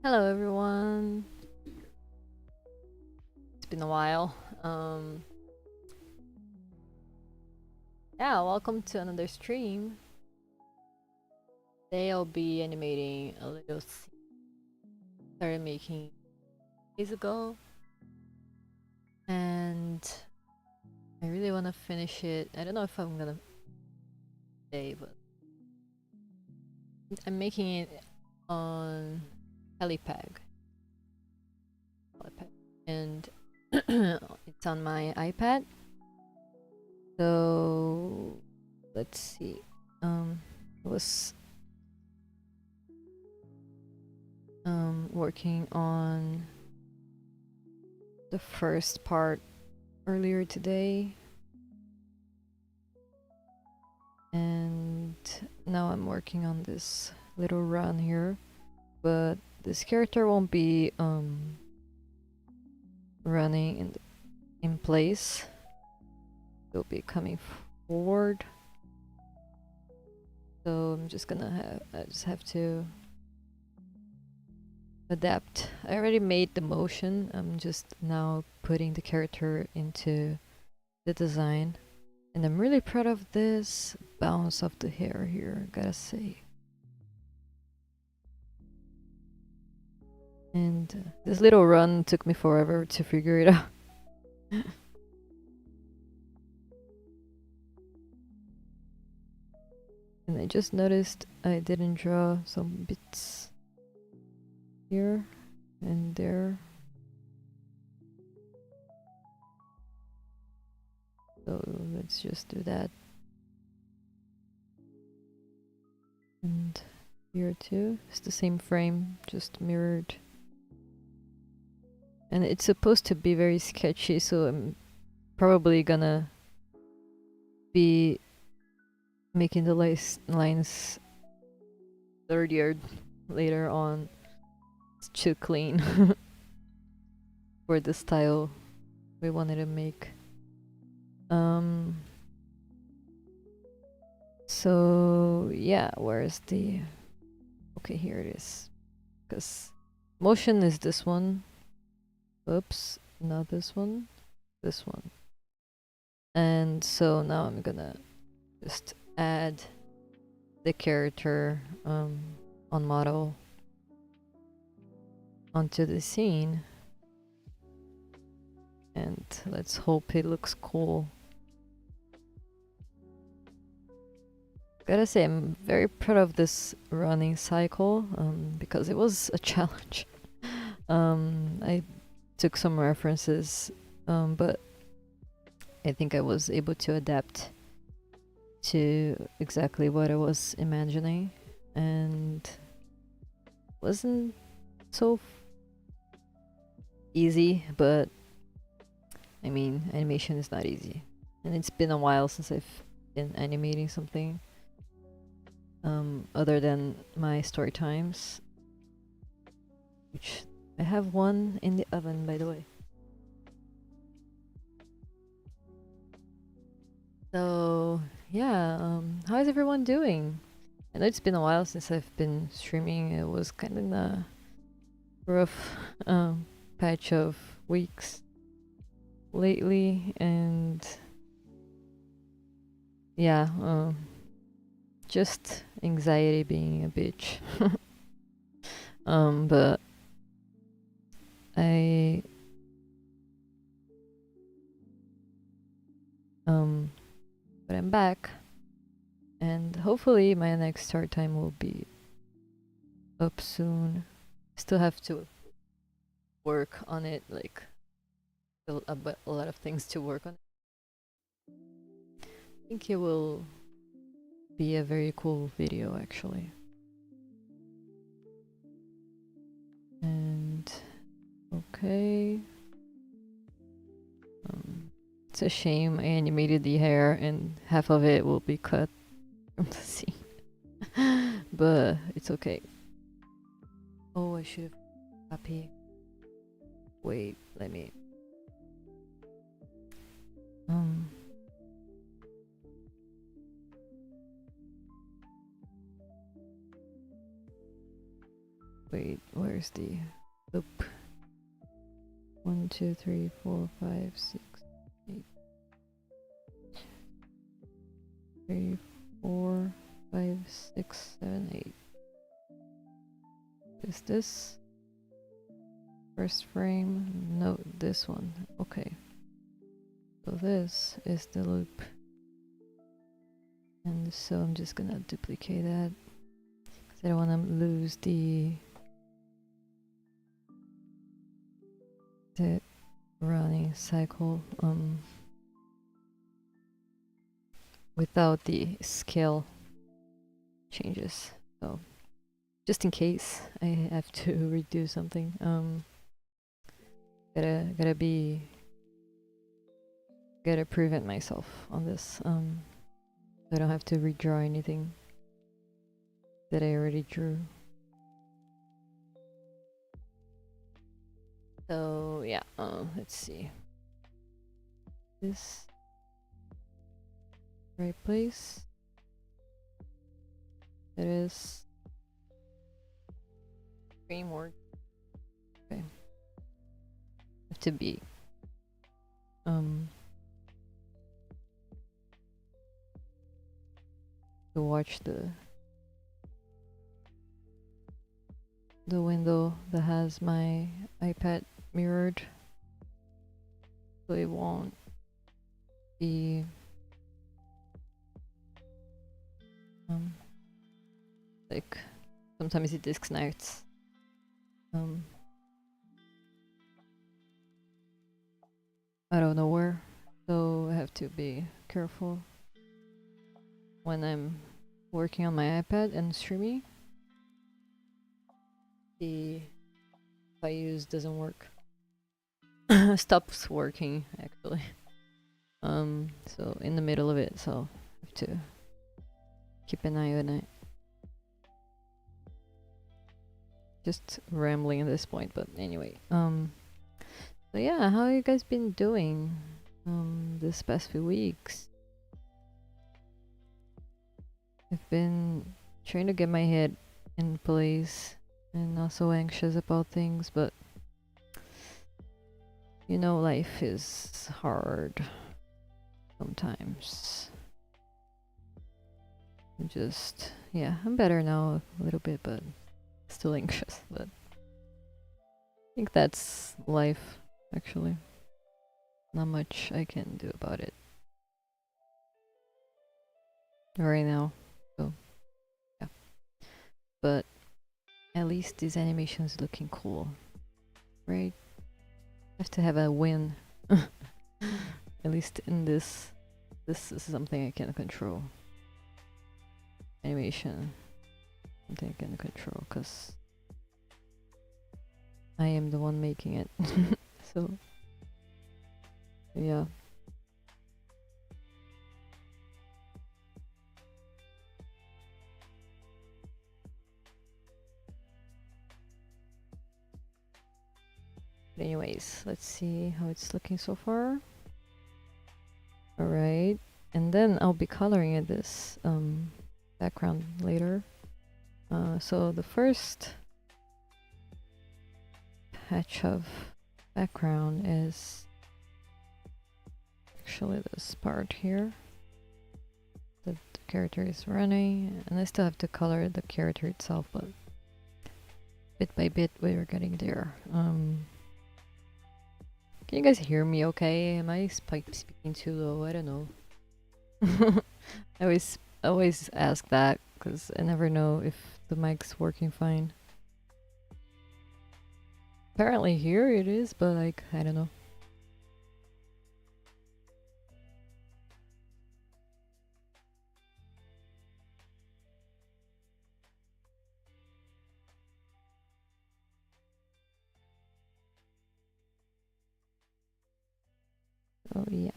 Hello everyone. It's been a while. Yeah, welcome to another stream. Today I'll be animating a little scene I started making days ago, and I really want to finish it. I don't know if I'm gonna today, but I'm making it on Callipeg, and it's on my iPad. So let's see. It was working on the first part earlier today, and now I'm working on this little run here, but this character won't be running in place. It'll be coming forward, so I just have to adapt. I already made the motion. I'm just now putting the character into the design, and I'm really proud of this bounce of the hair here, gotta say. And this little run took me forever to figure it out. And I just noticed I didn't draw some bits here and there. So let's just do that. And here too, it's the same frame, just mirrored. And it's supposed to be very sketchy, so I'm probably gonna be making the lines dirtier later on. It's too clean for the style we wanted to make. So yeah, where's the... Okay, here it is. Because motion is this one. Oops, not this one. This one. And so now I'm gonna just add the character on model onto the scene. And let's hope it looks cool. Gotta say, I'm very proud of this running cycle because it was a challenge. I took some references, but I think I was able to adapt to exactly what I was imagining, and wasn't so easy, but I mean, animation is not easy, and it's been a while since I've been animating something other than my story times, which I have one in the oven, by the way. So yeah, how is everyone doing? I know it's been a while since I've been streaming. It was kind of a rough patch of weeks lately, and yeah, just anxiety being a bitch. But I'm back, and hopefully my next start time will be up soon. Still have to work on it, like a lot of things to work on. I think it will be a very cool video, actually. And okay. It's a shame I animated the hair and half of it will be cut from the scene. But it's okay. Oh, I should have copy. Wait, let me. Wait, where where's the loop? 1, 2, 3, 4, 5, 6, 8. 3, 4, 5, 6, 7, 8. Is this first frame? No, this one. Okay. So this is the loop. And so I'm just gonna duplicate that. Because I don't want to lose the running cycle without the scale changes. So just in case I have to redo something, gotta prevent myself on this. I don't have to redraw anything that I already drew. So yeah, let's see. This right place. It is framework. Okay. Have to be to watch the window that has my iPad mirrored, so it won't be like sometimes it disconnects. I don't know where, so I have to be careful when I'm working on my iPad and streaming. The if I use doesn't work. Stops working actually. So in the middle of it, so I have to keep an eye on it. Just rambling at this point, but anyway. So yeah, how you guys been doing this past few weeks? I've been trying to get my head in place and not so anxious about things, but you know, life is hard sometimes. Yeah, I'm better now a little bit, but still anxious. But I think that's life, actually. Not much I can do about it right now. So yeah, but at least this animation is looking cool, right? I have to have a win. At least in this is something I can control. Animation, something I can control, because I am the one making it. So yeah. But anyways, let's see how it's looking so far. Alright, and then I'll be coloring in this background later. So the first patch of background is actually this part here. The character is running, and I still have to color the character itself, but bit by bit we're getting there. Can you guys hear me okay? Am I speaking too low? I don't know. I always ask that because I never know if the mic's working fine. Apparently here it is, but like, I don't know. Oh yeah.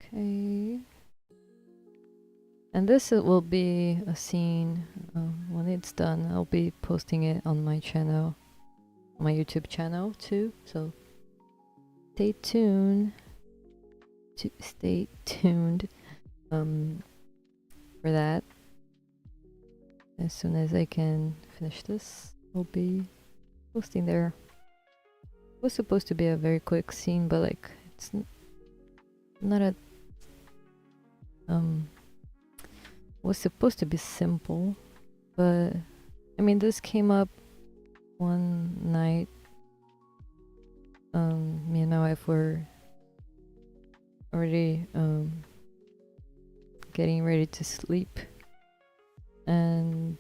Okay. And this will be a scene. When it's done, I'll be posting it on my channel, my YouTube channel too. So stay tuned. Stay tuned for that. As soon as I can finish this, I'll be posting there. It was supposed to be a very quick scene, but like it's not a was supposed to be simple, but I mean this came up one night. Me and my wife were already getting ready to sleep, and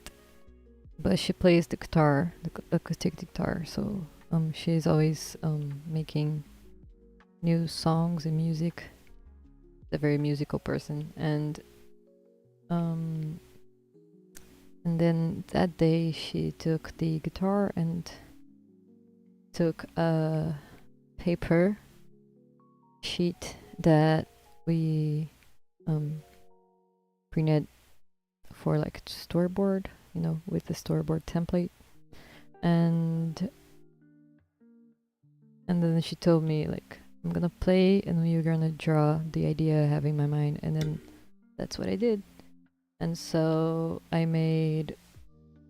but she plays the guitar, the acoustic guitar, so she's always making new songs and music. A very musical person, and then that day she took the guitar and took a paper sheet that we printed for like storyboard, you know, with the storyboard template, and then she told me like, I'm gonna play and you're gonna draw the idea I have in my mind, and then that's what I did. And so I made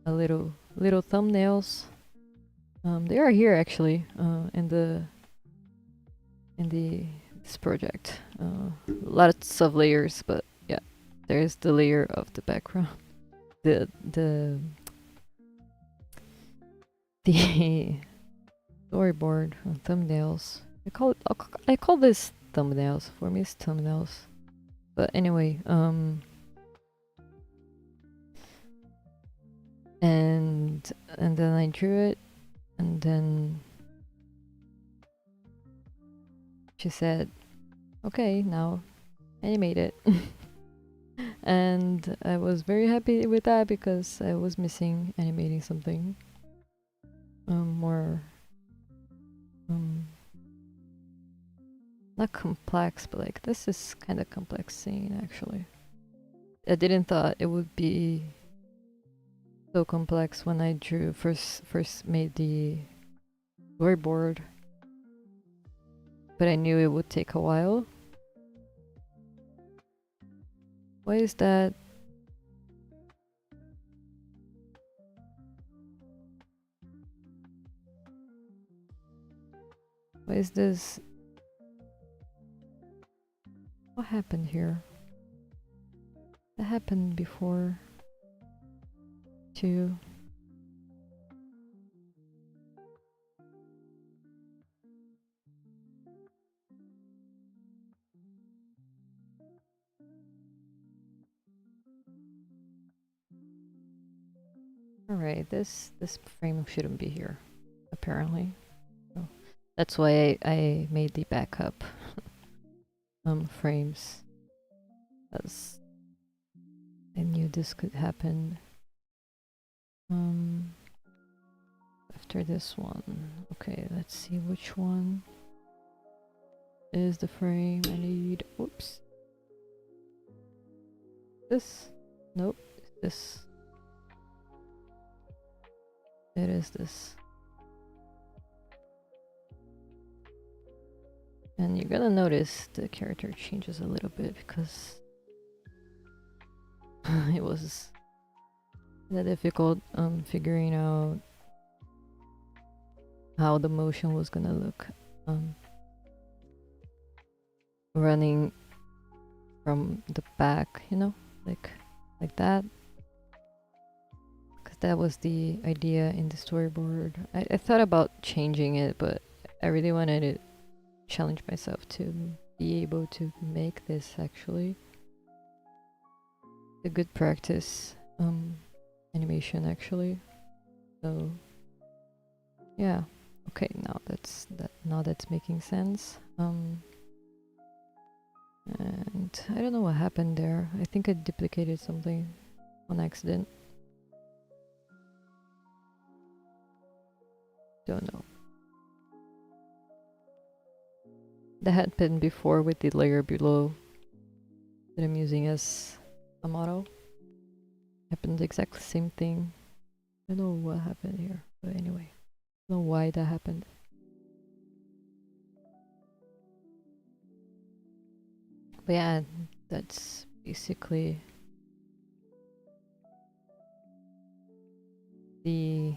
a little thumbnails. They are here actually in this project. Lots of layers, but yeah, there's the layer of the background, the storyboard thumbnails. I call this thumbnails. For me, it's thumbnails. But anyway, and then I drew it, and then she said, "Okay, now animate it." And I was very happy with that because I was missing animating something more not complex, but like this is kind of complex scene actually. I didn't thought it would be so complex when I drew first made the storyboard, but I knew it would take a while. Why is that? Why is this? What happened here? That happened before too. Alright, this frame shouldn't be here, apparently. So that's why I made the backup frames, as I knew this could happen. After this one, okay, let's see which one is the frame I need. Whoops. This? Nope. This. It is this. And you're gonna notice the character changes a little bit because it was difficult figuring out how the motion was gonna look running from the back, you know, like that, because that was the idea in the storyboard. I thought about changing it, but I really wanted to challenge myself to be able to make this actually a good practice animation actually. So yeah, okay, now that's making sense. And I don't know what happened there. I think I duplicated something on accident. Don't know. That happened before with the layer below that I'm using as a model. Happened the exact same thing. I don't know what happened here, but anyway, I don't know why that happened. But yeah, that's basically the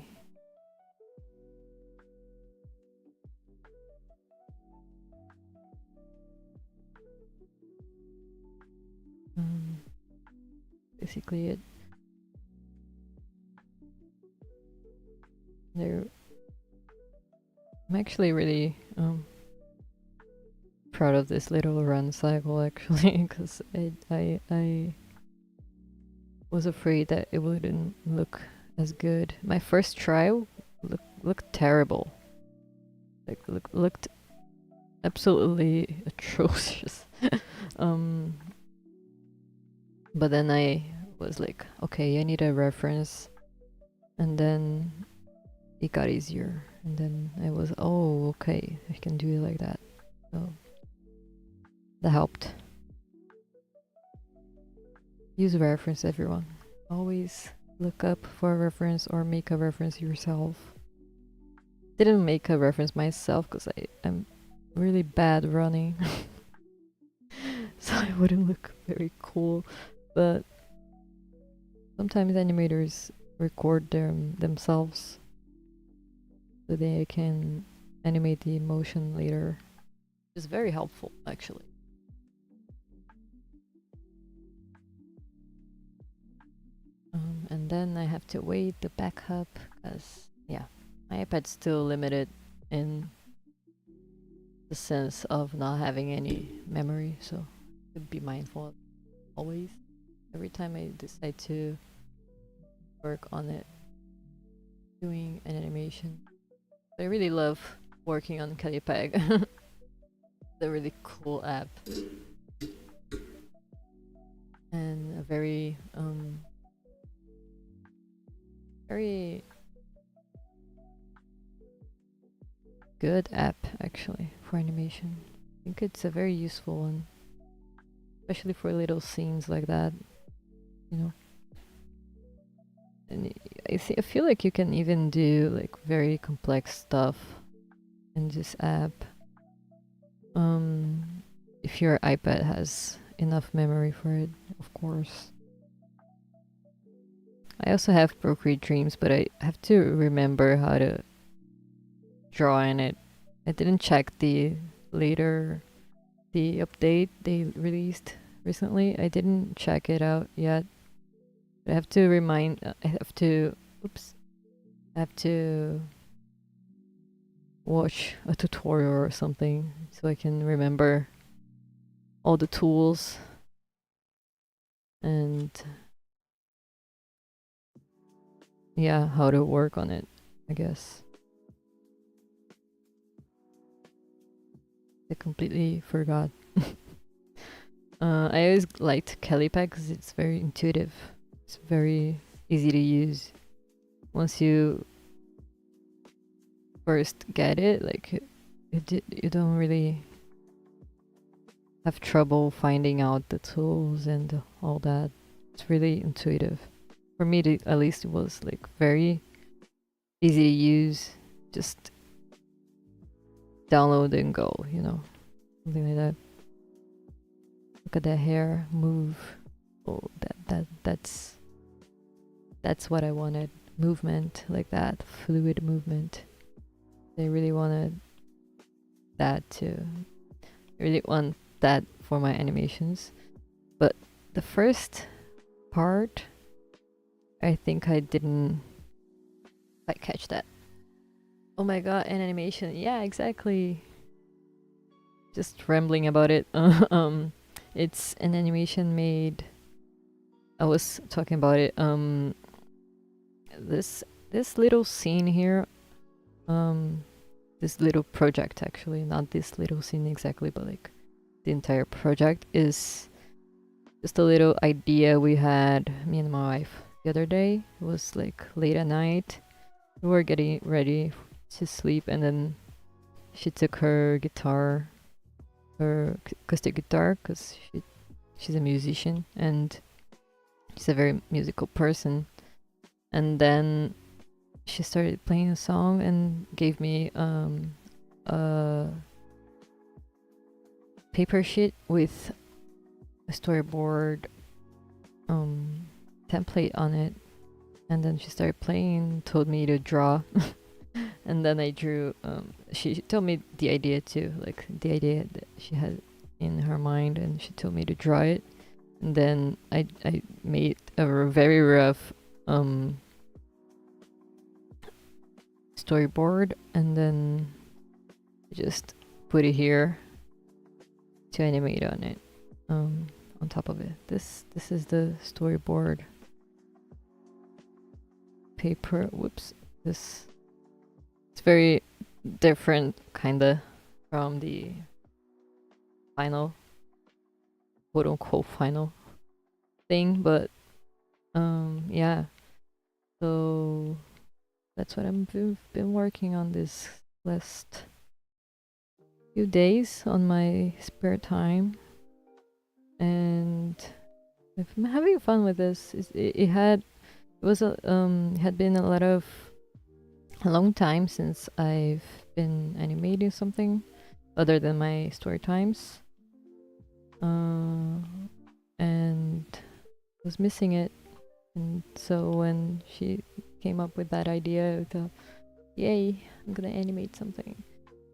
basically it. There, I'm actually really proud of this little run cycle actually, because I was afraid that it wouldn't look as good. My first try looked terrible. Like looked absolutely atrocious. But then I was like, okay, I need a reference, and then it got easier, and then I was, oh, okay, I can do it like that. So that helped. Use a reference, everyone. Always look up for a reference or make a reference yourself. Didn't make a reference myself because I'm really bad running. So it wouldn't look very cool, but sometimes animators record themselves so they can animate the motion later. It's very helpful actually. And then I have to wait the backup because yeah, my iPad's still limited in the sense of not having any memory, so to be mindful always every time I decide to work on it, doing an animation. I really love working on Callipeg. It's a really cool app and a very very good app actually for animation. I think it's a very useful one, especially for little scenes like that, you know. And I feel like you can even do like very complex stuff in this app, if your iPad has enough memory for it, of course. I also have Procreate Dreams, but I have to remember how to draw in it. I didn't check the update they released recently. I didn't check it out yet. I have to watch a tutorial or something so I can remember all the tools and yeah, how to work on it, I guess. I completely forgot. I always liked Callipeg because it's very intuitive. It's very easy to use. Once you first get it, like you don't really have trouble finding out the tools and all that. It's really intuitive. For me, at least, it was like very easy to use. Just download and go, you know, something like that. Look at that hair move. Oh, that's what I wanted. Movement like that, fluid movement. I really wanted that too. I really want that for my animations. But the first part, I think I didn't quite catch that. Oh my god, an animation. Yeah, exactly. Just rambling about it. It's an animation made. I was talking about it. This little scene here. This little project actually, not this little scene exactly, but like the entire project is just a little idea we had, me and my wife, the other day. It was like late at night. We were getting ready to sleep, and then she took her guitar, her acoustic guitar, because she's a musician and she's a very musical person. And then she started playing a song and gave me a paper sheet with a storyboard template on it, and then she started playing, told me to draw. And then I drew. She told me the idea too, like the idea that she had in her mind, and she told me to draw it. And then I made a very rough storyboard, and then just put it here to animate on it, on top of it. This is the storyboard paper. Whoops. This, it's very different kinda from the final, quote unquote final thing, but yeah. So that's what I've been working on this last few days on my spare time, and I'm having fun with this. It had been a long time since I've been animating something other than my story times, and was missing it. And so when she came up with that idea, I thought, yay, I'm gonna animate something.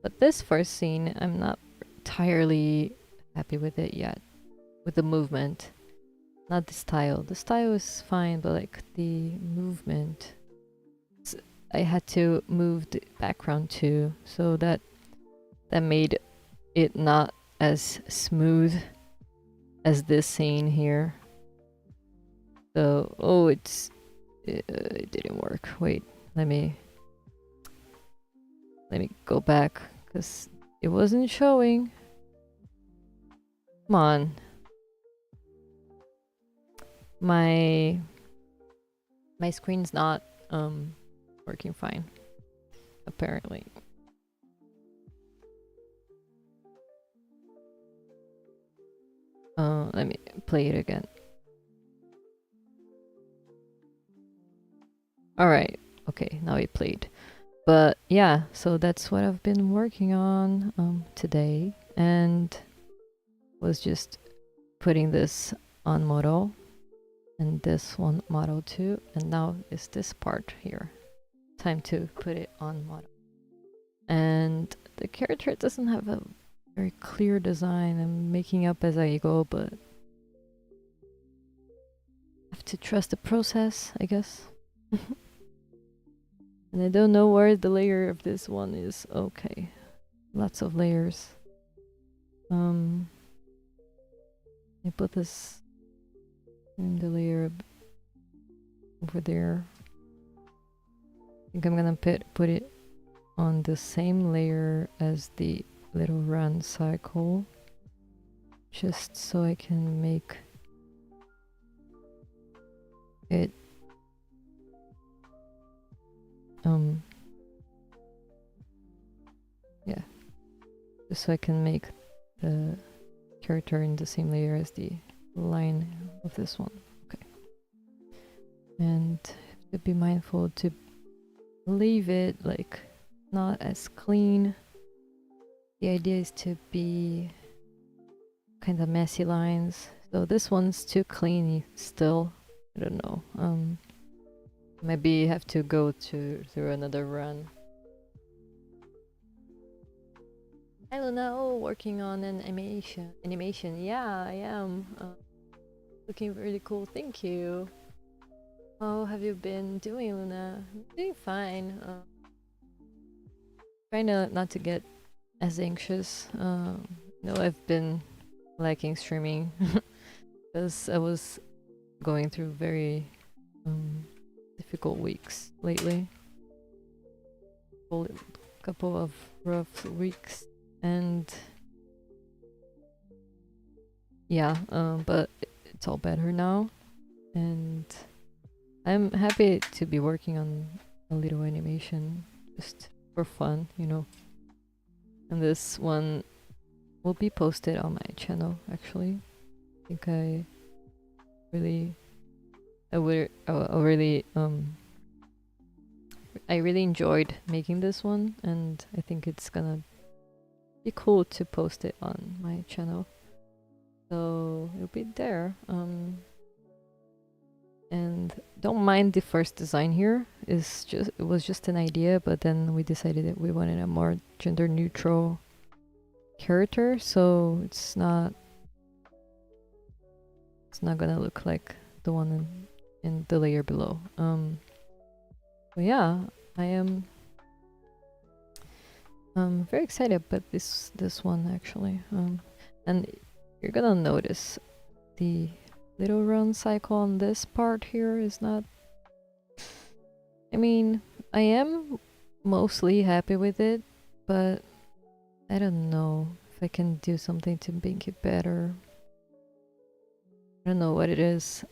But this first scene, I'm not entirely happy with it yet, with the movement. Not the style. The style is fine, but like the movement, I had to move the background too, so that made it not as smooth as this scene here. So, oh, it didn't work. Wait, let me go back, because it wasn't showing. Come on. My screen's not working fine, apparently. Let me play it again. Alright, okay, now it played. But yeah, so that's what I've been working on today, and was just putting this on model, and this one model too, and now is this part here. Time to put it on model. And the character doesn't have a very clear design. I'm making up as I go, but I have to trust the process, I guess. And I don't know where the layer of this one is. Okay, lots of layers. I put this in the layer over there. I think I'm gonna put it on the same layer as the little run cycle, just so I can make it yeah, just so I can make the character in the same layer as the line of this one. Okay, and to be mindful to leave it like not as clean. The idea is to be kind of messy lines, so this one's too clean still. I don't know. Maybe have to go through another run. I don't know, working on an animation. Yeah, I am. Looking really cool. Thank you. How have you been doing, Luna? Doing fine. Trying not to get as anxious. No, I've been liking streaming because I was going through very difficult weeks lately. A couple of rough weeks, and yeah, but it's all better now, and I'm happy to be working on a little animation just for fun, you know. And this one will be posted on my channel, actually. I think I really enjoyed making this one, and I think it's gonna be cool to post it on my channel. So it'll be there. And don't mind the first design here. It was just an idea, but then we decided that we wanted a more gender neutral character, so it's not gonna look like the one in the layer below. But yeah, I am very excited about this one actually. And you're gonna notice the little run cycle on this part here is not. I mean, I am mostly happy with it, but I don't know if I can do something to make it better. I don't know what it is.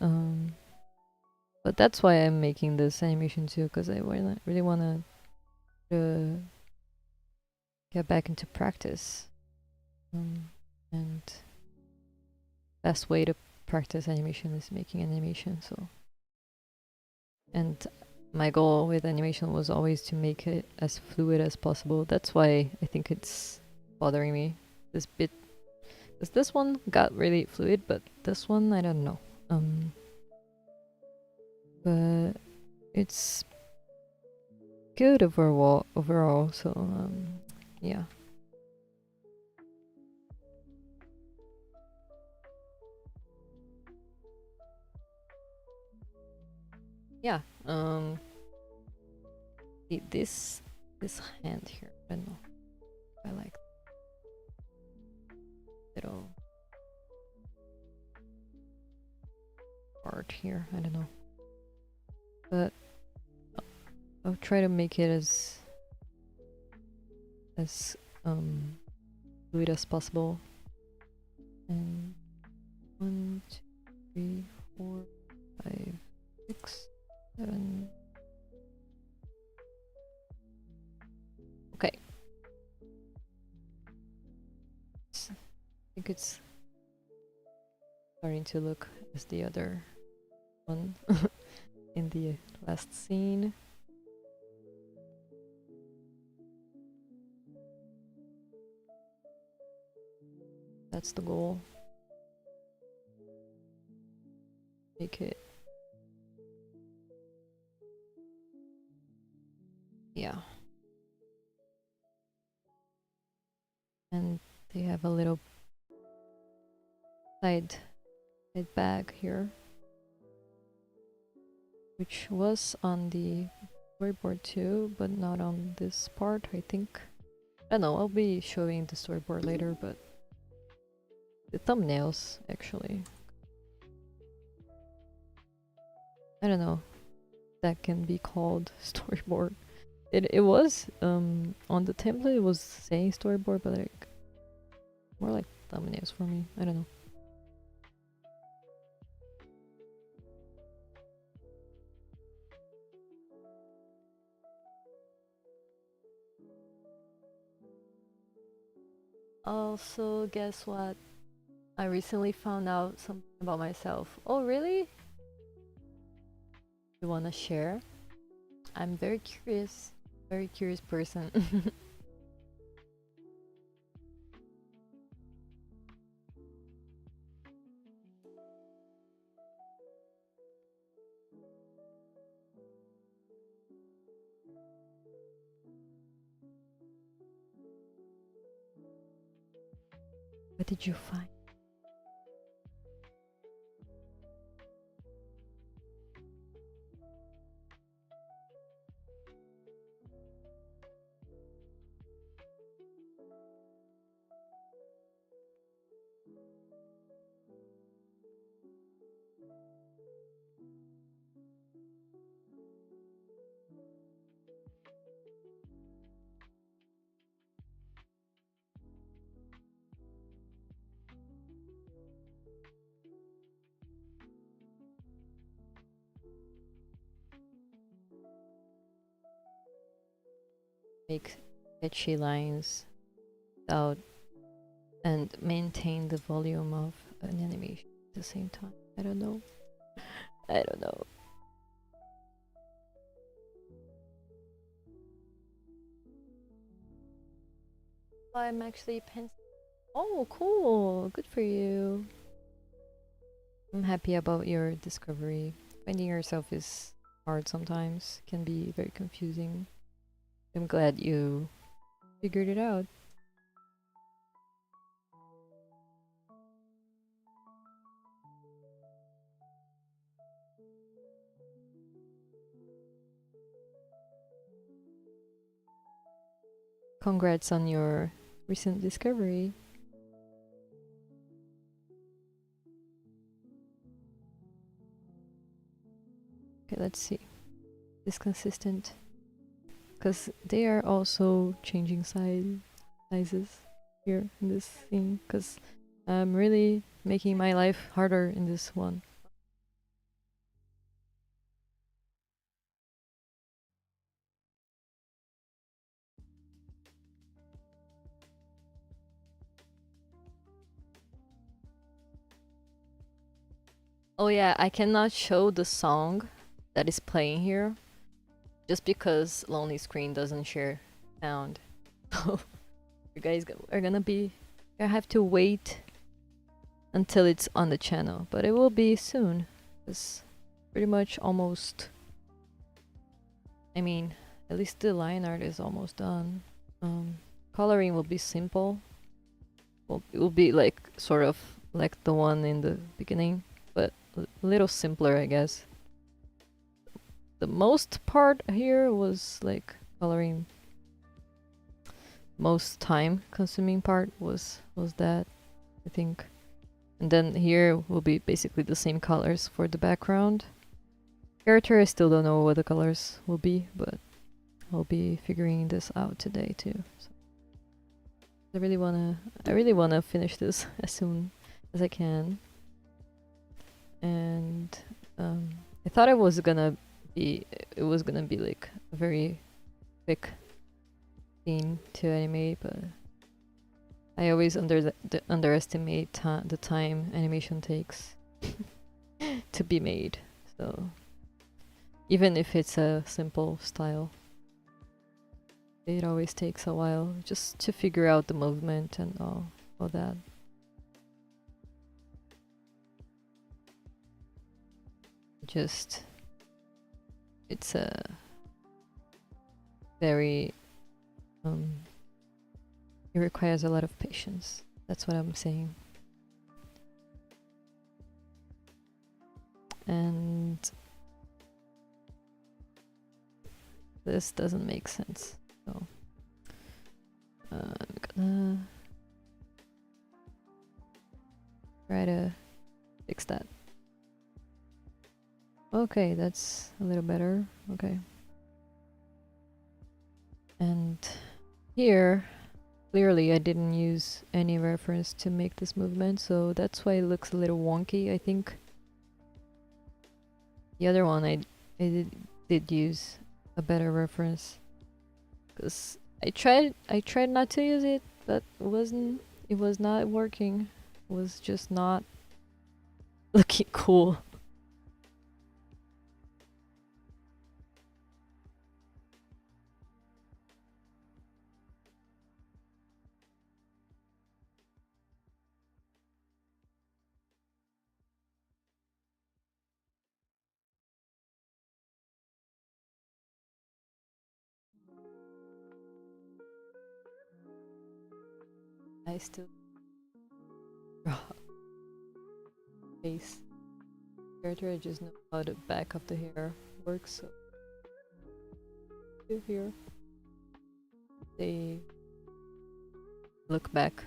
But that's why I'm making this animation too, because I really wanna get back into practice. And best way to practice animation is making animation. So, and my goal with animation was always to make it as fluid as possible. That's why I think it's bothering me this bit. Because this one got really fluid, but this one I don't know. But it's good overall. So yeah. Yeah. This hand here. I don't know. I like little part here. I don't know. But I'll try to make it as fluid as possible. And 1, 2, 3, 4, 5, 6, 7. Okay. I think it's starting to look as the other one in the last scene. That's the goal. Make it. Yeah. And they have a little side bag here, which was on the storyboard too, but not on this part, I think. I don't know, I'll be showing the storyboard later, but the thumbnails actually. I don't know. That can be called storyboard. It was on the template it was saying storyboard, but like more like thumbnails for me. I don't know. Also, guess what? I recently found out something about myself. Oh, really? You wanna share? I'm very curious person. What did you find? Make sketchy lines out and maintain the volume of an animation at the same time. I don't know. I don't know. I'm actually pencil. Oh, cool. Good for you. I'm happy about your discovery. finding yourself is hard sometimes, can be very confusing. I'm glad you figured it out. Congrats on your recent discovery. Okay, let's see. Is consistent. Because they are also changing sizes here in this scene. Because I'm really making my life harder in this one. Oh yeah, I cannot show the song that is playing here just because Lonely Screen doesn't share sound. So you guys are gonna be, I have to wait until it's on the channel, but it will be soon. It's pretty much almost, I mean, at least the line art is almost done. Coloring will be simple. Well, it will be like sort of like the one in the beginning, but a little simpler, I guess. The most part here was like coloring. Most time consuming part was that, I think. And then here will be basically the same colors for the background. Character, I still don't know what the colors will be, but I'll be figuring this out today too. So I really wanna finish this as soon as I can. And I thought it was gonna be like a very quick scene to animate, but I always underestimate the time animation takes to be made. So even if it's a simple style, it always takes a while just to figure out the movement and all that. Just, it's a very it requires a lot of patience. That's what I'm saying. And this doesn't make sense. So I'm gonna try to fix that. Okay, that's a little better. Okay. And here, clearly I didn't use any reference to make this movement, so that's why it looks a little wonky, I think. The other one I did use a better reference, because I tried not to use it, but it was not working. It was just not looking cool. I still draw face character. I just know how the back of the hair works. So here they look back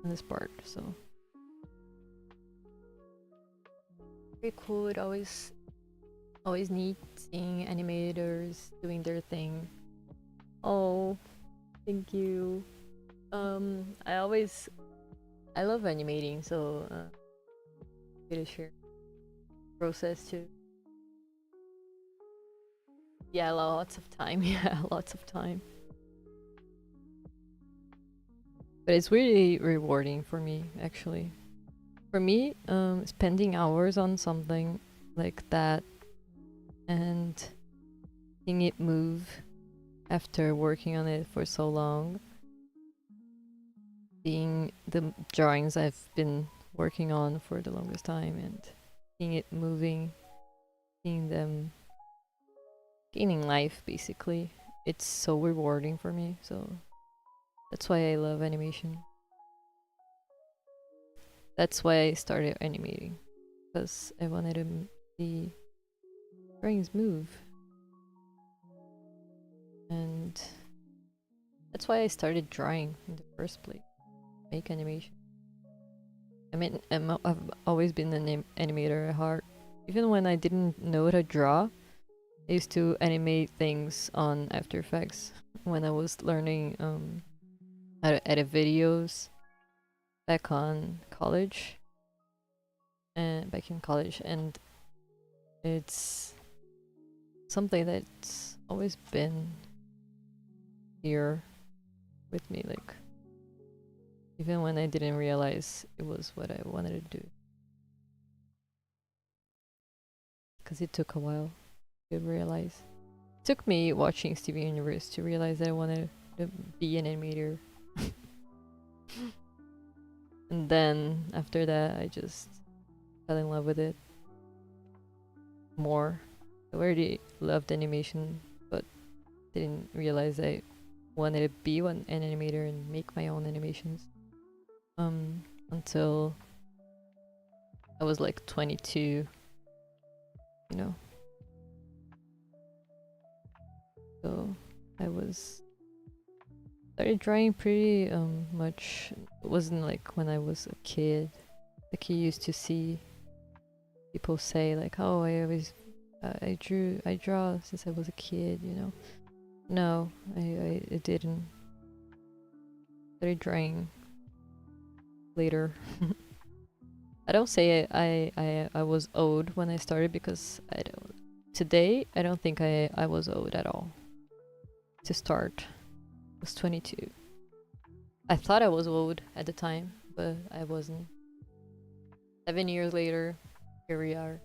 on this part. So very cool. It always neat seeing animators doing their thing. Oh, thank you. I love animating, so get to share process too. Yeah, lots of time. Yeah, lots of time. But it's really rewarding for me, actually. For me, spending hours on something like that and seeing it move after working on it for so long, seeing the drawings I've been working on for the longest time and seeing it moving seeing them gaining life, basically. It's so rewarding for me, so that's why I love animation. That's why I started animating, because I wanted to see drawings move. And that's why I started drawing in the first place, make animation. I mean, I've always been an animator at heart. Even when I didn't know how to draw, I used to animate things on After Effects when I was learning how to edit videos back on college. And back in college, and it's something that's always been here with me, like even when I didn't realize it was what I wanted to do, because it took a while to realize. It took me watching Steven Universe to realize that I wanted to be an animator. And then after that, I just fell in love with it more. I already loved animation, but didn't realize I wanted to be an animator and make my own animations. Until I was like 22, you know. So I started drawing pretty much. It wasn't like when I was a kid, like you used to see people say like, oh, I draw since I was a kid, you know. No, I didn't. Started drawing later. I don't say I was old when I started, because today I don't think I was old at all. To start, I was 22. I thought I was old at the time, but I wasn't. 7 years later, here we are.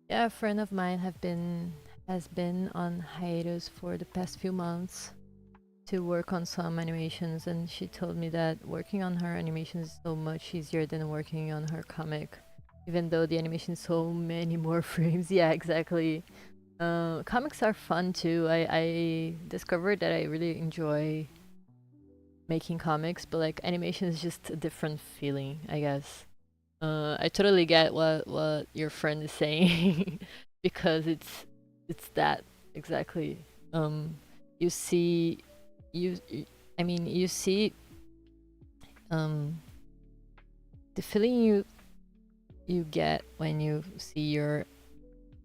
Yeah, a friend of mine has been on hiatus for the past few months to work on some animations, and she told me that working on her animations is so much easier than working on her comic, even though the animation is so many more frames. Yeah, exactly. Comics are fun too. I discovered that I really enjoy making comics, but like animation is just a different feeling, I guess. I totally get what your friend is saying because it's that exactly. You see, you, I mean, you see, um, the feeling you get when you see your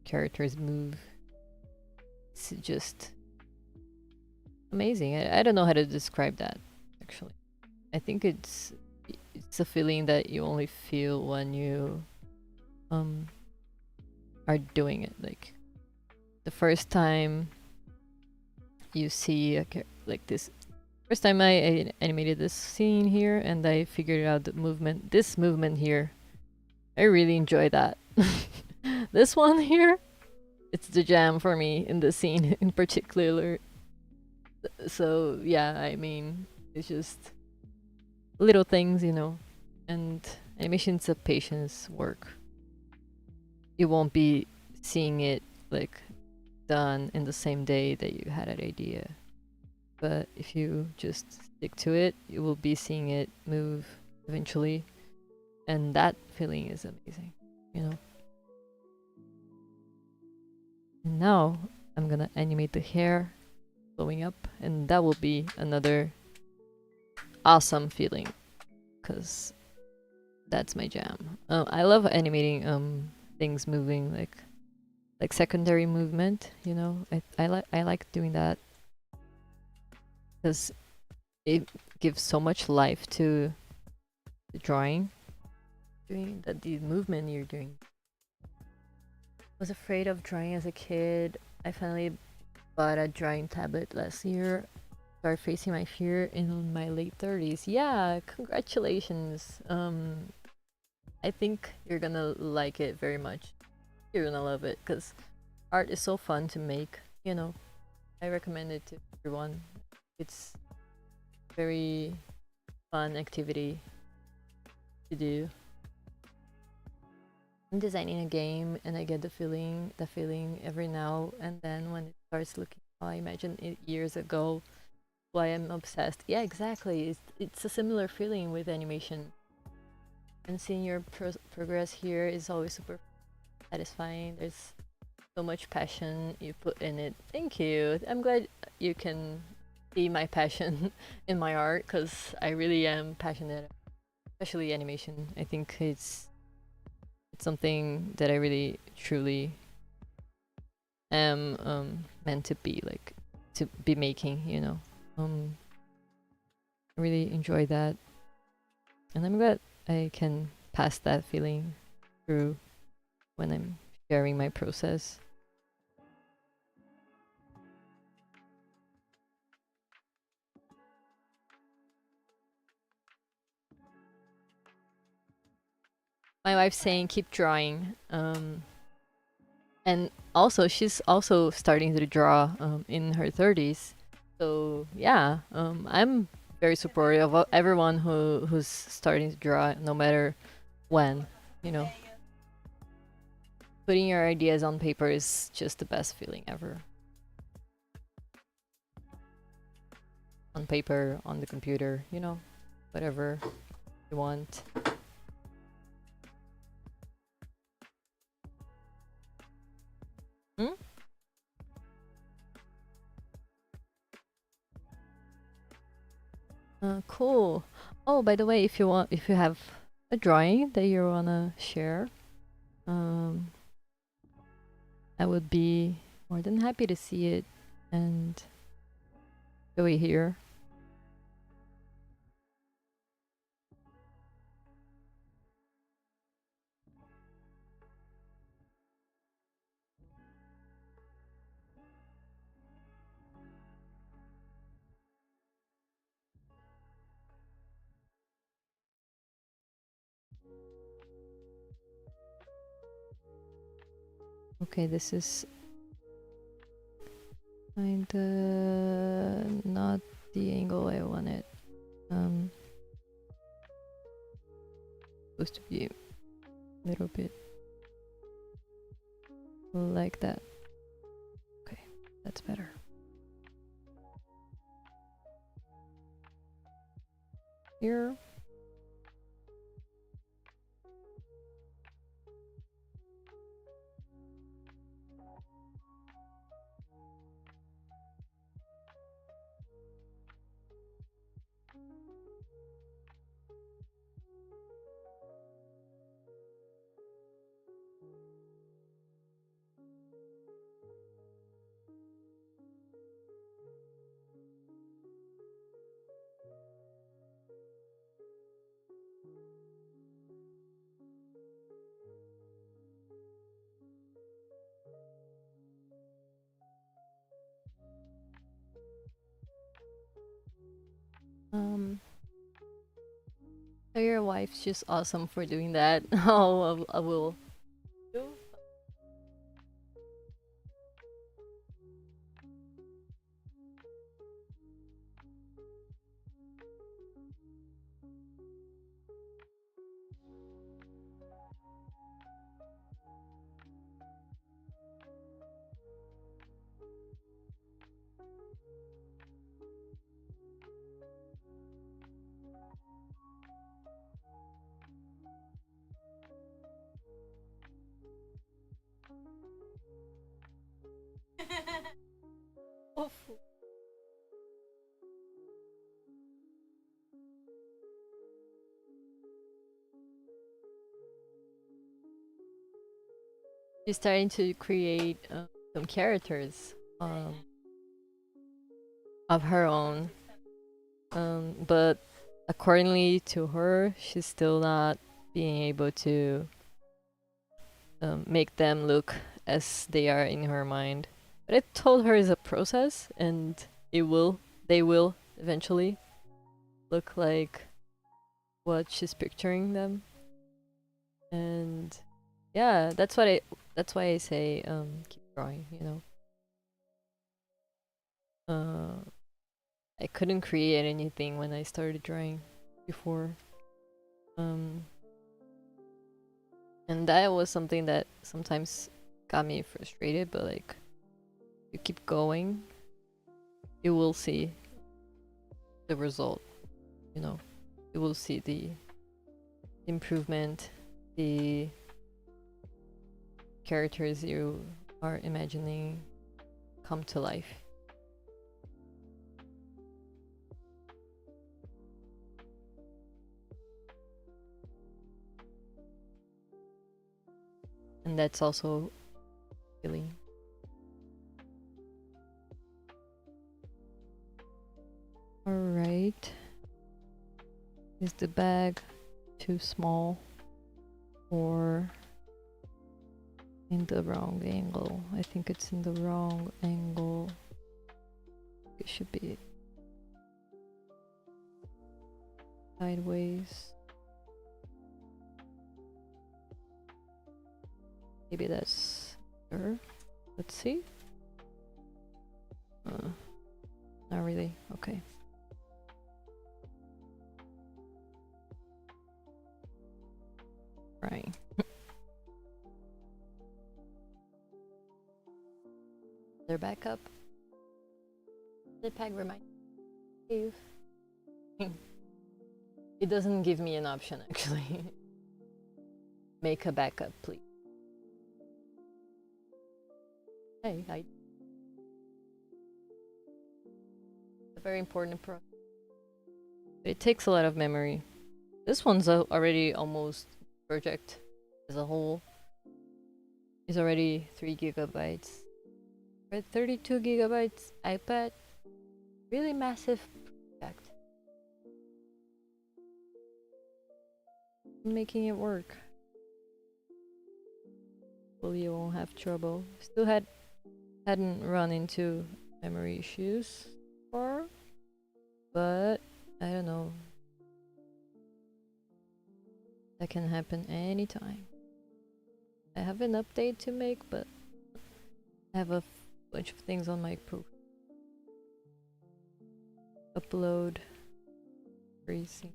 characters move. It's just amazing. I don't know how to describe that, actually. I think it's a feeling that you only feel when you are doing it. Like the first time you see like this, first time I animated this scene here, and I figured out the movement. This movement here, I really enjoy that. This one here, it's the jam for me in the scene in particular. So yeah, I mean, it's just little things, you know. And animation's a patience work. You won't be seeing it like done in the same day that you had an idea. But if you just stick to it, you will be seeing it move eventually. And that feeling is amazing, you know. And now I'm gonna animate the hair blowing up, and that will be another awesome feeling, because that's my jam. I love animating things moving, like secondary movement, you know. I like doing that because it gives so much life to the drawing, doing the movement you're doing. Was afraid of drawing as a kid. I finally bought a drawing tablet last year. Started facing my fear in my late 30s. Yeah, congratulations. I think you're gonna like it very much. You're gonna love it because art is so fun to make. You know, I recommend it to everyone. It's very fun activity to do. I'm designing a game and I get the feeling every now and then when it starts looking how I imagined it years ago. Why I'm obsessed. Yeah, exactly. It's a similar feeling with animation. And seeing your progress here is always super satisfying. There's so much passion you put in it. Thank you. I'm glad you can see my passion in my art because I really am passionate, especially animation. I think it's something that I really truly am meant to be, like to be making, you know. I really enjoy that, and I'm glad I can pass that feeling through when I'm sharing my process. My wife's saying keep drawing, and also she's also starting to draw in her 30s. So yeah, I'm very supportive of everyone who's starting to draw, no matter when, you know. Putting your ideas on paper is just the best feeling ever. On paper, on the computer, you know, whatever you want. Hmm? Cool. Oh, by the way, if you have a drawing that you wanna share, um, I would be more than happy to see it and show it here. Okay, this is kinda not the angle I wanted. Supposed to be a little bit like that. Okay, that's better. Here. So your wife's just awesome for doing that. Oh, I will. She's starting to create some characters of her own, but accordingly to her, she's still not being able to make them look as they are in her mind. But I told her it's a process, and they will eventually look like what she's picturing them. And yeah, that's why I say keep drawing, you know. I couldn't create anything when I started drawing before. And And that was something that sometimes got me frustrated, but like, you keep going, you will see the result, you know. You will see the improvement, the characters you are imagining come to life. And that's also really. Alright. Is the bag too small or in the wrong angle? I think it's in the wrong angle. It should be sideways. Maybe that's better. Let's see. Not really. Okay. Right. They're back up. Callipeg remind save. It doesn't give me an option actually. Make a backup, please. Hey, a very important process. It takes a lot of memory. This one's already almost project as a whole is already 3 gigabytes. Right, 32 gigabytes iPad. Really massive project. Making it work. Hopefully you won't have trouble. Still hadn't run into memory issues before, but I don't know. That can happen anytime. I have an update to make, but I have a bunch of things on my upload freezing.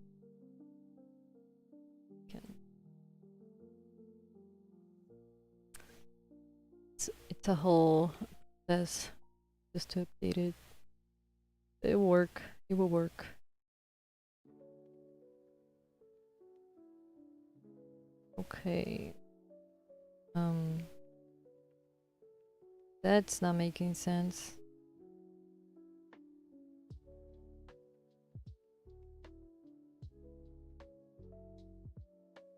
It's a whole process just to update it. It will work. It will work. Okay. That's not making sense.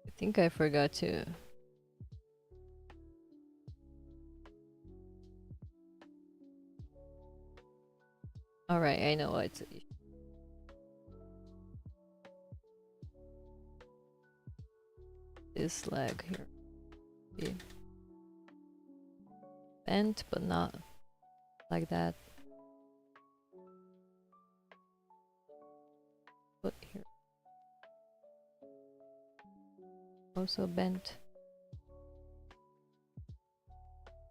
I think I forgot to. Alright, I know it's. This leg here. See? Bent, but not like that. Put here. Also bent.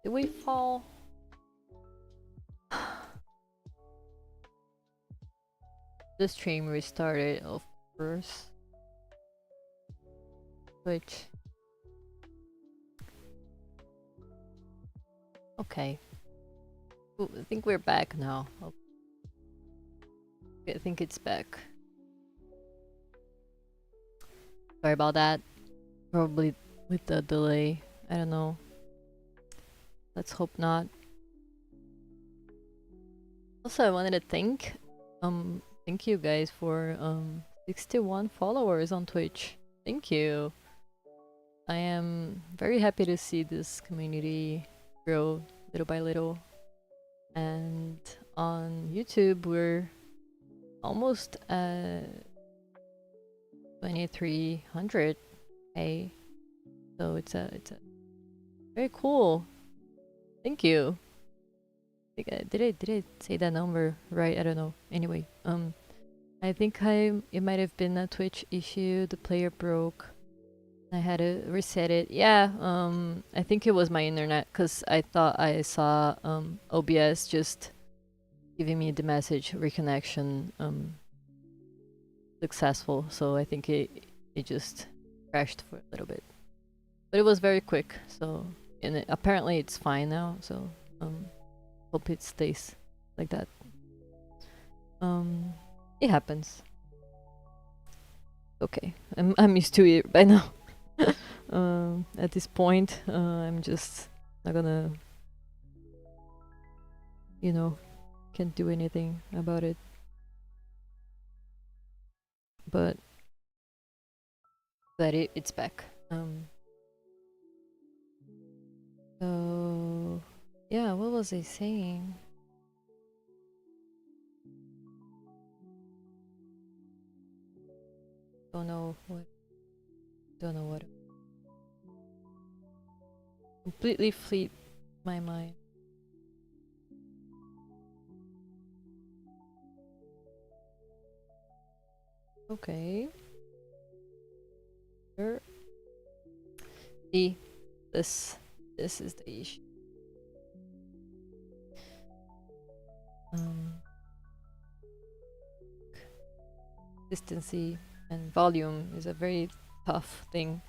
Did we fall? The stream restarted, of course. Which. Okay. Ooh, I think we're back now. Okay, I think it's back. Sorry about that. Probably with the delay. I don't know. Let's hope not. Also, I wanted to thank you guys for 61 followers on Twitch. Thank you. I am very happy to see this community grow little by little. And on YouTube, we're almost at 2300. Hey, so it's a very cool. Thank you. Did I say that number right? I don't know. Anyway, I think it might have been a Twitch issue. The player broke. I had to reset it. Yeah, I think it was my internet because I thought I saw OBS just giving me the message reconnection successful. So I think it just crashed for a little bit. But it was very quick, so apparently it's fine now. So hope it stays like that. It happens. Okay, I'm used to it by now. At this point, I'm just not gonna, can't do anything about it. But it's back. So yeah, what was I saying? Don't know what. Completely fleet my mind. Okay. Sure. See, this is the issue. Consistency and volume is a very tough thing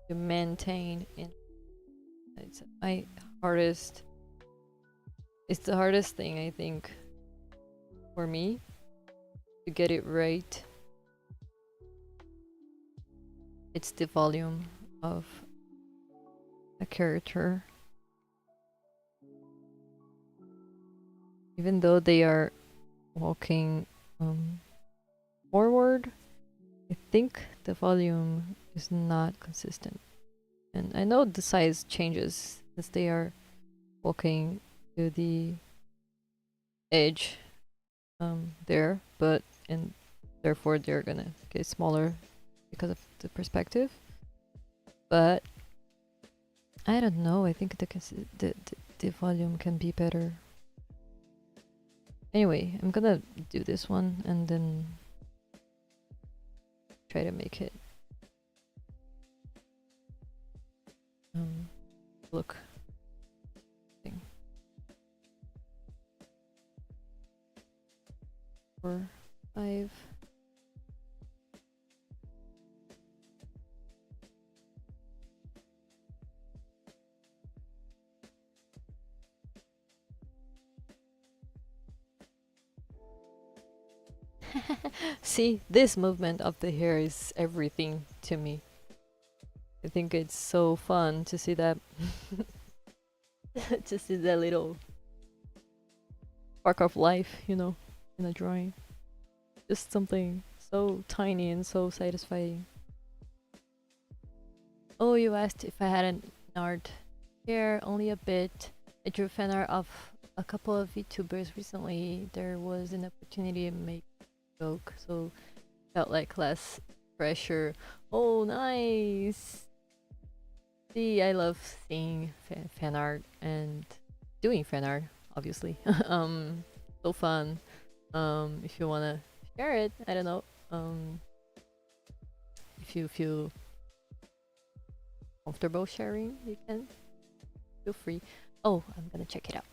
to maintain. It's my hardest. It's the hardest thing, I think, for me to get it right. It's the volume of a character. Even though they are walking forward, I think the volume is not consistent. And I know the size changes as they are walking to the edge there, and therefore they're gonna get smaller because of the perspective. But I don't know. I think the volume can be better. Anyway, I'm gonna do this one and then try to make it look thing. 4, 5. See, this movement of the hair is everything to me. I think it's so fun to see that. To see that little spark of life, in a drawing. Just something so tiny and so satisfying. Oh, you asked if I had an art here, only a bit. I drew fan art of a couple of VTubers recently. There was an opportunity to make a joke, so felt like less pressure. Oh, nice! See, I love seeing fan art and doing fan art, obviously. So fun. If you wanna share it, I don't know. If you feel comfortable sharing, you can. Feel free. Oh, I'm gonna check it out.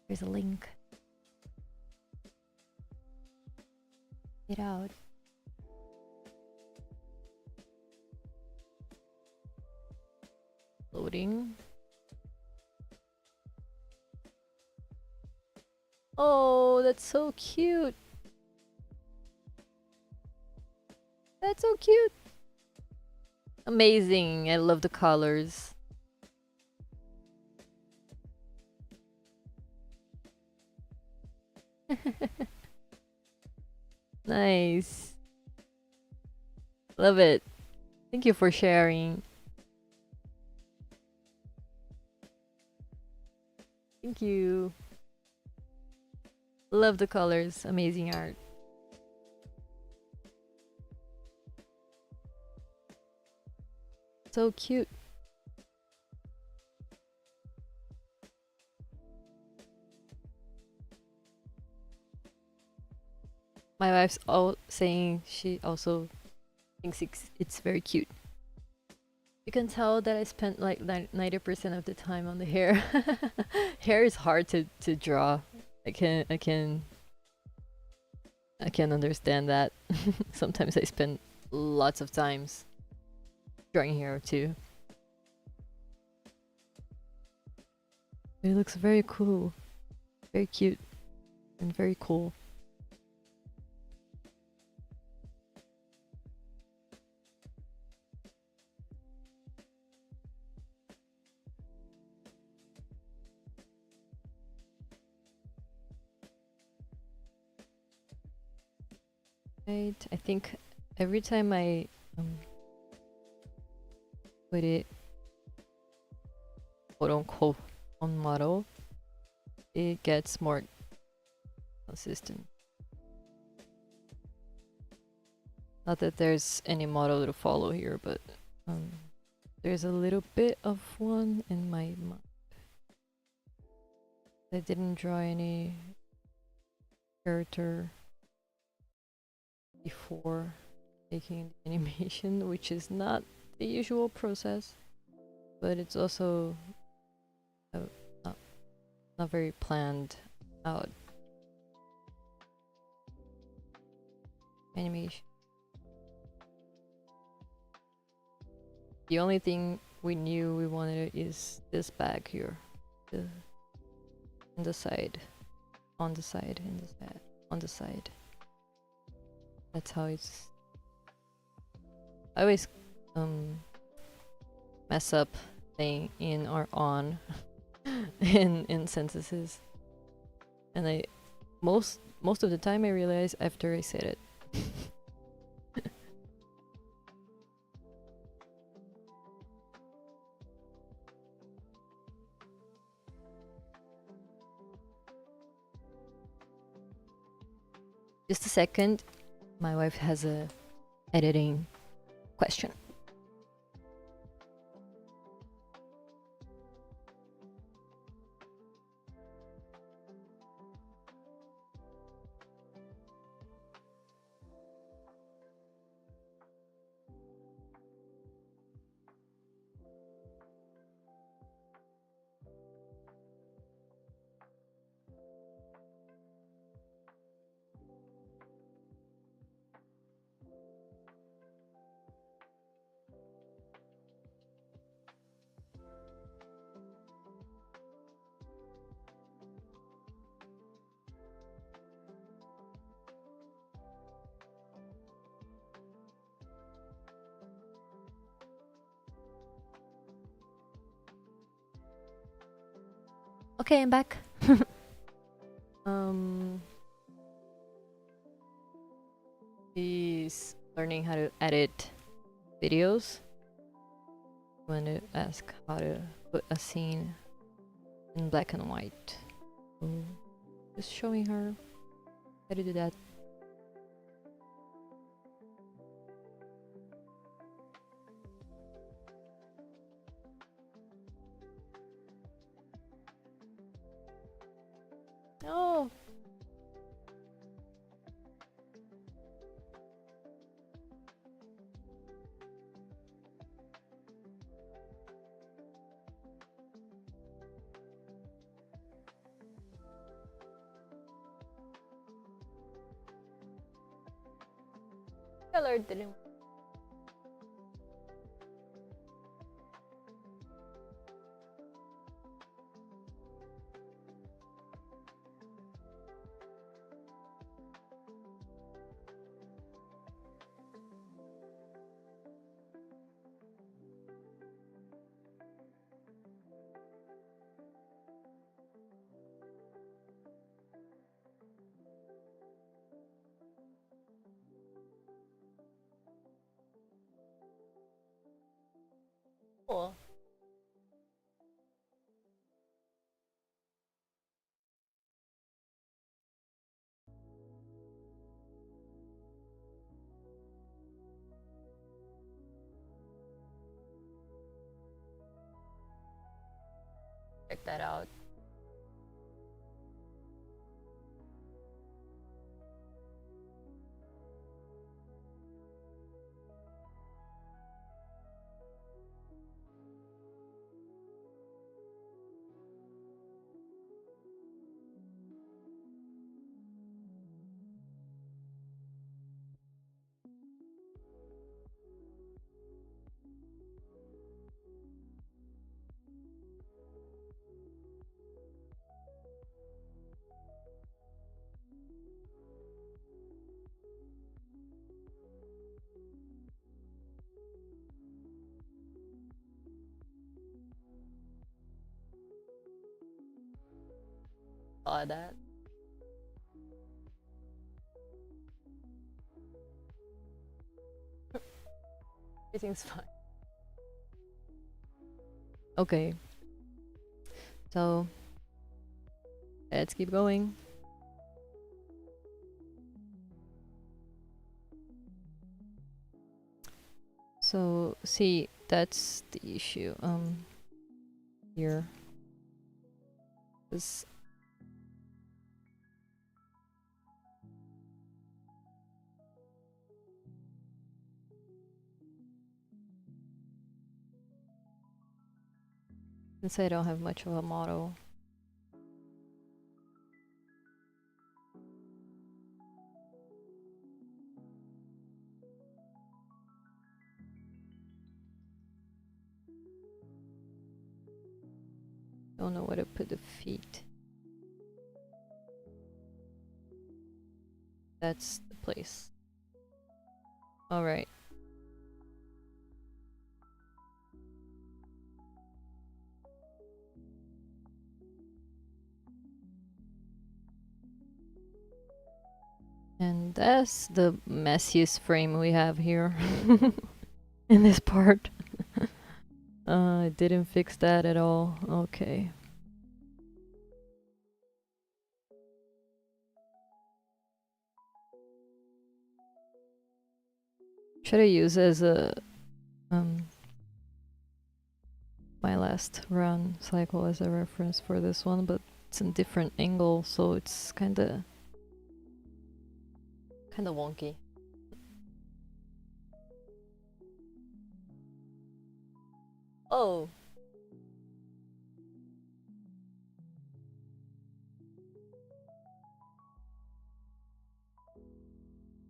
There's a link. Check it out. Loading. Oh, that's so cute. That's so cute. Amazing. I love the colors. Nice. Love it. Thank you for sharing. Thank you. Love the colors. Amazing art. So cute. My wife's all saying she also thinks it's very cute. You can tell that I spent like 90% of the time on the hair. Hair is hard to draw. I can understand that. Sometimes I spend lots of times drawing here too. It looks very cool, very cute, and very cool. Right, I think every time I put it quote unquote on model, it gets more consistent. Not that there's any model to follow here, but there's a little bit of one in my mind. I didn't draw any character before making the animation, which is not the usual process, but it's also not very planned out animation. The only thing we knew we wanted is this bag here, on the side. That's how it's. I always mess up saying in or on in sentences, and I most of the time I realize after I said it. Just a second, my wife has a editing question. Okay, I'm back. He's learning how to edit videos. I'm going to ask how to put a scene in black and white. So just showing her how to do that. Oh! Color didn't. Cool. Check that out. saw that. Everything's fine. Okay. So let's keep going. So see, that's the issue. Here. This. Since I don't have much of a model. Don't know where to put the feet. That's the place. Alright. And that's the messiest frame we have here in this part. I didn't fix that at all. Okay. Should I use as a my last run cycle as a reference for this one, but it's in different angle, so it's kinda wonky. Oh.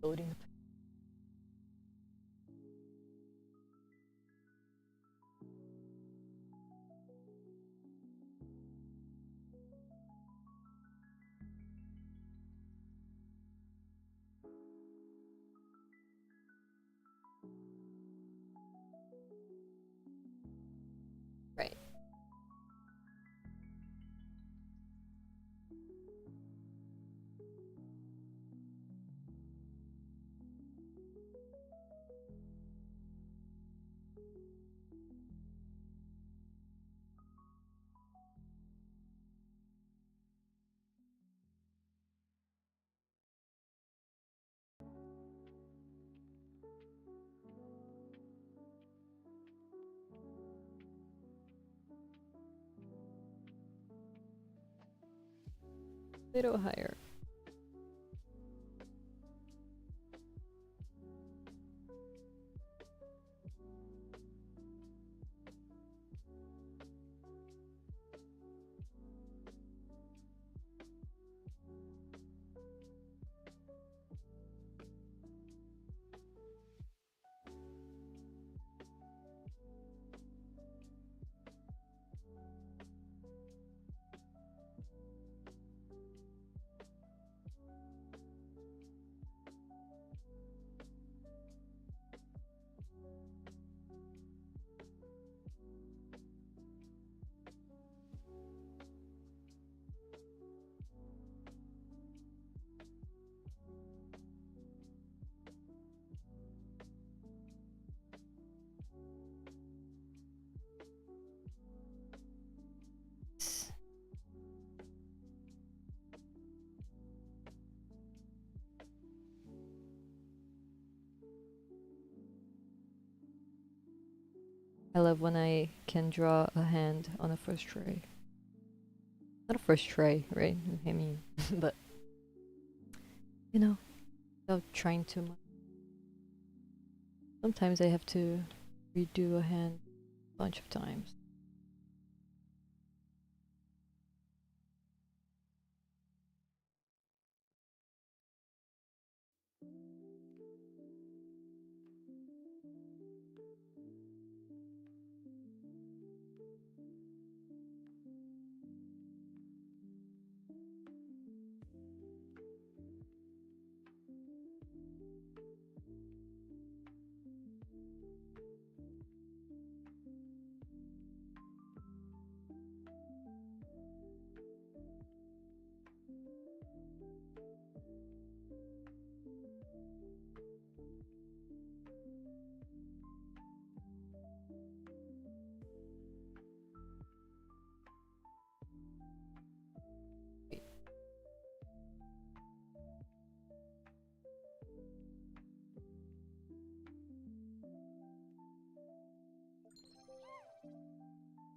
Loading. Right. Little higher. I love when I can draw a hand on a first try. Not a first try, right? I mean, but you know, without trying too much. Sometimes I have to redo a hand a bunch of times.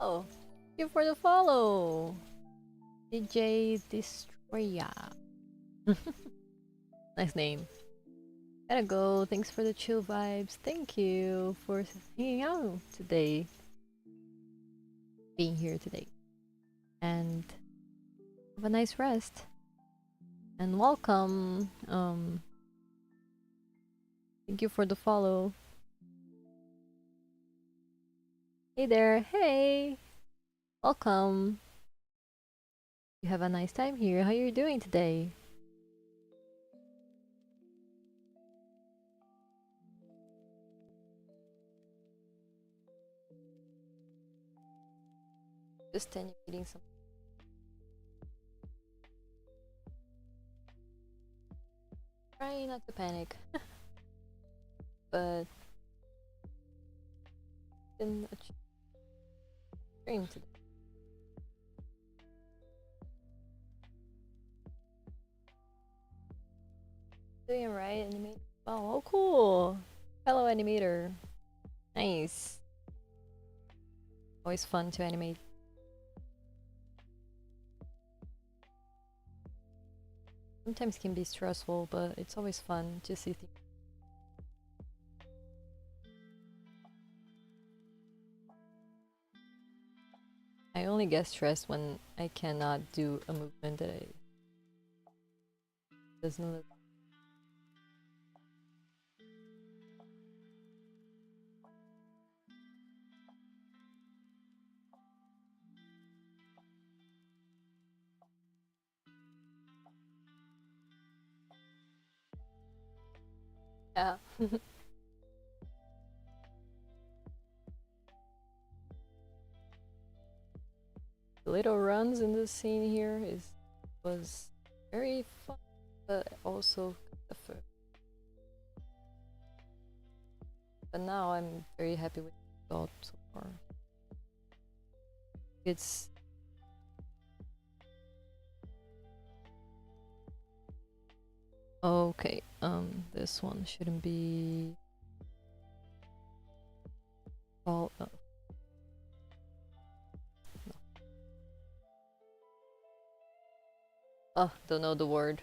Oh, thank you for the follow, DJ Destroya. Nice name. Gotta go. Thanks for the chill vibes. Thank you for hanging out today, being here today, and have a nice rest. And welcome. Thank you for the follow. Hey there. Hey. Welcome. You have a nice time here. How you doing today? Just eating some. Try not to panic. But in a stream today. Doing it right, animator. Oh, cool. Hello, animator. Nice. Always fun to animate. Sometimes can be stressful, but it's always fun to see things. I only get stressed when I cannot do a movement that doesn't look. Yeah. The little runs in this scene here was very fun, but also effort. But now I'm very happy with the result so far. It's okay. This one shouldn't be. Oh. No. Oh, don't know the word.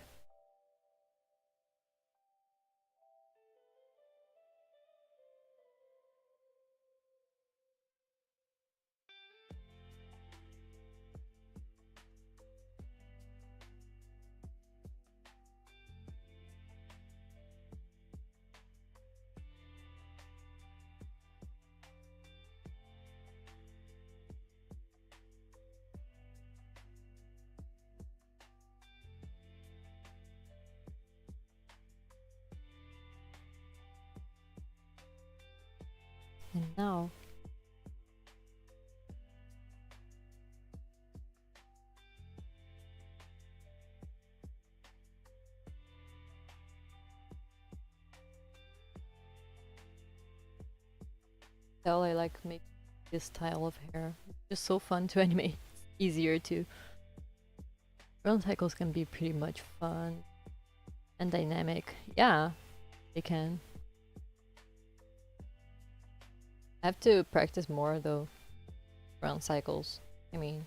And now. Tell I like make this style of hair. It's just so fun to animate. It's easier to. Run cycles can be pretty much fun and dynamic. Yeah, they can. I have to practice more though. Round cycles. I mean,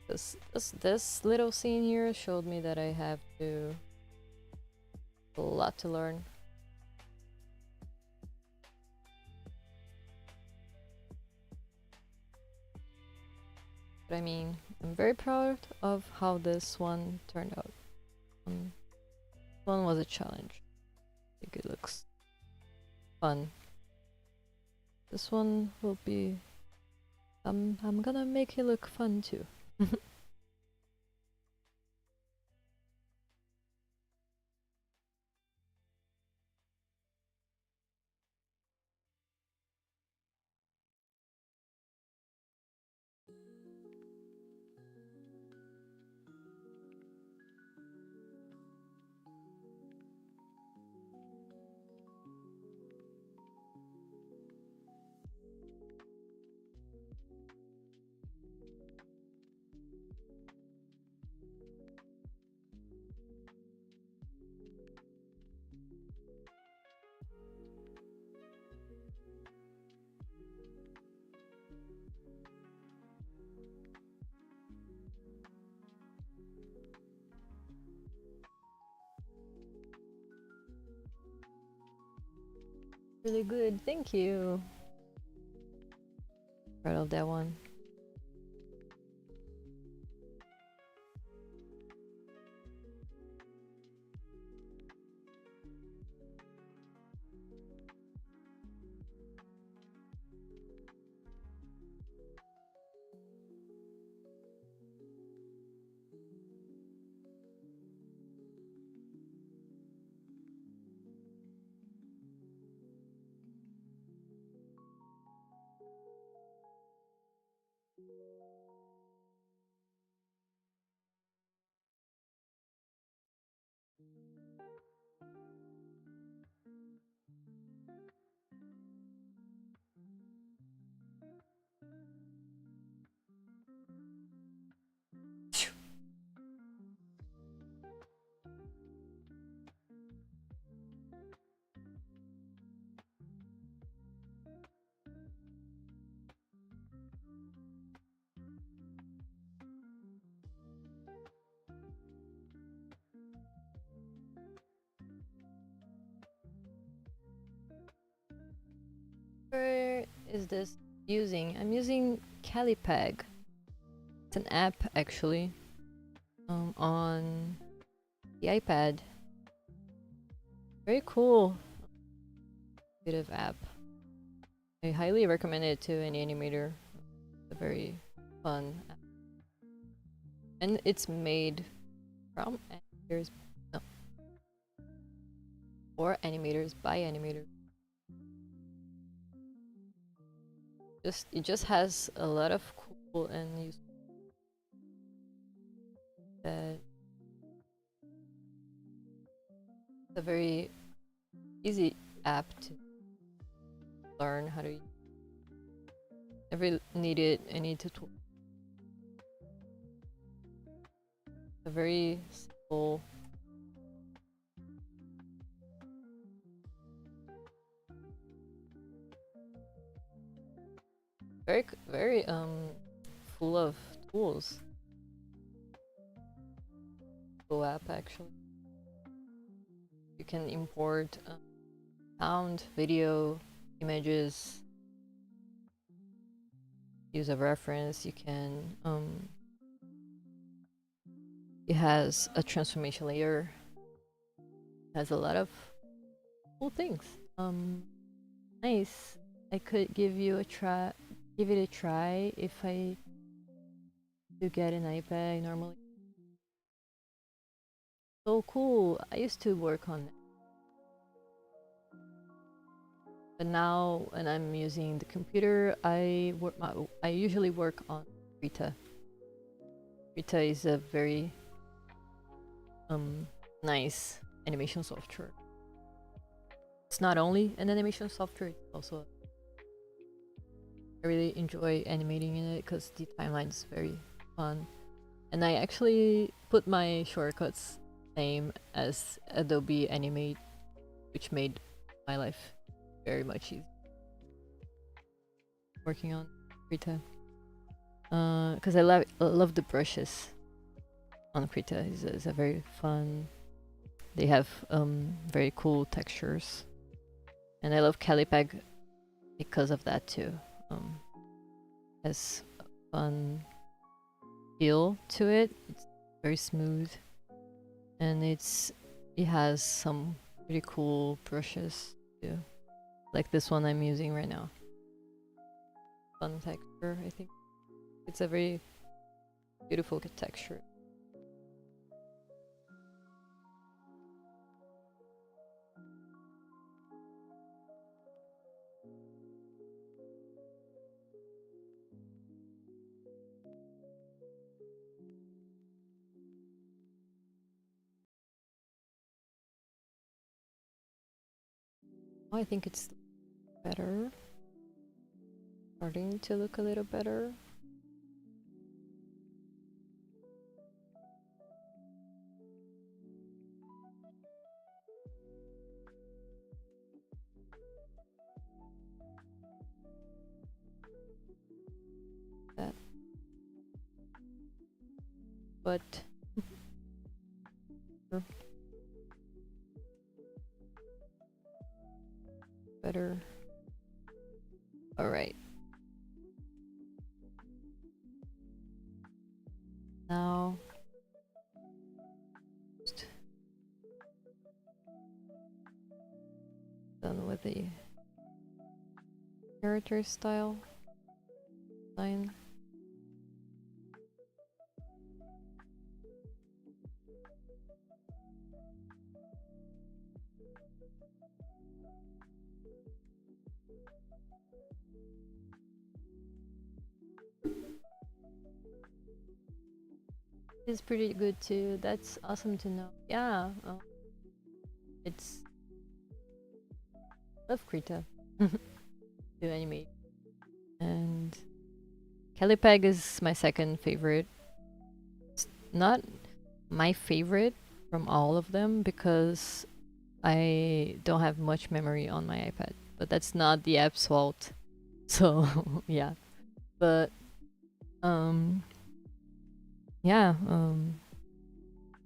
this little scene here showed me that I have to a lot to learn. But I mean, I'm very proud of how this one turned out. This one was a challenge. I think it looks fun. This one will be. I'm gonna make it look fun too. Really good, thank you. Proud of that one. Where is this using? I'm using Callipeg. It's an app actually on the iPad. Very cool bit of app. I highly recommend it to any animator. It's a very fun app. And it's made from animators, no, for animators by animators. It just has a lot of cool and useful that it's a very easy app to learn how to use. Never needed any tutorial. A very simple, very full of tools. Cool app actually. You can import sound, video, images, use a reference. You can it has a transformation layer. It has a lot of cool things. Nice. I could give it a try if I do get an iPad normally. So cool. I used to work on it. But now when I'm using the computer, I usually work on Krita. Krita is a very nice animation software. It's not only an animation software, it's also I really enjoy animating in it because the timeline is very fun. And I actually put my shortcuts same as Adobe Animate, which made my life very much easier. Working on Krita. Because I love the brushes on Krita. It's a very fun. They have very cool textures, and I love Callipeg because of that too. Has a fun feel to it. It's very smooth, and it has some pretty cool brushes too, like this one I'm using right now. Fun texture, I think. It's a very beautiful texture. Oh, I think it's better. Starting to look a little better. That. But better. All right. Now, just done with the character style line. It's pretty good too. That's awesome to know. Yeah, it's love Krita to animate, and Callipeg is my second favorite. It's not my favorite from all of them because I don't have much memory on my iPad, but that's not the app's fault. So yeah, but yeah, when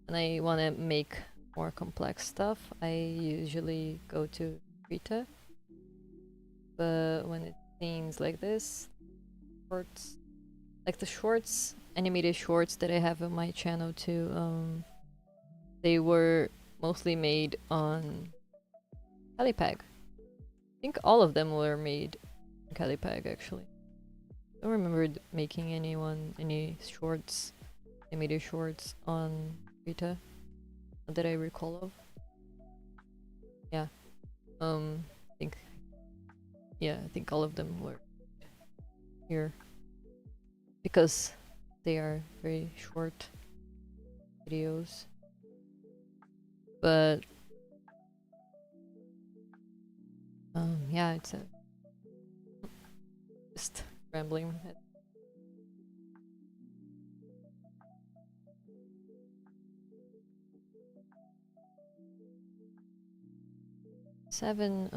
I want to make more complex stuff, I usually go to Krita. But when it seems like this, shorts, like the shorts, animated shorts that I have on my channel too, they were mostly made on Callipeg. I think all of them were made on Callipeg actually. I don't remember making any shorts, animated shorts on Krita that I recall of. Yeah. I think all of them were here because they are very short videos. But yeah, it's just rambling. 7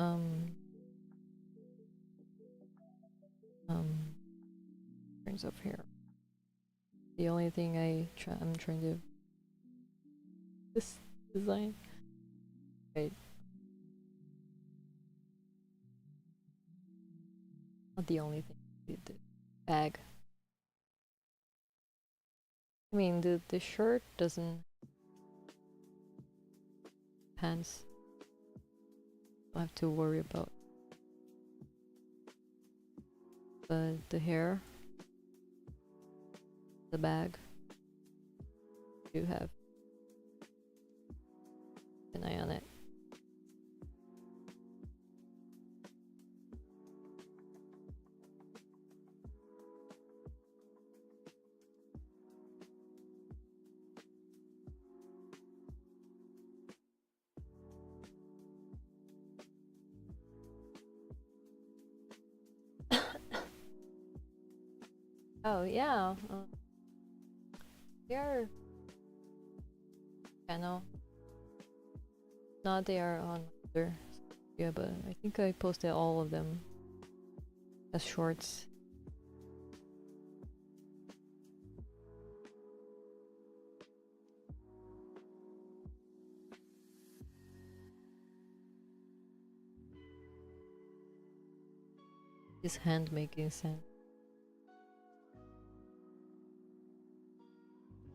turns up here. The only thing I'm trying to this design. Right. Not the only thing. The bag. I mean the shirt doesn't pants. Don't have to worry about. But the hair, the bag, do have an eye on it. Oh yeah, they are channel. Not they are on other. Yeah, but I think I posted all of them as shorts. This hand making sense.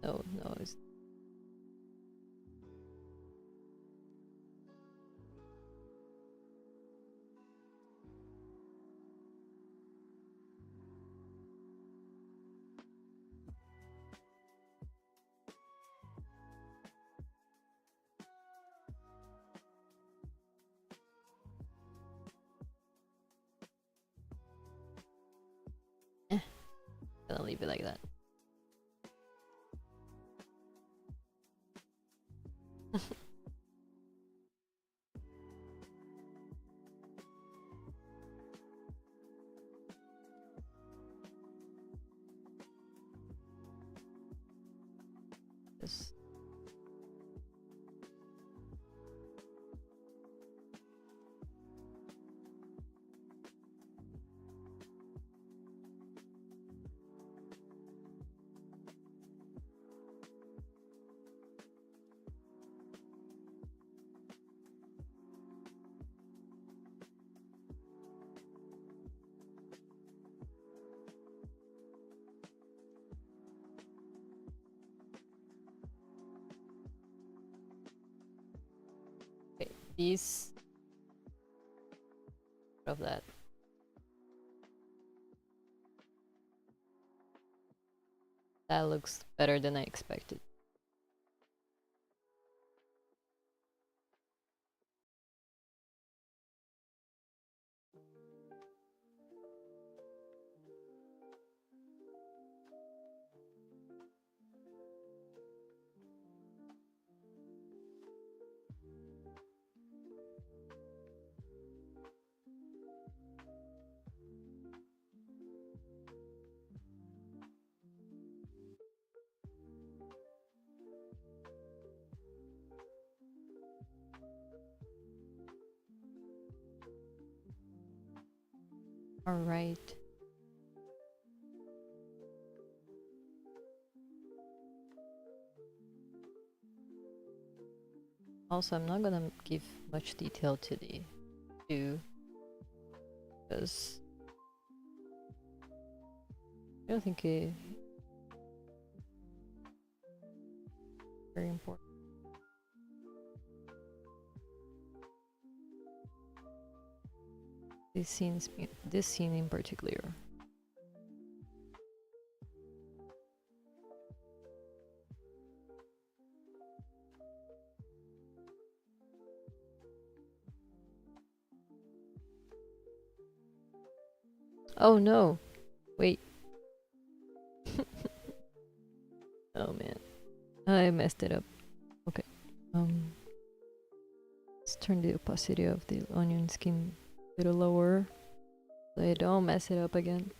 No, it's gonna leave it like that. Just piece of that. That looks better than I expected. All right. Also, I'm not gonna give much detail to the two because I don't think it's very important. This scene in particular. Oh no! Wait. Oh man. I messed it up. Okay. Let's turn the opacity of the onion skin a little lower so I don't mess it up again.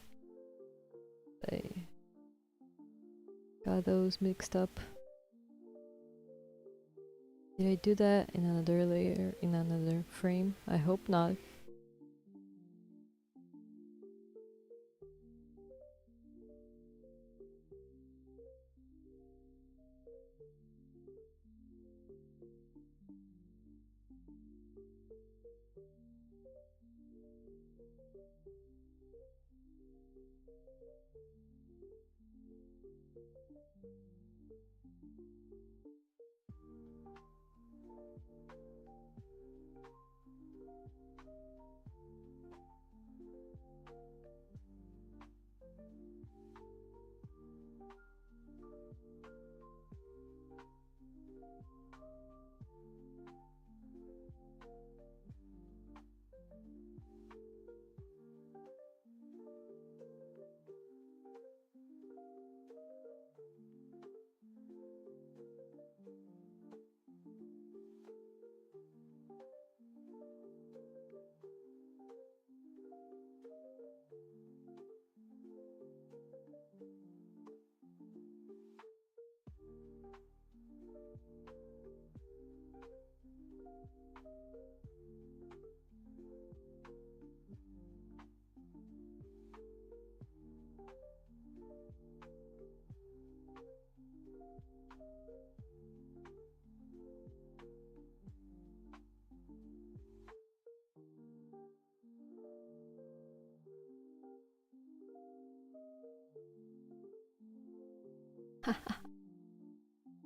I got those mixed up. Did I do that in another layer, in another frame? I hope not.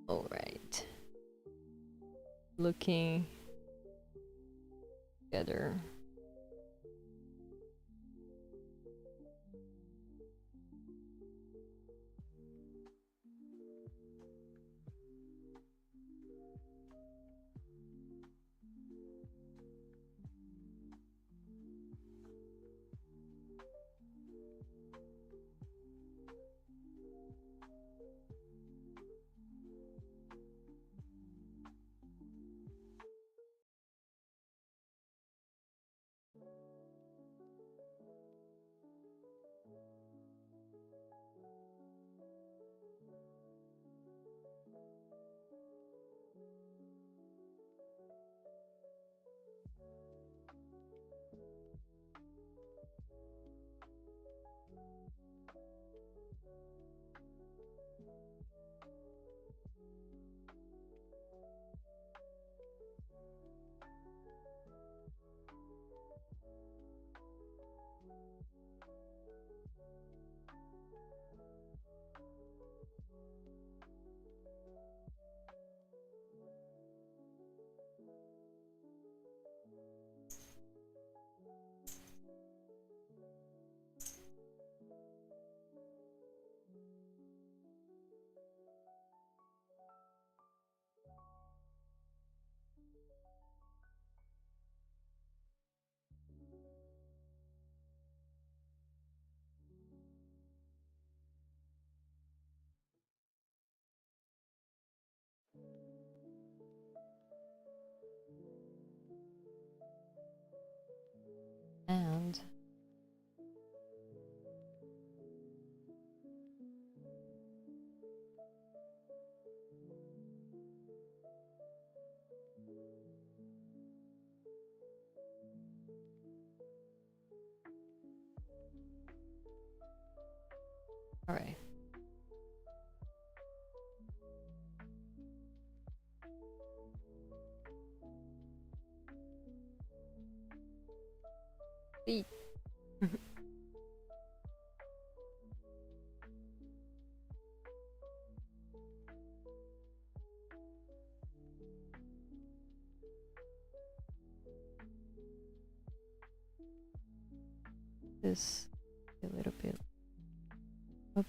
Alright. Looking together. All right. Sweet. This a little bit up.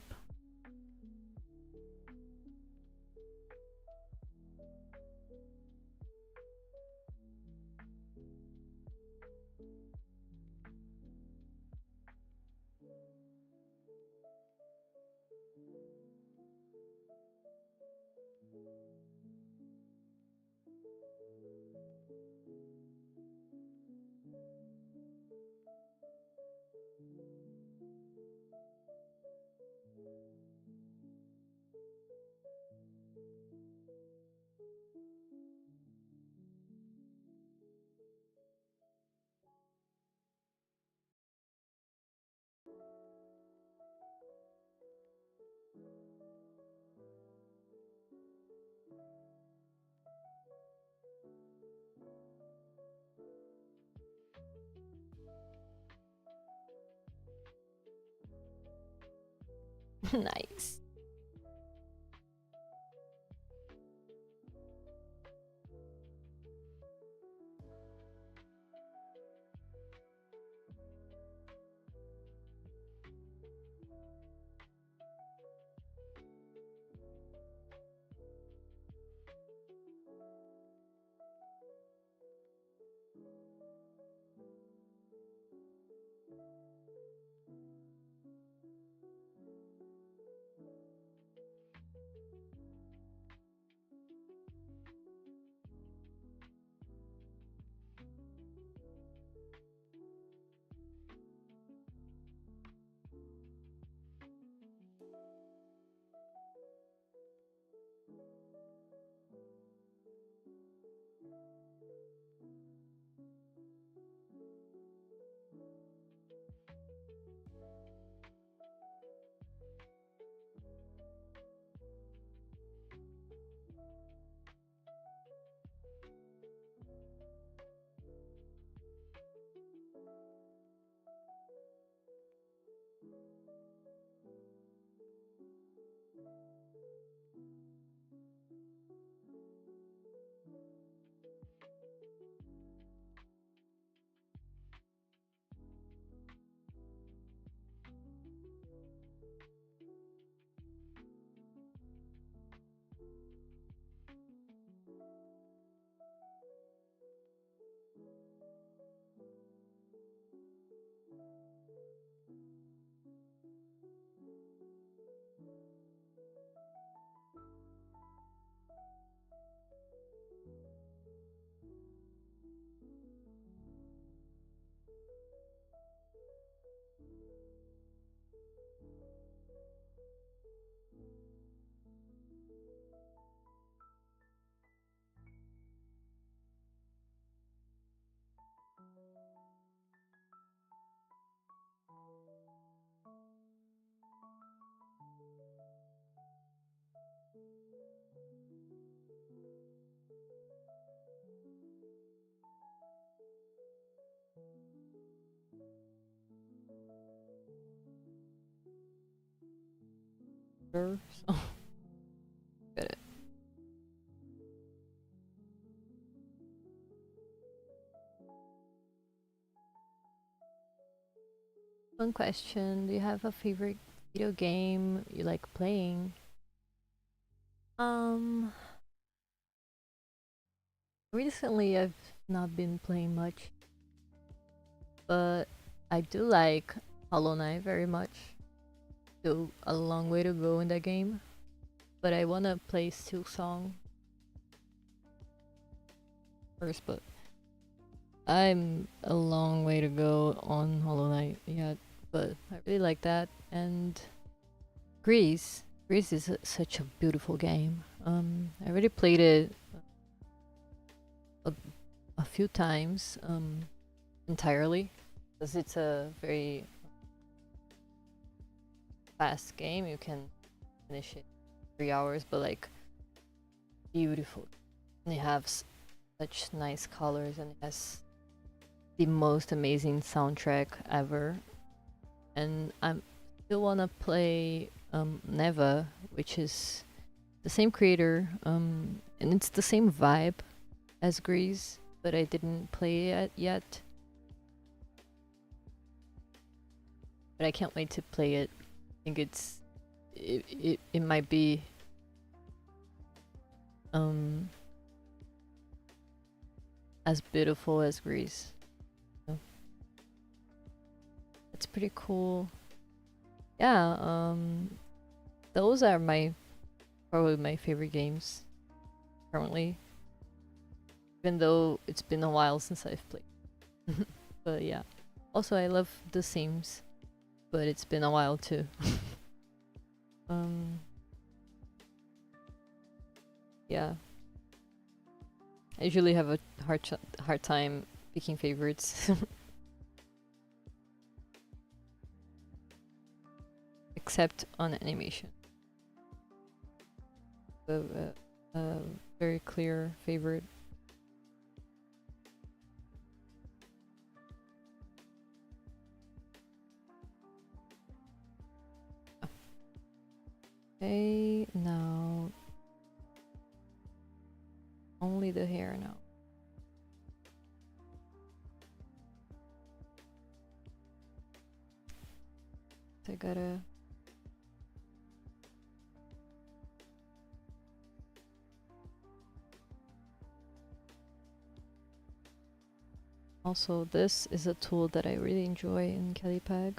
Nice. So get it. One question: do you have a favorite video game you like playing? Um, recently I've not been playing much, but I do like Hollow Knight very much. Still a long way to go in that game, but I wanna play Silksong first, but I'm a long way to go on Hollow Knight yet, but I really like that. And Greece. Greece is such a beautiful game. I already played it a, a few times entirely because it's a very fast game. You can finish it in 3 hours, but like beautiful. And it has such nice colors, and it has the most amazing soundtrack ever. And I still wanna play Neva, which is the same creator, and it's the same vibe as Grease, but I didn't play it yet. But I can't wait to play it. I think it might be as beautiful as Grease. So it's pretty cool. Yeah, those are probably my favorite games currently. Even though it's been a while since I've played. But yeah. Also, I love The Sims, but it's been a while too. Yeah. I usually have a hard time picking favorites. Except on animation. A very clear favorite. Okay, now only the hair now. I gotta also, this is a tool that I really enjoy in Callipeg.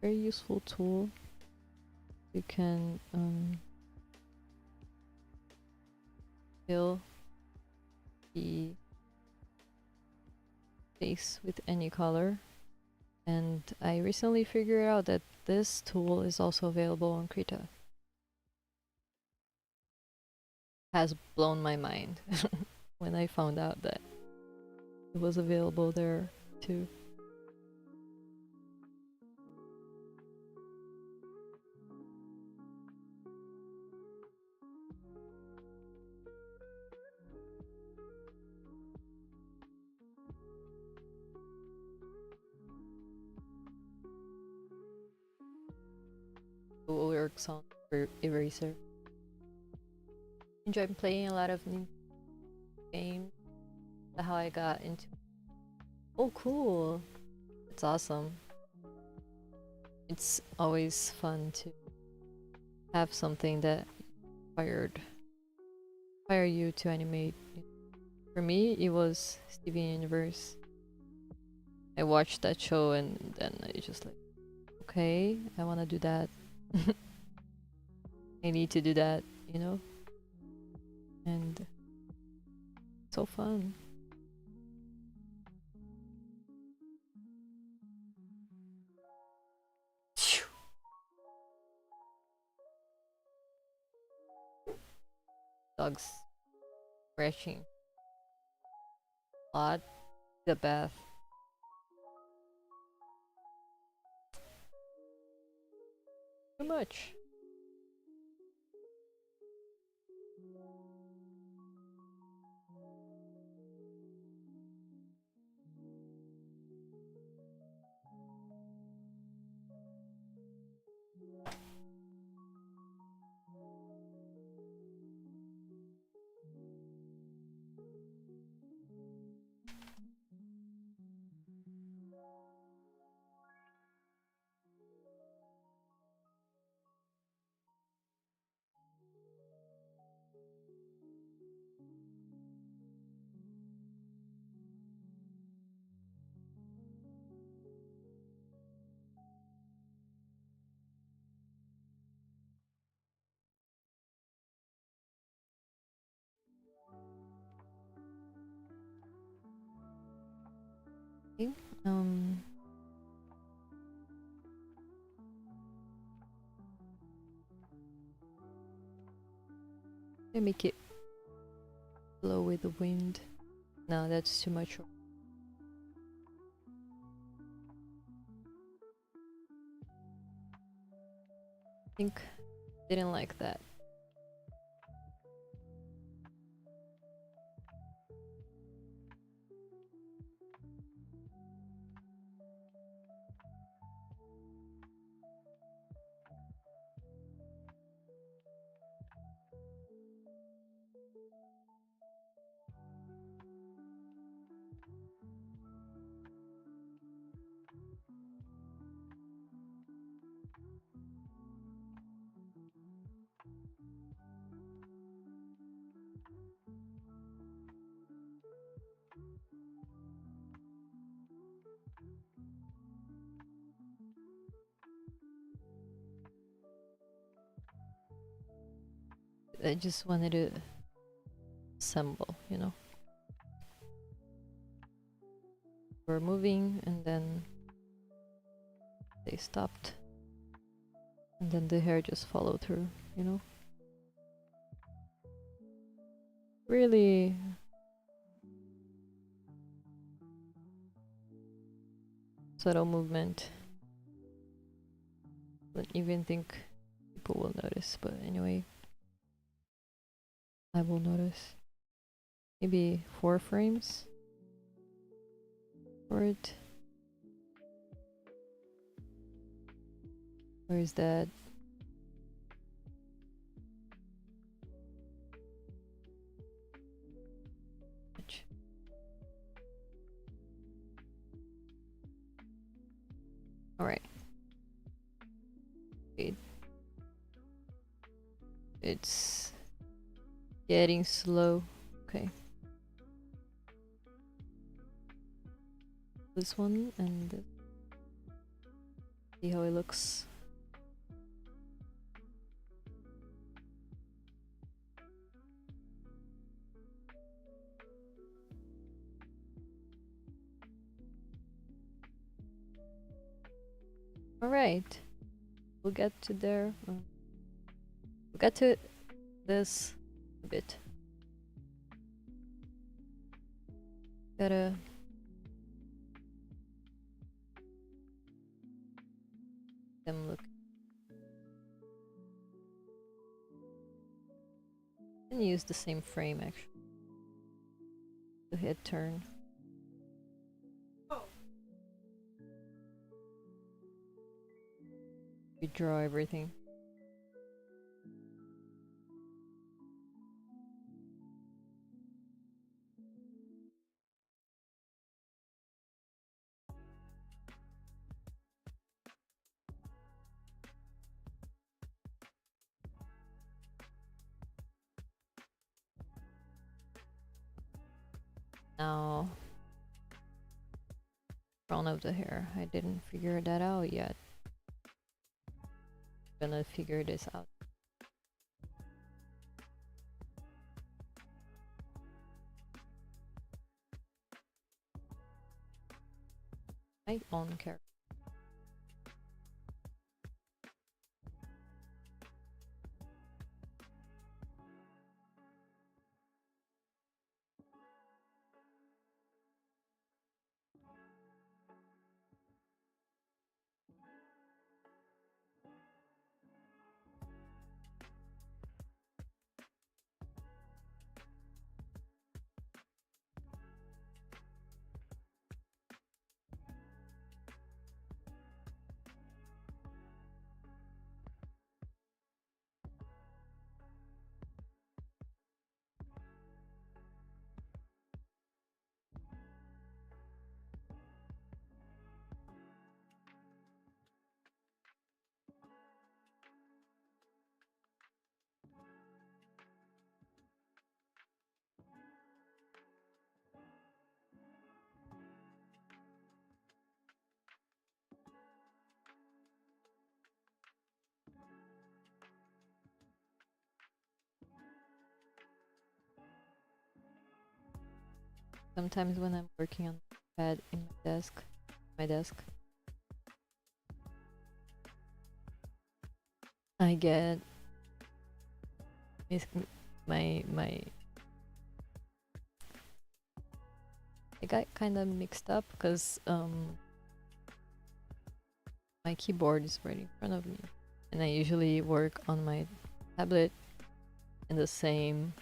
Very useful tool. You can fill the face with any color. And I recently figured out that this tool is also available on Krita. Has blown my mind when I found out that it was available there too. It works on Eraser. Enjoyed playing a lot of new games. That's how I got into. Oh, cool! It's awesome. It's always fun to have something that inspire you to animate. For me, it was Steven Universe. I watched that show and then I just like, okay, I want to do that. I need to do that, you know? And so fun. Dogs scratching a lot. The bath. Too much. Okay. I make it blow with the wind. No, that's too much. think didn't like that. I just wanted to assemble, you know. We're moving and then they stopped. And then the hair just followed through, you know. Really subtle movement. Don't even think people will notice, but anyway, I will notice. Maybe 4 frames for it. Where is that? Alright. It's getting slow. Okay. This one and this. See how it looks. Alright. We'll get to there. We'll get to this a bit. Gotta them look. And use the same frame actually. The head turn. You draw everything. Now, front of the hair. I didn't figure that out yet. Gonna figure this out. My own character. Sometimes when I'm working on the pad in my desk, I get my I got kind of mixed up because my keyboard is right in front of me and I usually work on my tablet in the same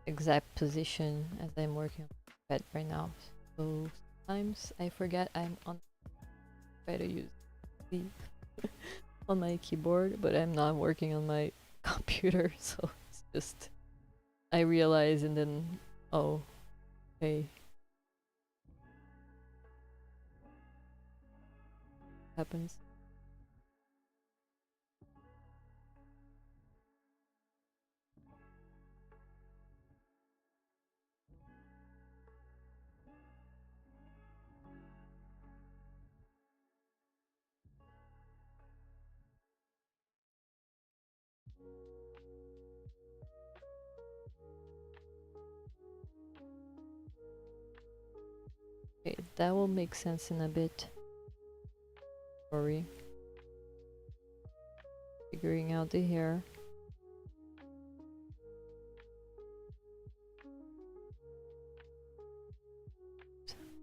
exact position as I'm working on my bed right now. So sometimes I forget I'm on. Try to use the on my keyboard, but I'm not working on my computer, so it's just I realize and then oh, okay, happens. Okay, that will make sense in a bit. Sorry. Figuring out the hair.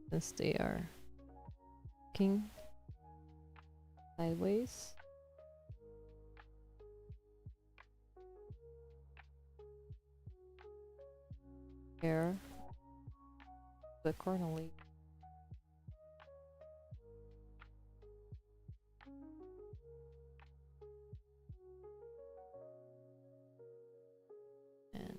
Since they are looking sideways. Hair accordingly. And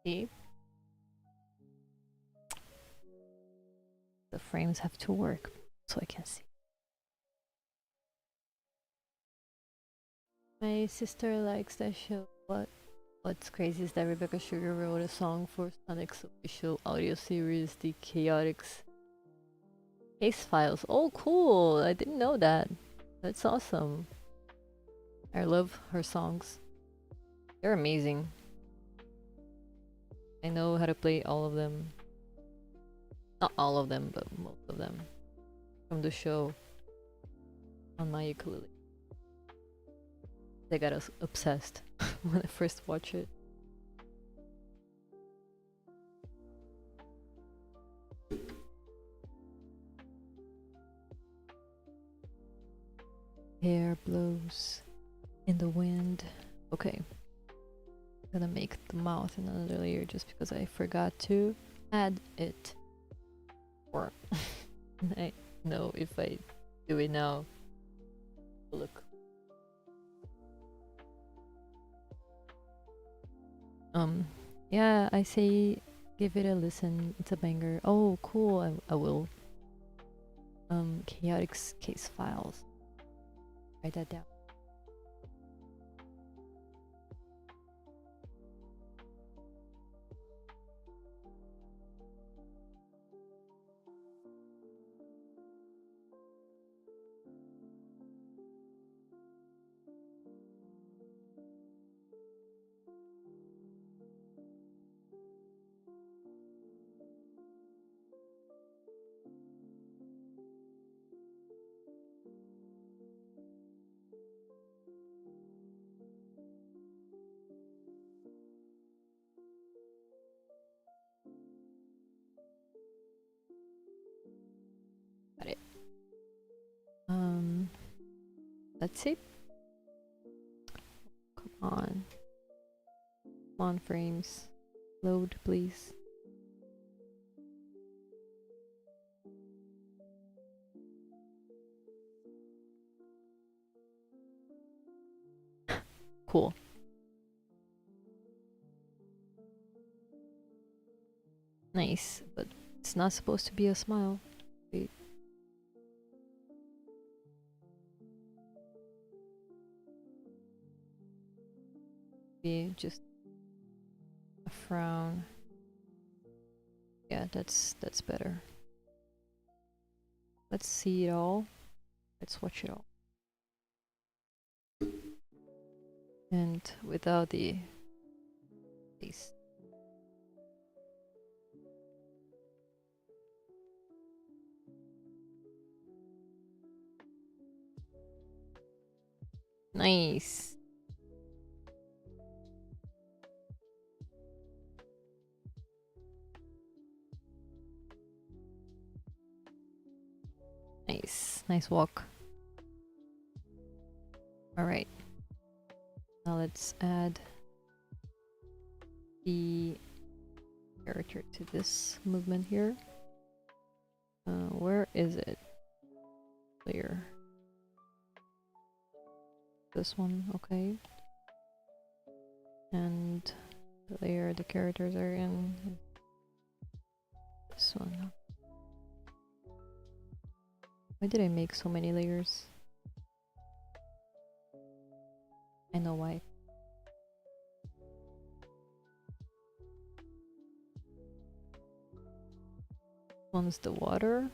see, the frames have to work so I can see. My sister likes that show. What's crazy is that Rebecca Sugar wrote a song for Sonic's official audio series, The Chaotix Case Files. Oh, cool! I didn't know that. That's awesome. I love her songs. They're amazing. I know how to play all of them. Not all of them, but most of them. From the show on my ukulele. I got obsessed when I first watched it. Hair blows in the wind. Okay. I'm gonna make the mouth in another layer just because I forgot to add it. Or I know if I do it now, look. Yeah, I say give it a listen. It's a banger. Oh, cool. I will. Chaotic Case Files. Write that down. Let's see. Come on. Come on, frames. Load, please. Cool. Nice, but it's not supposed to be a smile. Wait. Be just a frown. Yeah, that's better. Let's see it all. Let's watch it all. And without the face. Nice. Nice. Nice walk. Alright. Now let's add the character to this movement here. Where is it? Layer. This one, okay. And the layer the characters are in. This one. Why did I make so many layers? I know why. One's the water.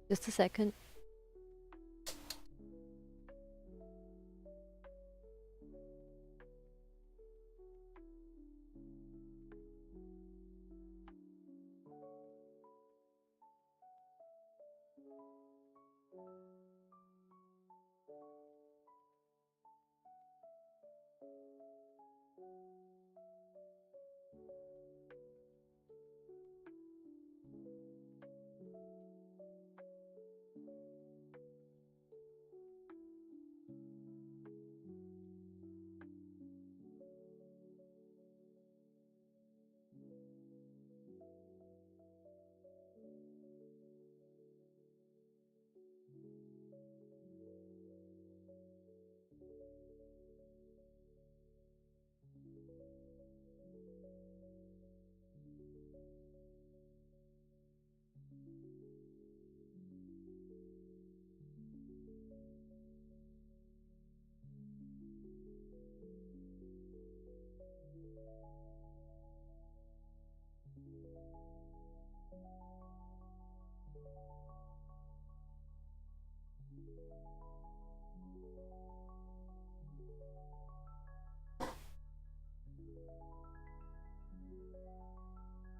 Just a second.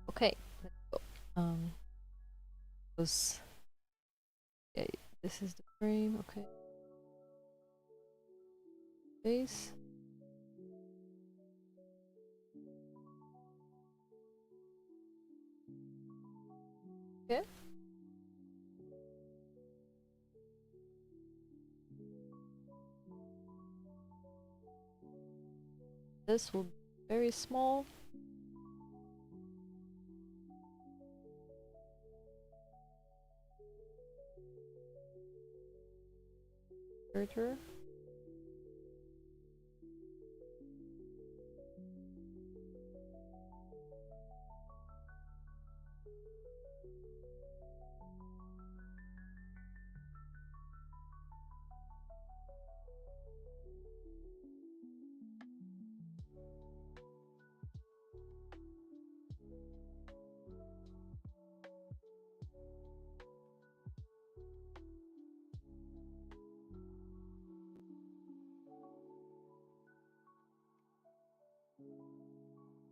Okay, let's go. Was yeah, this is the frame. Okay, face. Okay. This will be very small. Character.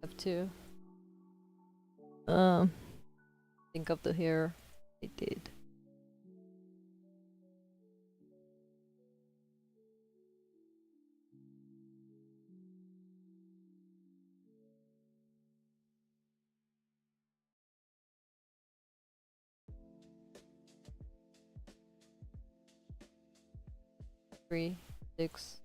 Have to think of the hair. I did. 3, 6.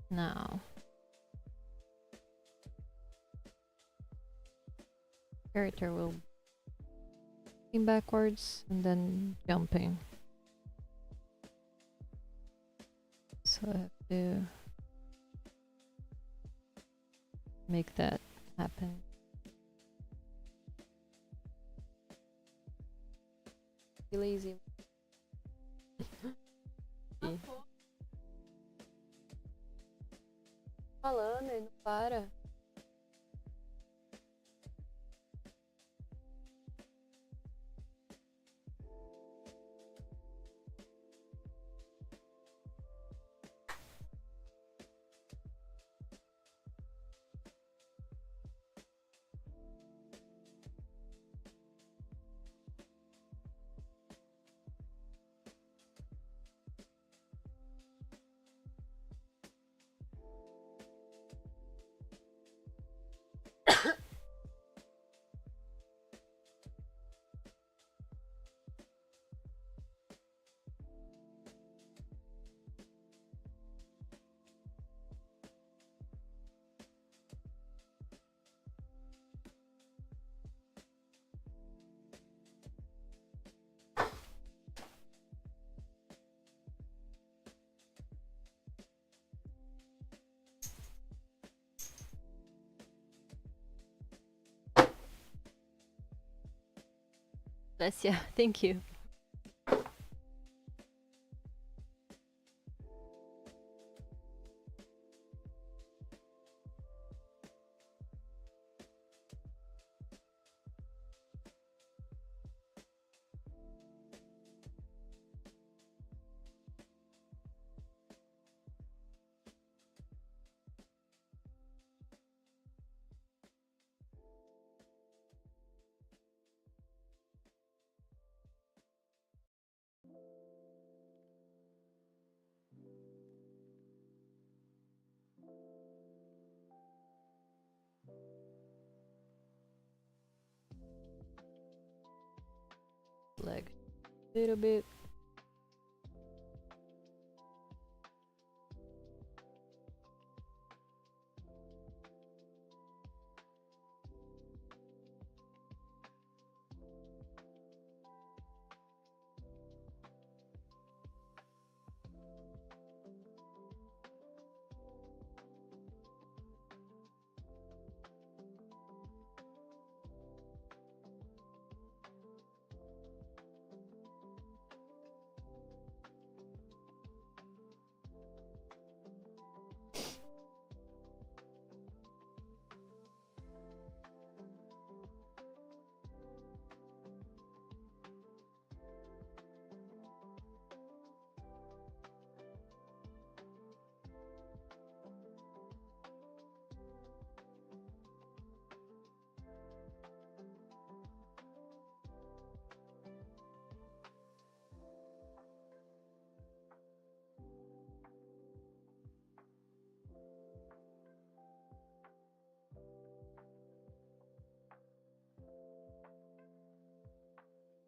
Now, character will be backwards and then jumping. So I have to make that happen. Be lazy. Falando, ele não para. Bless ya. Thank you. Leg a little bit.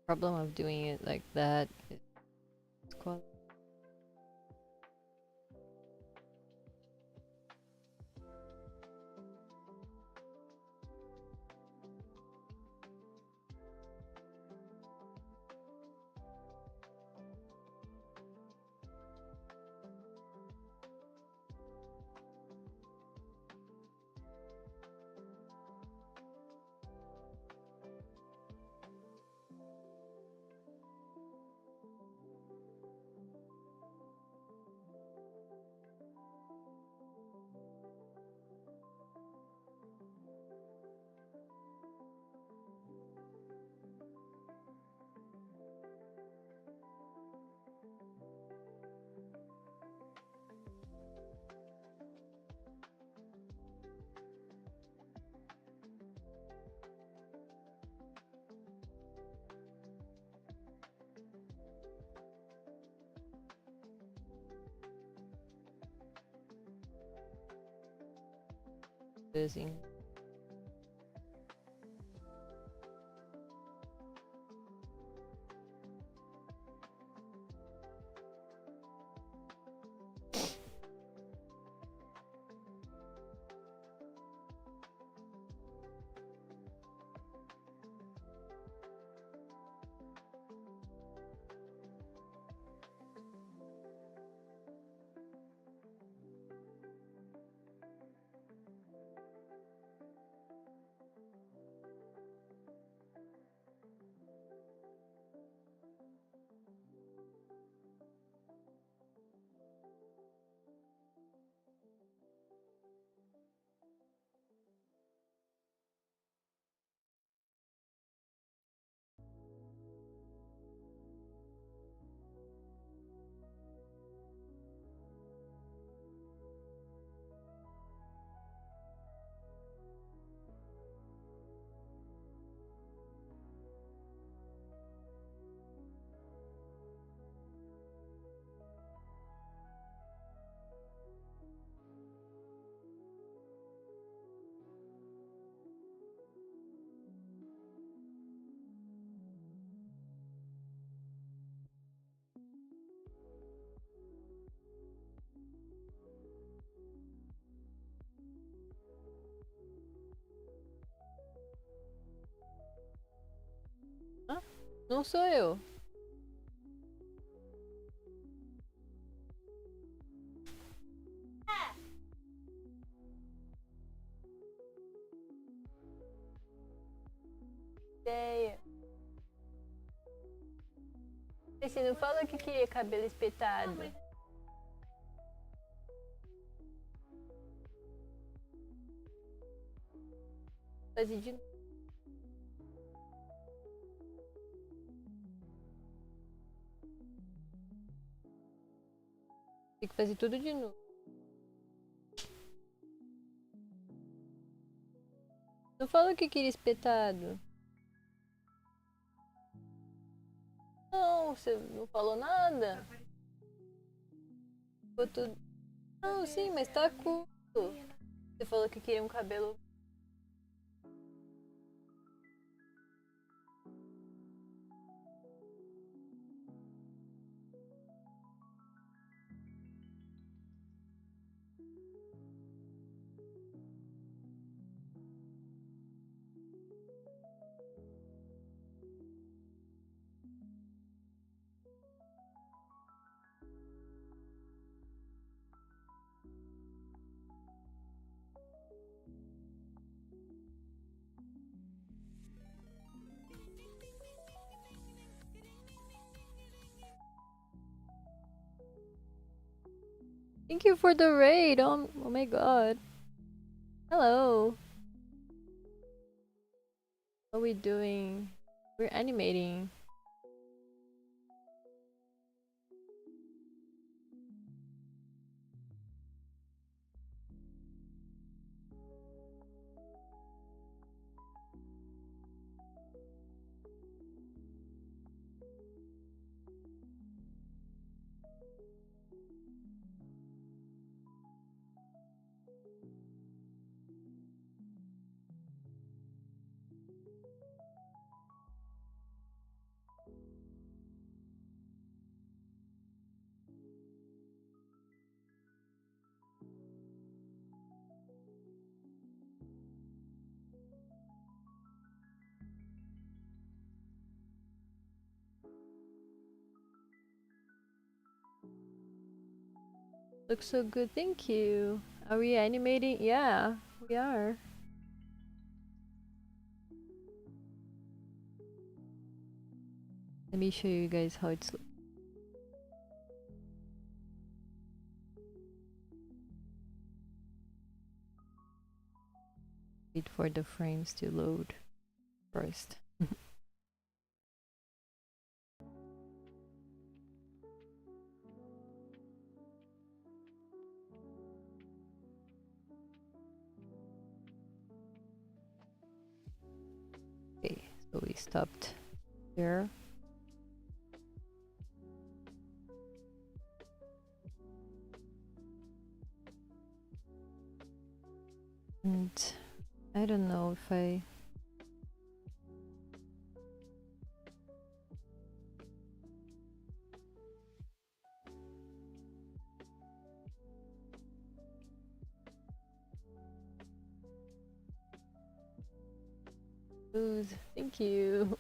problem of doing it like that is quite. Busy. Ah, não sou eu. Ideia. Você não falou que queria cabelo espetado. Fazer de novo. Tem que fazer tudo de novo. Não falou que queria espetado. Não, você não falou nada. Ficou tudo. Não, sim, mas tá curto. Você falou que queria um cabelo. Thank you for the raid. Oh my god. Hello. What are we doing? We're animating. Looks so good, thank you. Are we animating? Yeah, we are. Let me show you guys how it's looking. Wait for the frames to load first. Okay, so we stopped there. And I don't know if I... Ooh, thank you.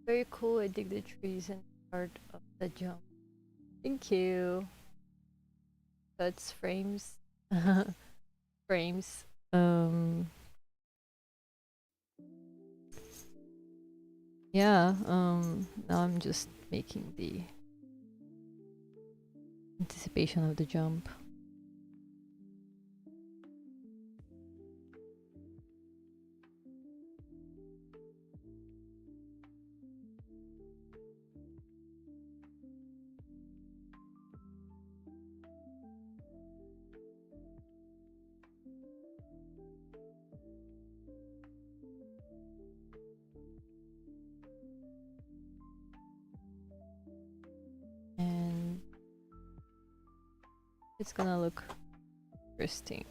Very cool. I dig the trees and part of the jump. Thank you. That's frames. Frames. Yeah, now I'm just making the anticipation of the jump. And it's gonna look interesting.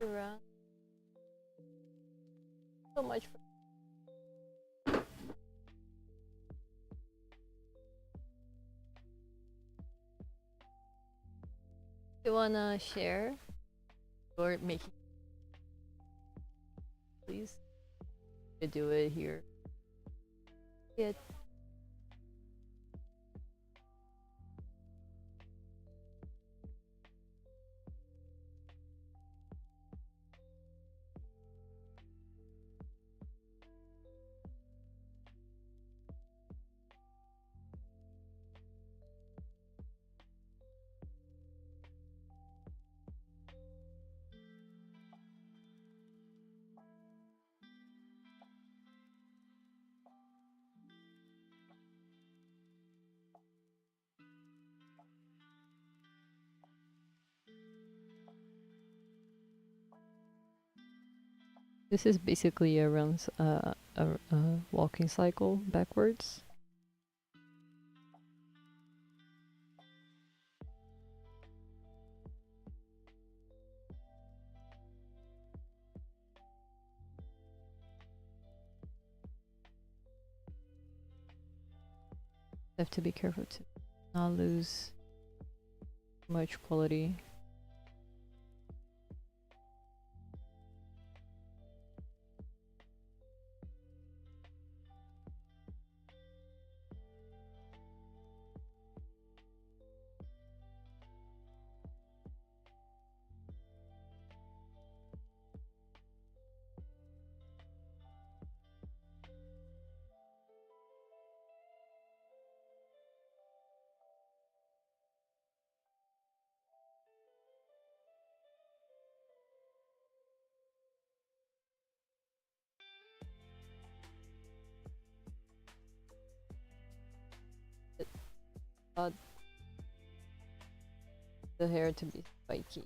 Around so much. You wanna share or making, please? You do it here. Yeah. This is basically a walking cycle backwards. Have to be careful to not lose much quality. Uh, the hair to be spiky.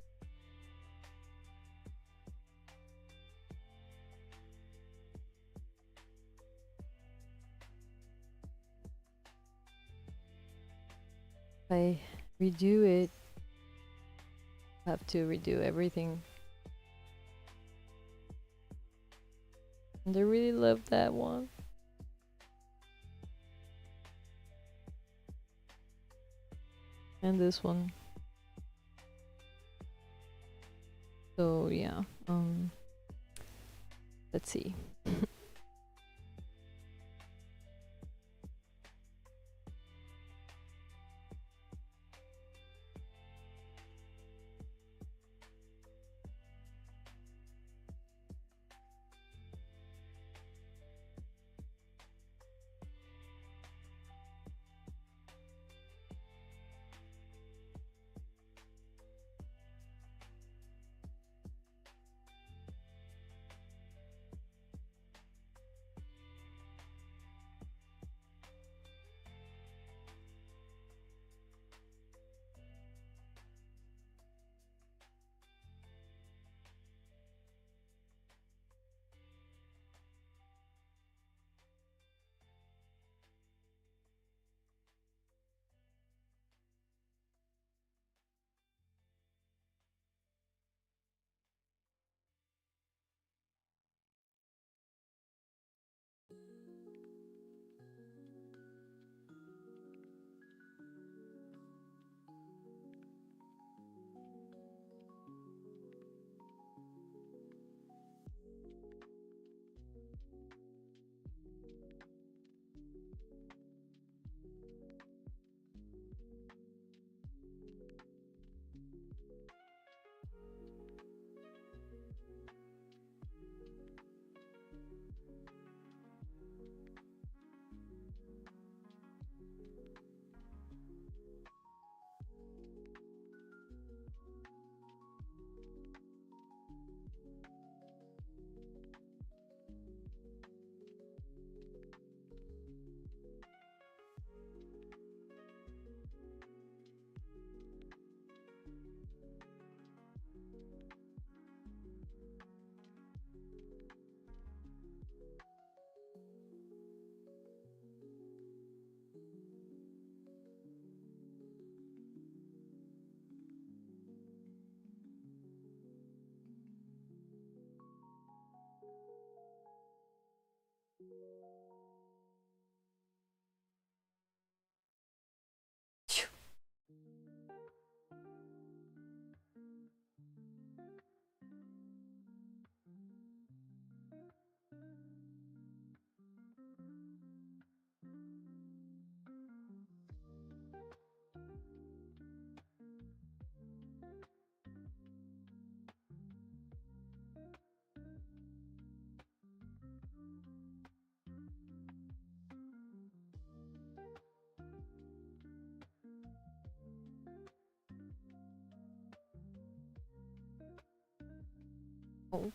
If I redo it, I have to redo everything. And I really love that one. And this one. So yeah, let's see. Oh.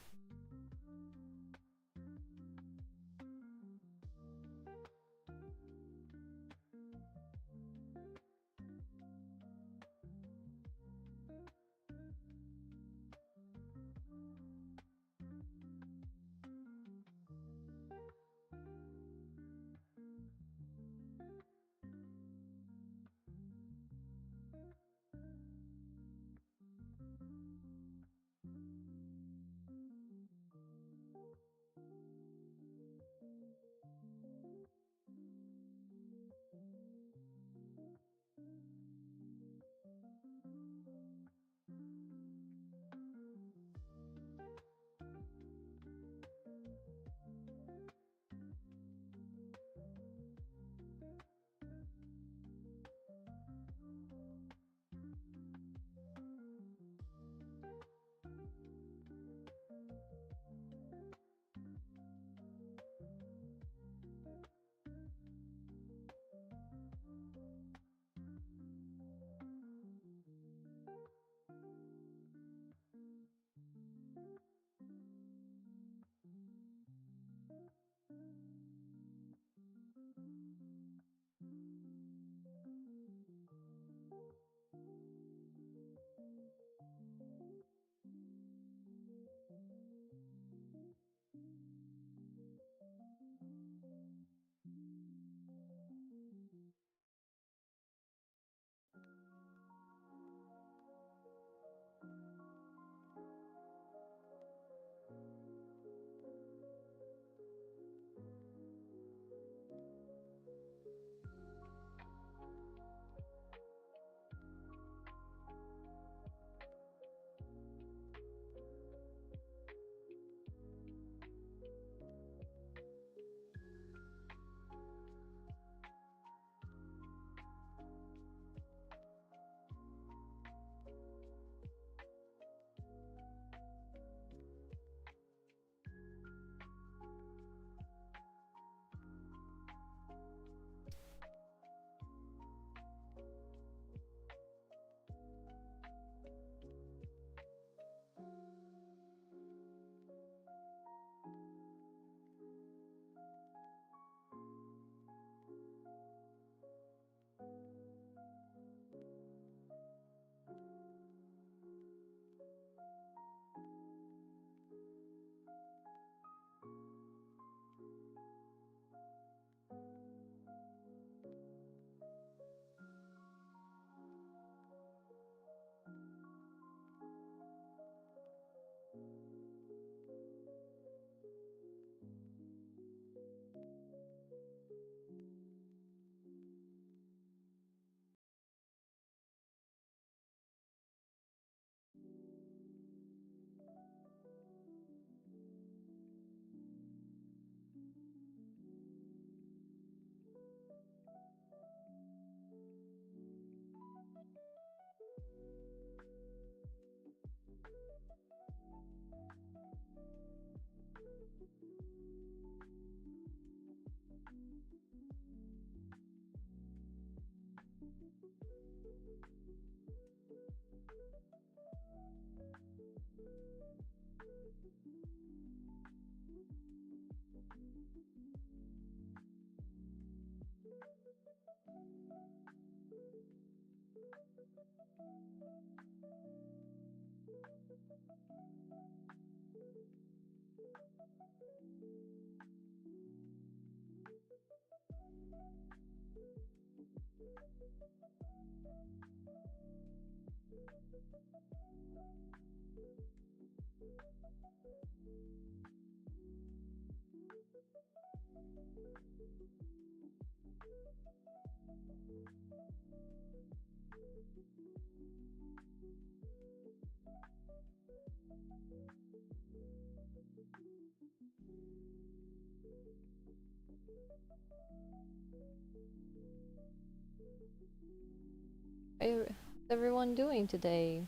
How's everyone doing today?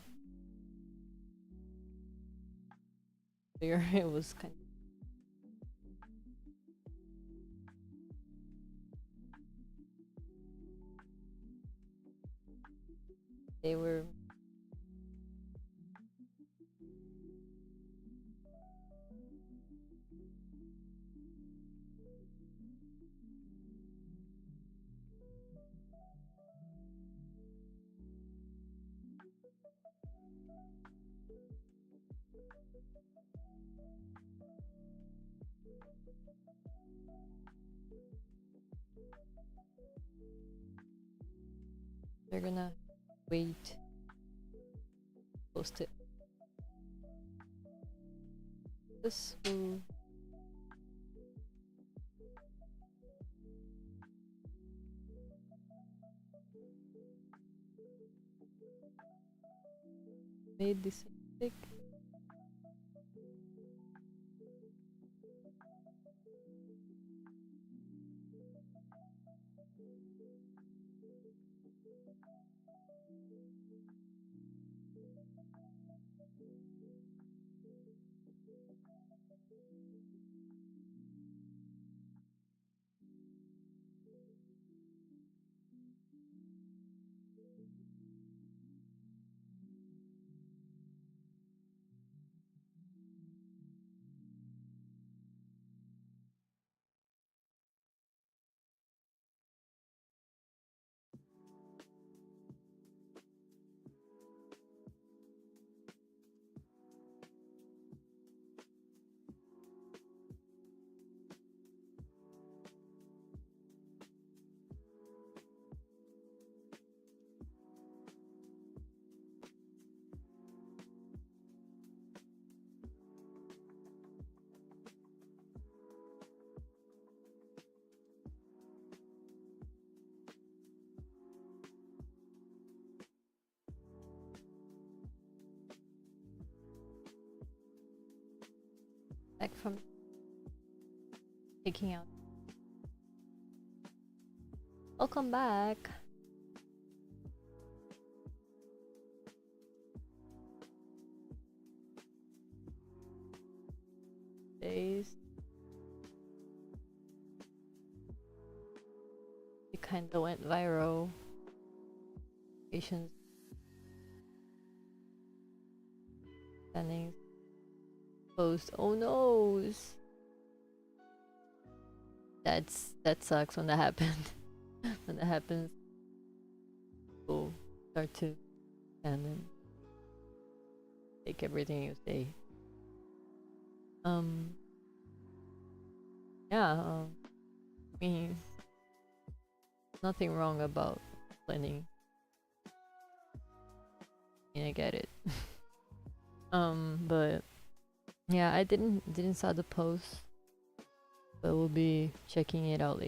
It was kind they were they're gonna wait, post it. This will made this mistake. Back from taking out. Welcome back. Days. It kinda went viral. Patients standing post. Oh no! That sucks when that happens. When that happens, people start to and then take everything you say. Yeah. I mean, nothing wrong about planning. I mean, I get it. But yeah, I didn't saw the post, but we'll be checking it out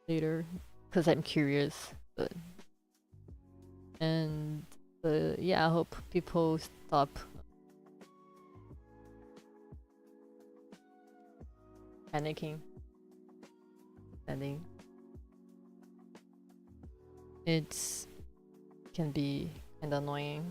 later because I'm curious. But yeah, I hope people stop panicking, spending. It's can be kind of annoying.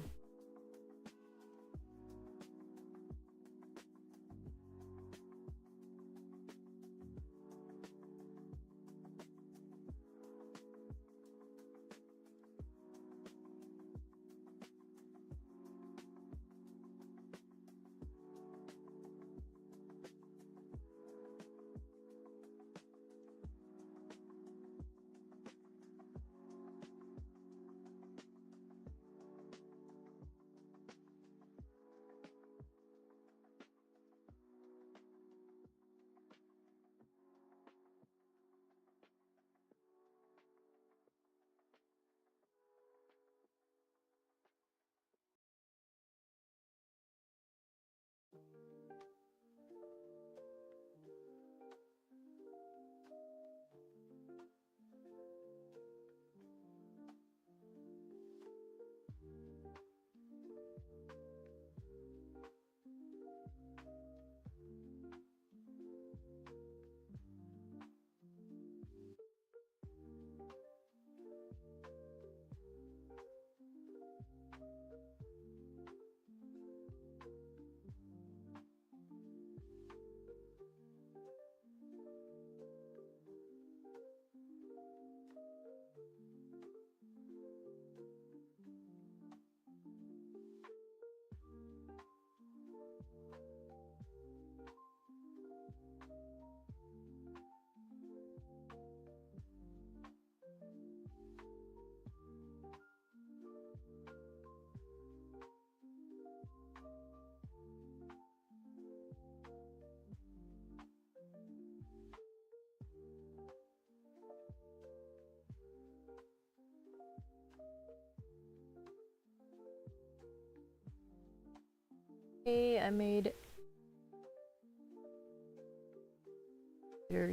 Hey, I made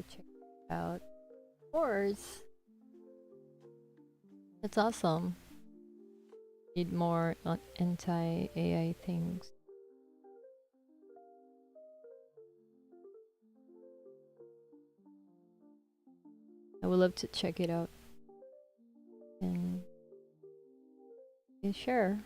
check it out. Of course. It's awesome. Need more anti-AI things. I would love to check it out and share.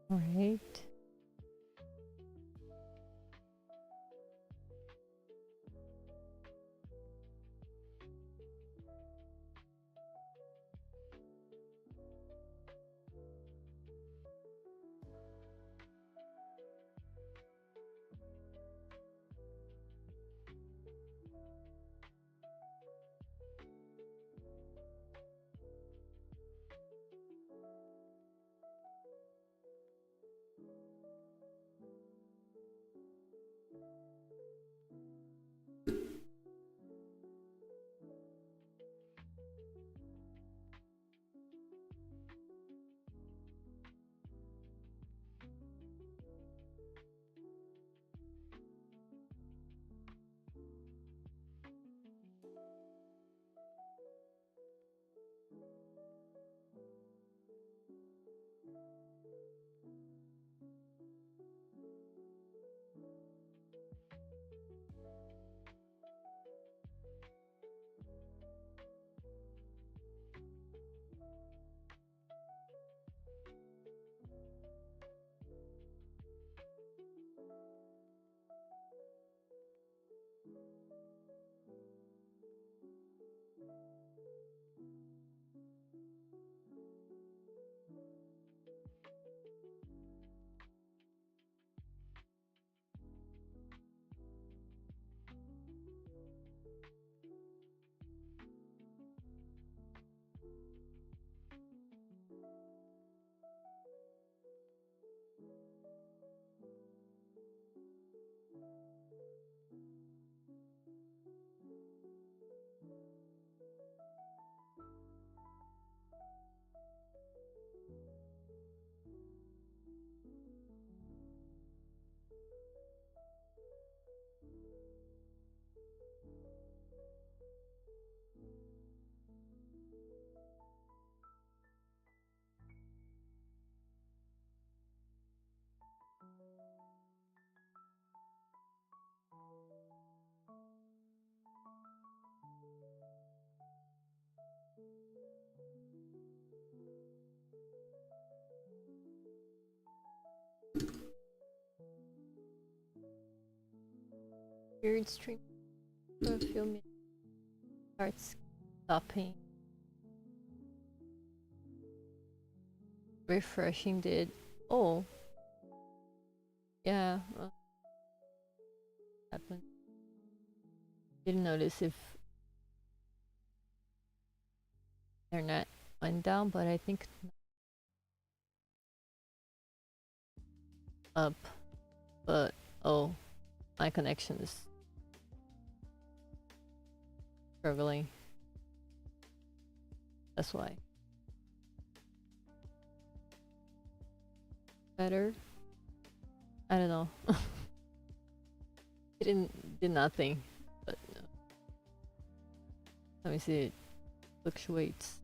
All right. Weird stream for a few minutes. Starts stopping. Refreshing did. Oh. Yeah. Happened. Didn't notice if internet went down, but I think up. But oh, my connection is struggling. That's why. Better? I don't know. It did nothing. But let me see, it fluctuates.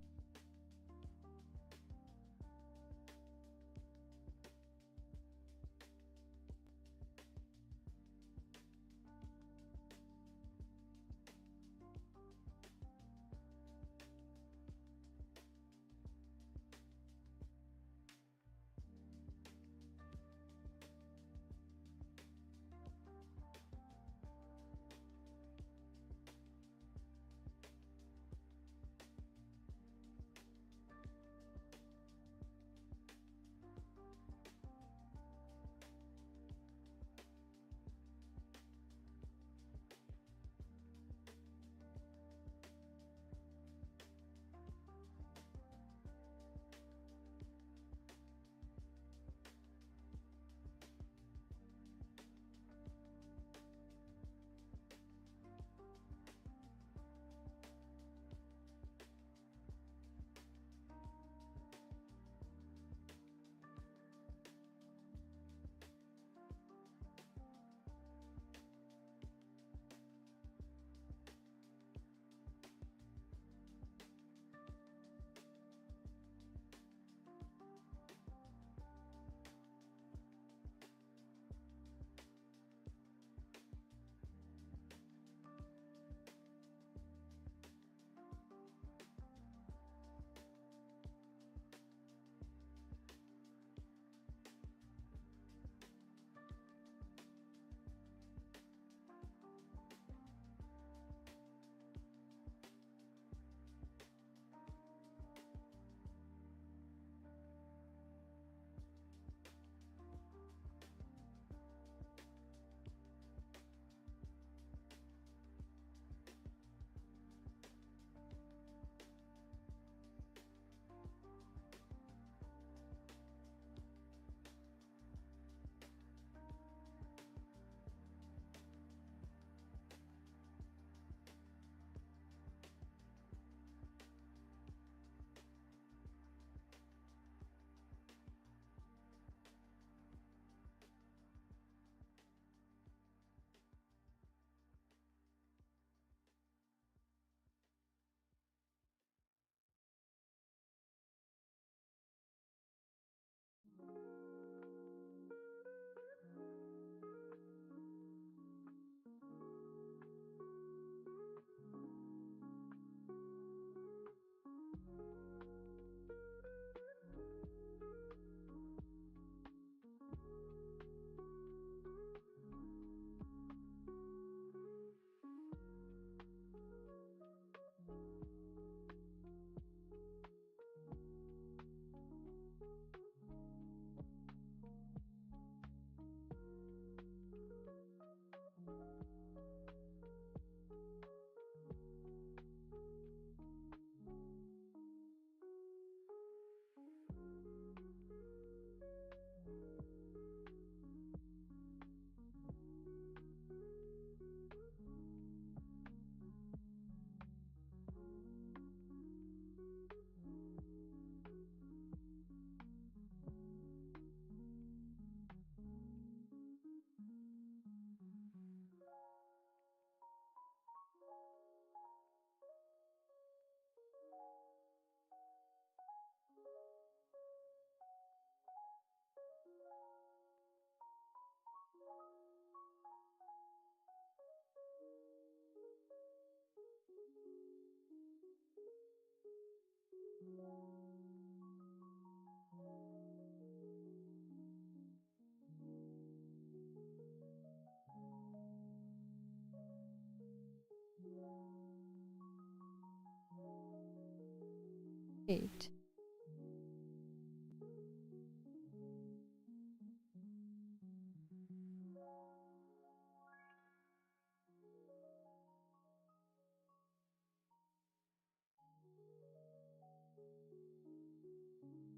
Eight.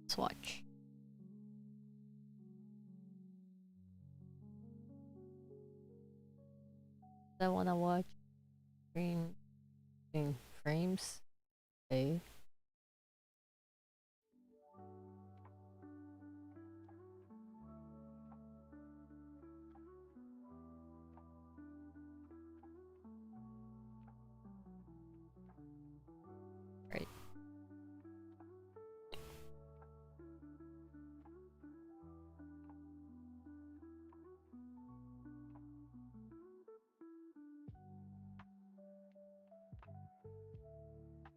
Let's watch. I wanna watch green in frames. Okay. Right.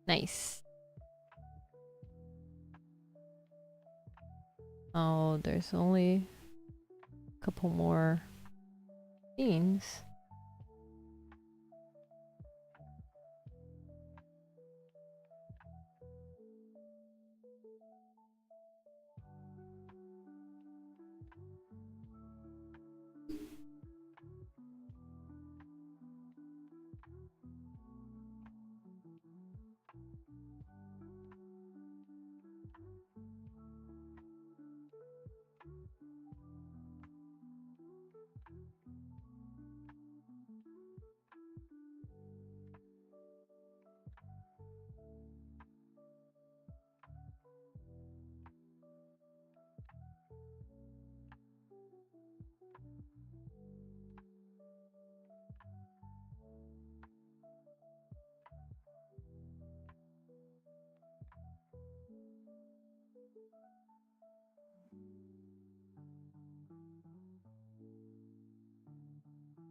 Nice. Oh, there's only a couple more scenes.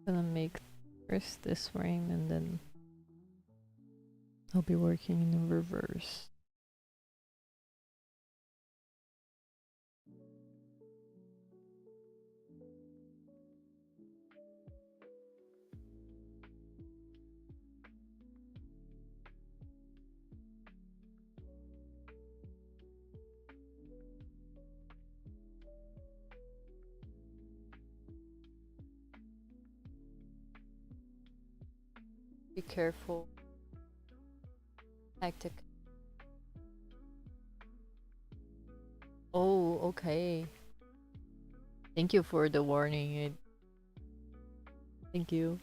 Gonna make first this frame and then I'll be working in reverse. Be careful. Hectic. Oh, okay. Thank you for the warning. Thank you.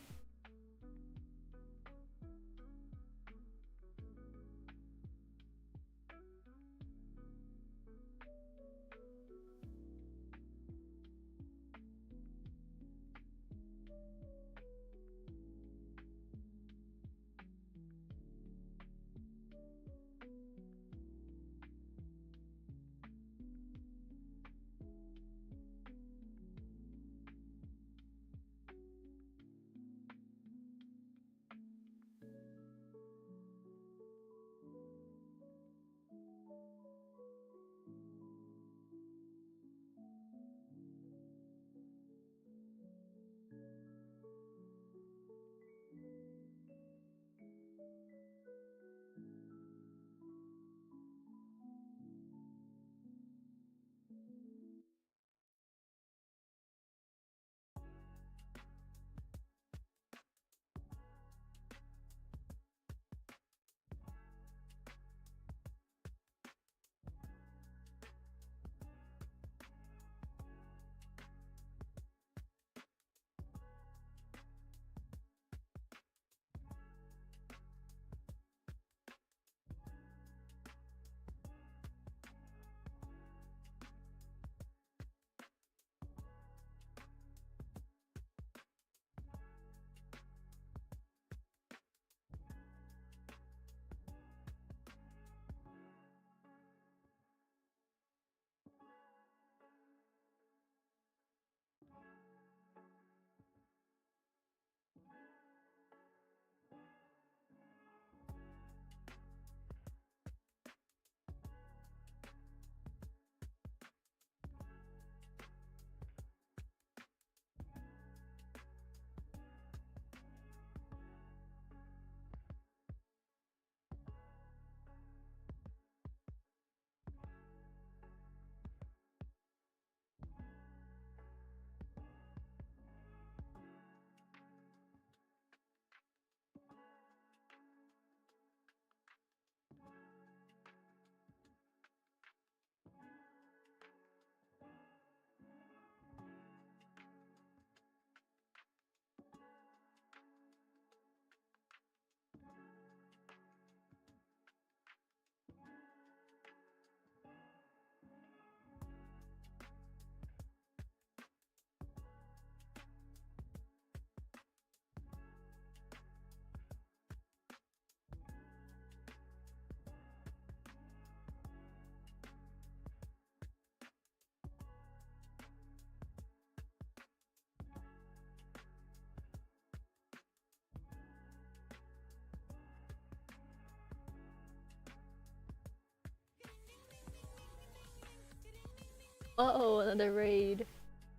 Oh, another raid.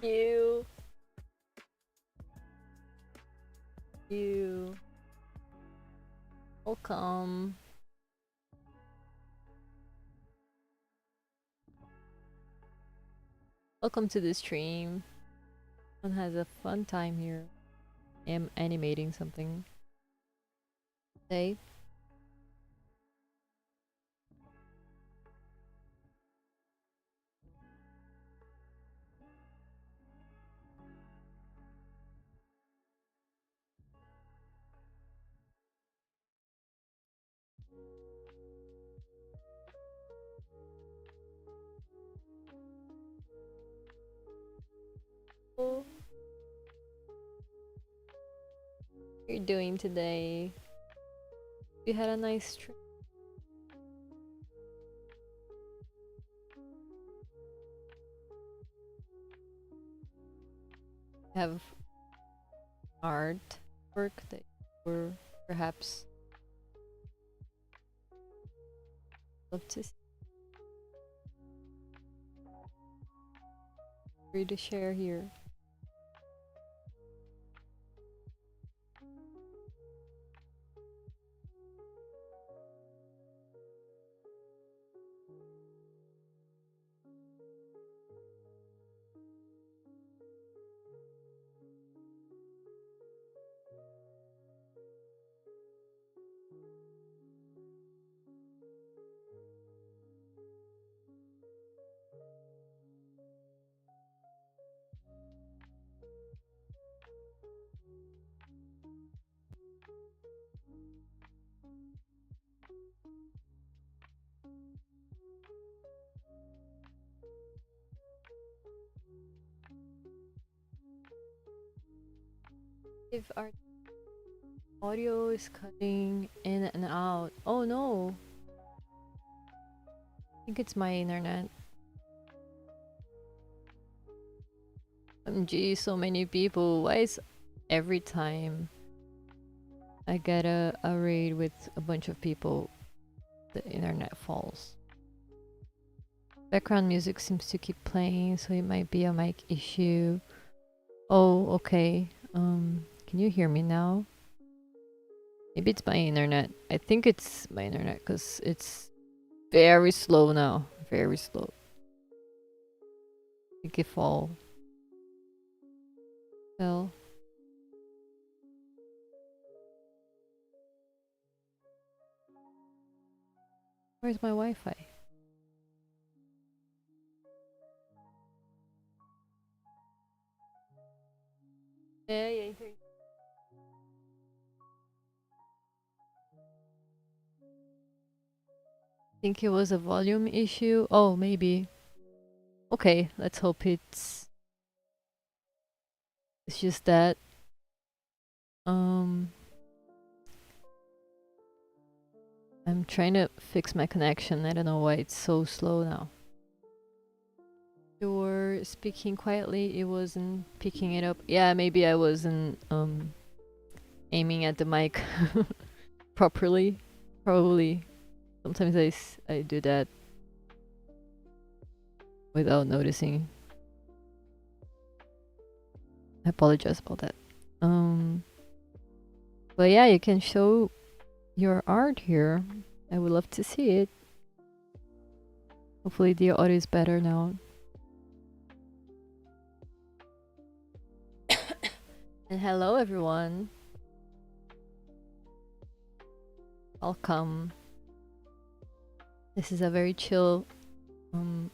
You. You. Welcome. Welcome to the stream. One has a fun time here. I'm animating something today. What are you doing today? You had a nice stream. Have art work that you were perhaps love to see. Free to share here. If our audio is cutting in and out. Oh no! I think it's my internet. OMG, so many people. Why is every time I get a raid with a bunch of people, the internet falls? Background music seems to keep playing, so it might be a mic issue. Oh, okay. Can you hear me now? Maybe it's my internet. I think it's my internet because it's very slow now. Very slow. I think it fall. Well, where's my Wi-Fi? Yeah, yeah, here. Think it was a volume issue. Oh, maybe. Okay, let's hope it's just that. I'm trying to fix my connection. I don't know why it's so slow now. You were speaking quietly, it wasn't picking it up. Yeah, maybe I wasn't aiming at the mic properly. Probably. Sometimes I do that without noticing. I apologize about that. But yeah, you can show your art here. I would love to see it. Hopefully the audio is better now. And hello everyone. Welcome. This is a very chill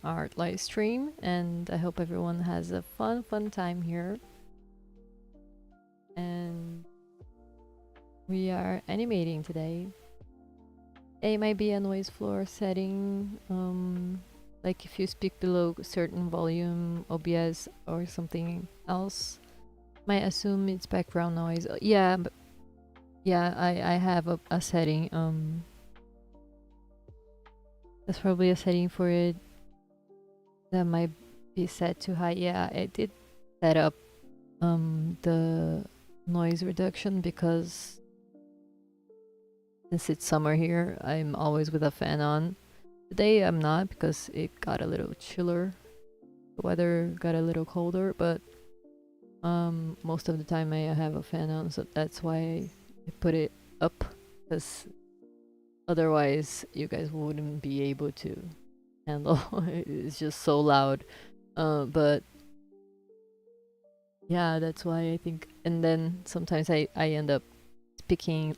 art live stream, and I hope everyone has a fun time here. And we are animating today. It might be a noise floor setting, like if you speak below a certain volume, OBS or something else, might assume it's background noise. Yeah, but yeah, I have a setting. That's probably a setting for it that might be set too high. Yeah, I did set up the noise reduction because since it's summer here, I'm always with a fan on. Today I'm not because it got a little chiller. The weather got a little colder, but most of the time I have a fan on, so that's why I put it up, because otherwise you guys wouldn't be able to handle. It's just so loud. But yeah, that's why I think. And then sometimes I end up speaking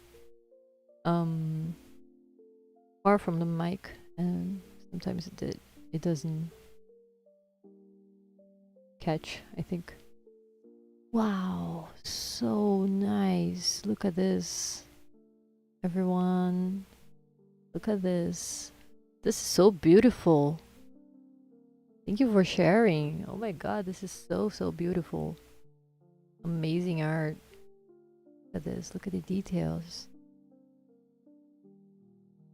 far from the mic, and sometimes it doesn't catch, I think. Wow, so nice. Look at this. Everyone, look at this. This is so beautiful. Thank you for sharing. Oh my god, this is so beautiful. Amazing art. Look at this. Look at the details.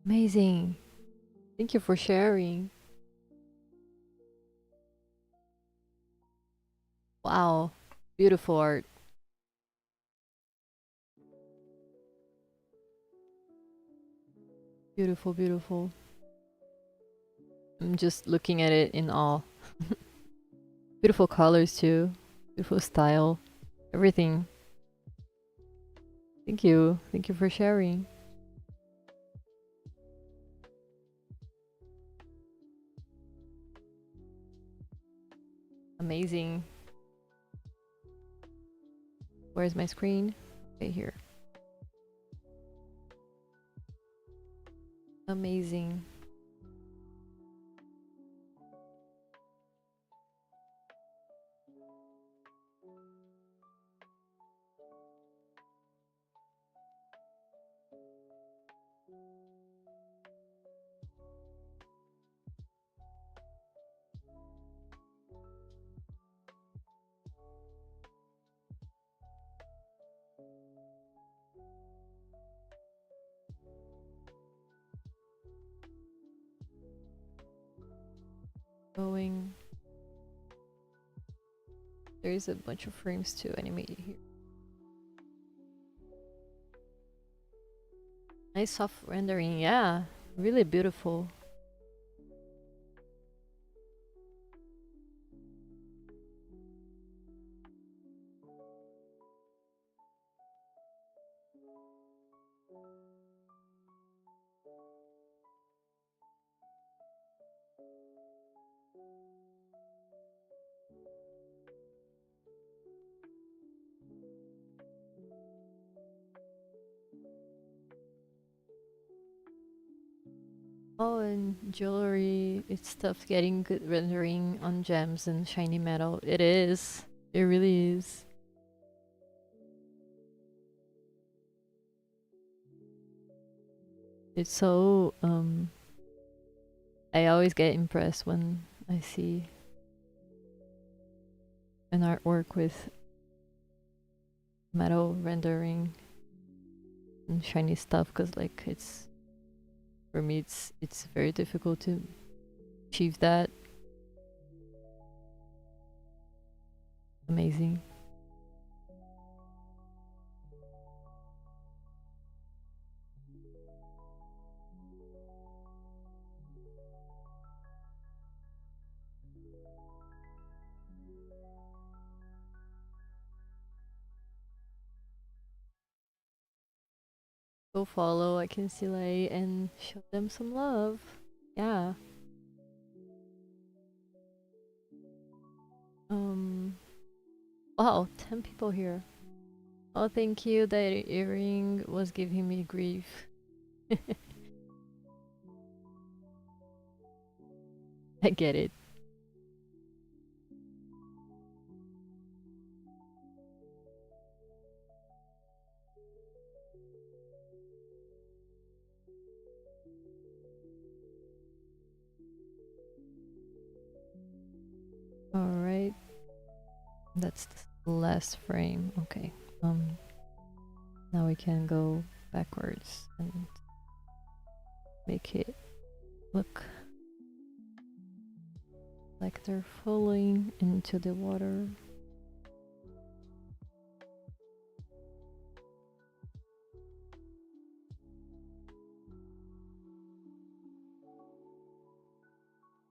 Amazing. Thank you for sharing. Wow, beautiful art. Beautiful, beautiful. I'm just looking at it in awe. Beautiful colors too. Beautiful style. Everything. Thank you. Thank you for sharing. Amazing. Where's my screen? Right here. Amazing. Going. There is a bunch of frames to animate here. Nice soft rendering, yeah. Really beautiful. Oh, and jewelry, it's tough getting good rendering on gems and shiny metal. It is. It really is. It's so I always get impressed when I see an artwork with metal rendering and shiny stuff, because like it's, for me it's very difficult to achieve that. Amazing. Go follow Akinsilay and show them some love. Yeah. Wow, 10 people here. Oh, thank you. That earring was giving me grief. I get it. All right. That's the last frame. Okay. Now we can go backwards and make it look like they're falling into the water.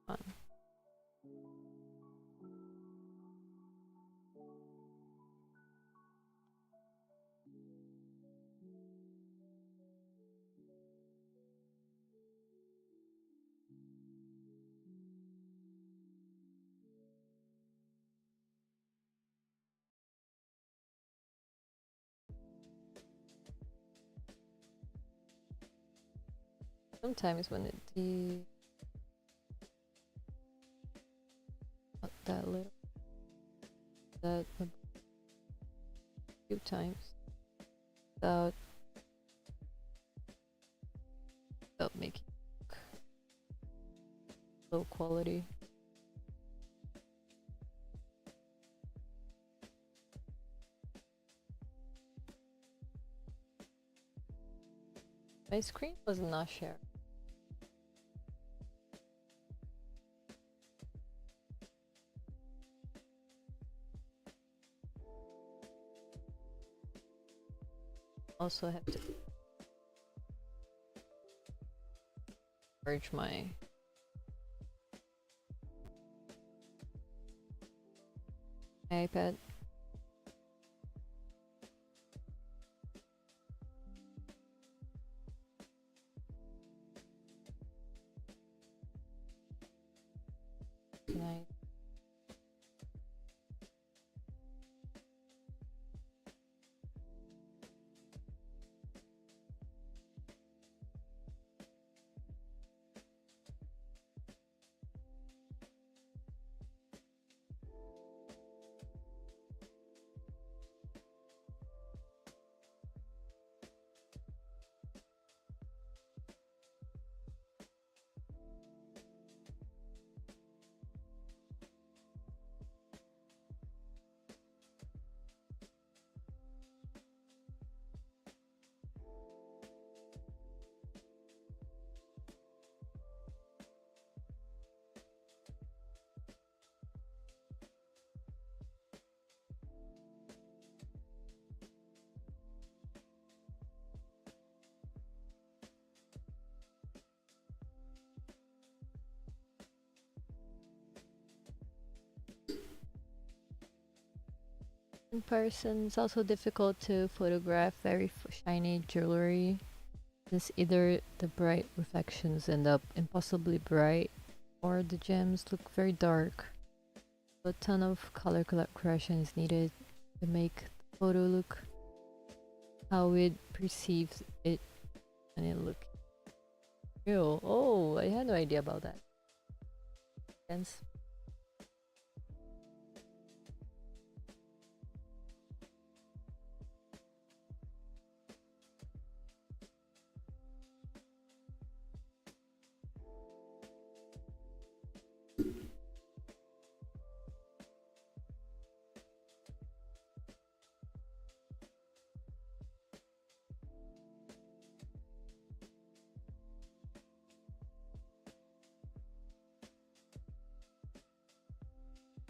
Fun. sometimes when not that little, that a few times without making it look low quality. My screen was not shared. Also have to merge my iPad. Can I? In person, it's also difficult to photograph very shiny jewelry, since either the bright reflections end up impossibly bright or the gems look very dark. A ton of color correction is needed to make the photo look how it perceives it when it looks real. Oh, I had no idea about that. Hence,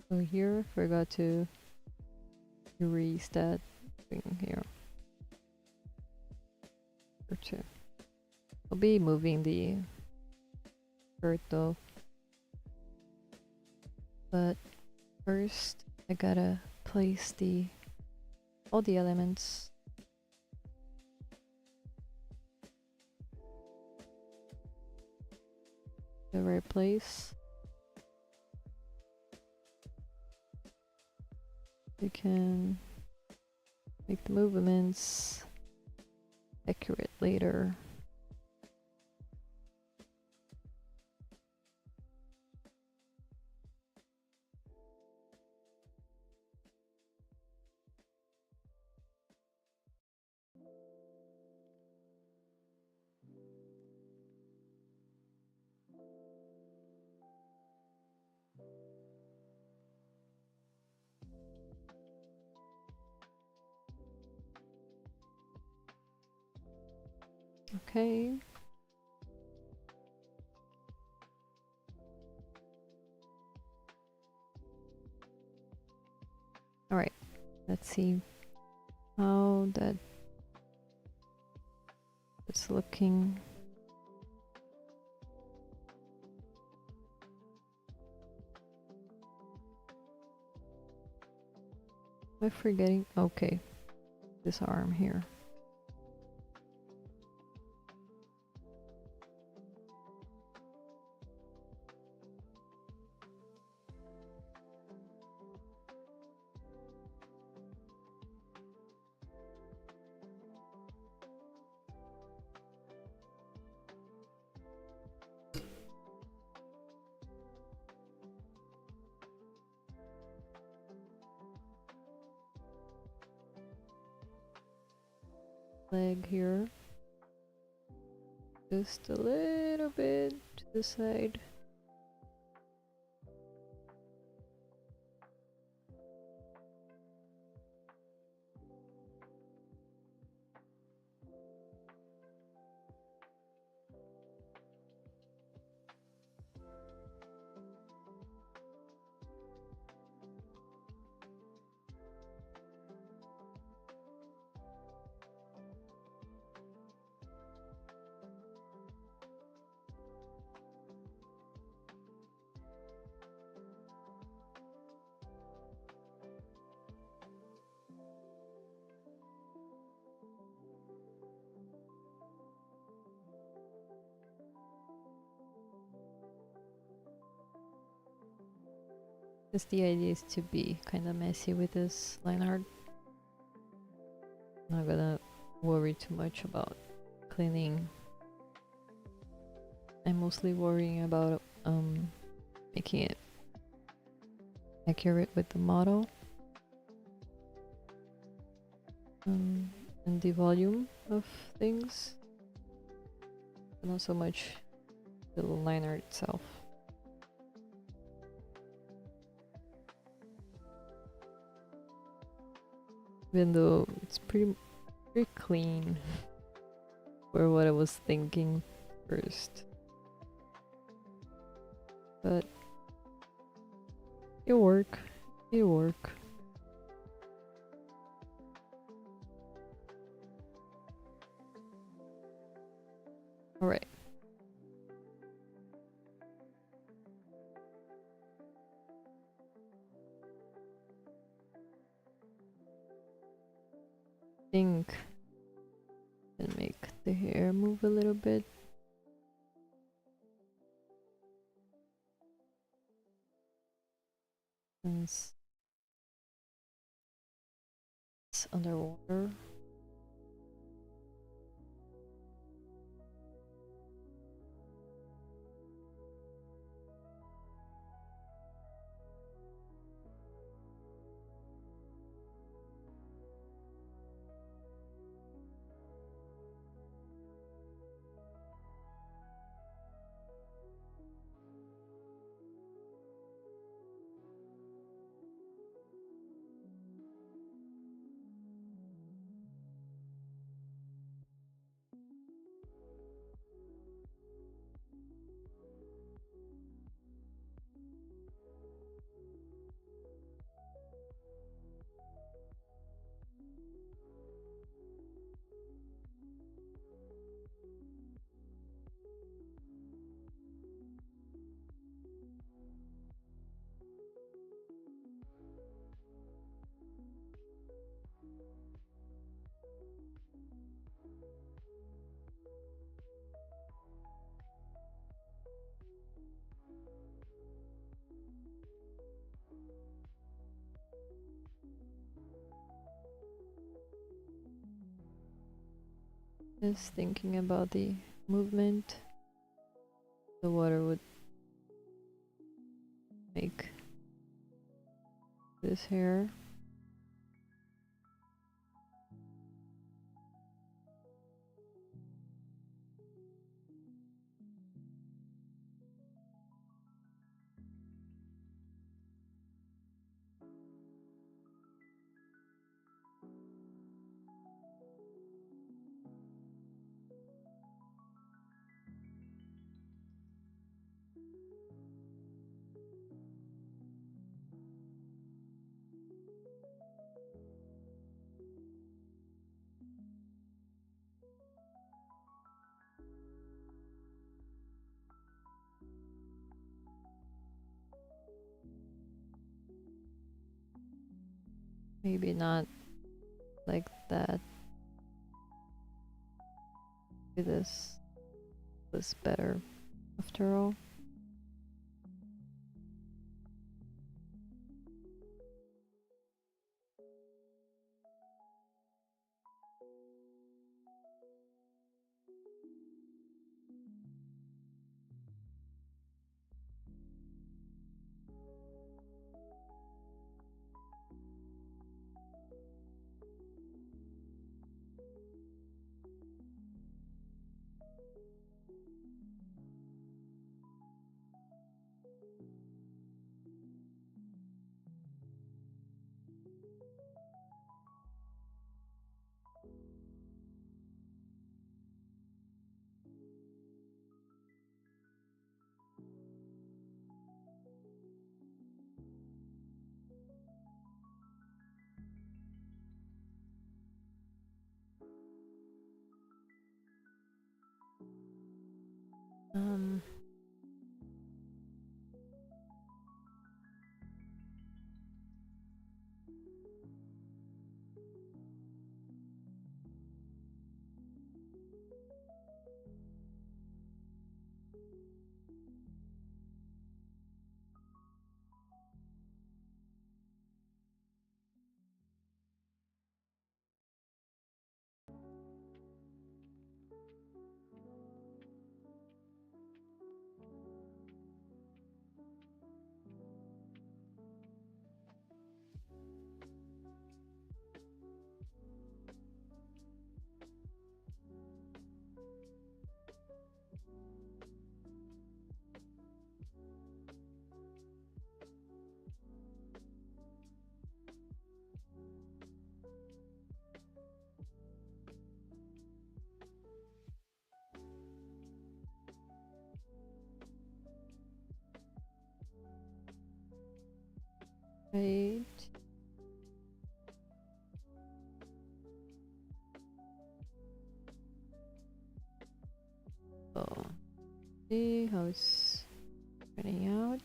so here, forgot to erase that thing here. Or two. I'll be moving the shirt though. But first, I gotta place all the elements. The right place. We can make the movements accurate later. Okay. All right. Let's see how it's looking. Am I forgetting? Okay. This arm here. leg here. Just a little bit to the side. Just the idea is to be kind of messy with this line art. Not gonna worry too much about cleaning. I'm mostly worrying about making it accurate with the model and the volume of things, but not so much the line art itself. Even though it's pretty clean for what I was thinking first, but it'll work. It'll work. All right. Think and make the hair move a little bit. Since it's underwater. Just thinking about the movement the water would make this hair. Maybe not like that. This was better after all. Right. So, see how it's turning out.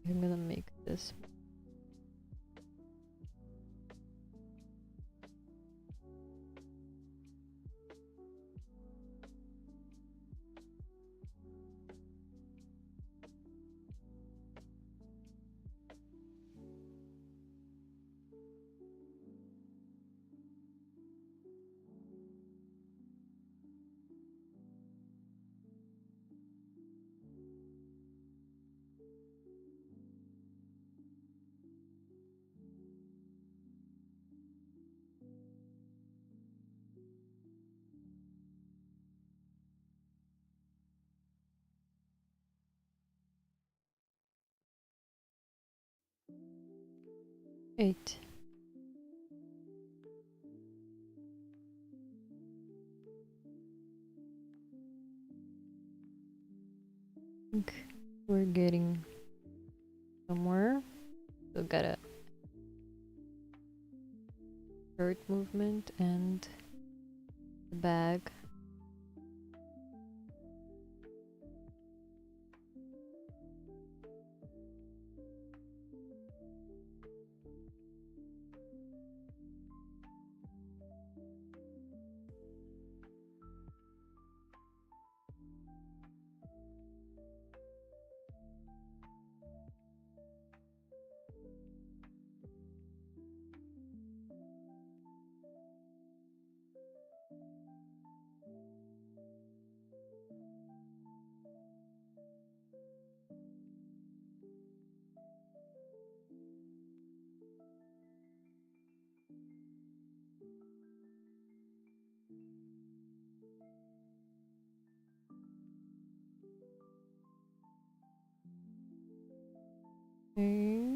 I'm gonna make this. Eight. I think we're getting somewhere. So got a shirt movement and the bag. Okay.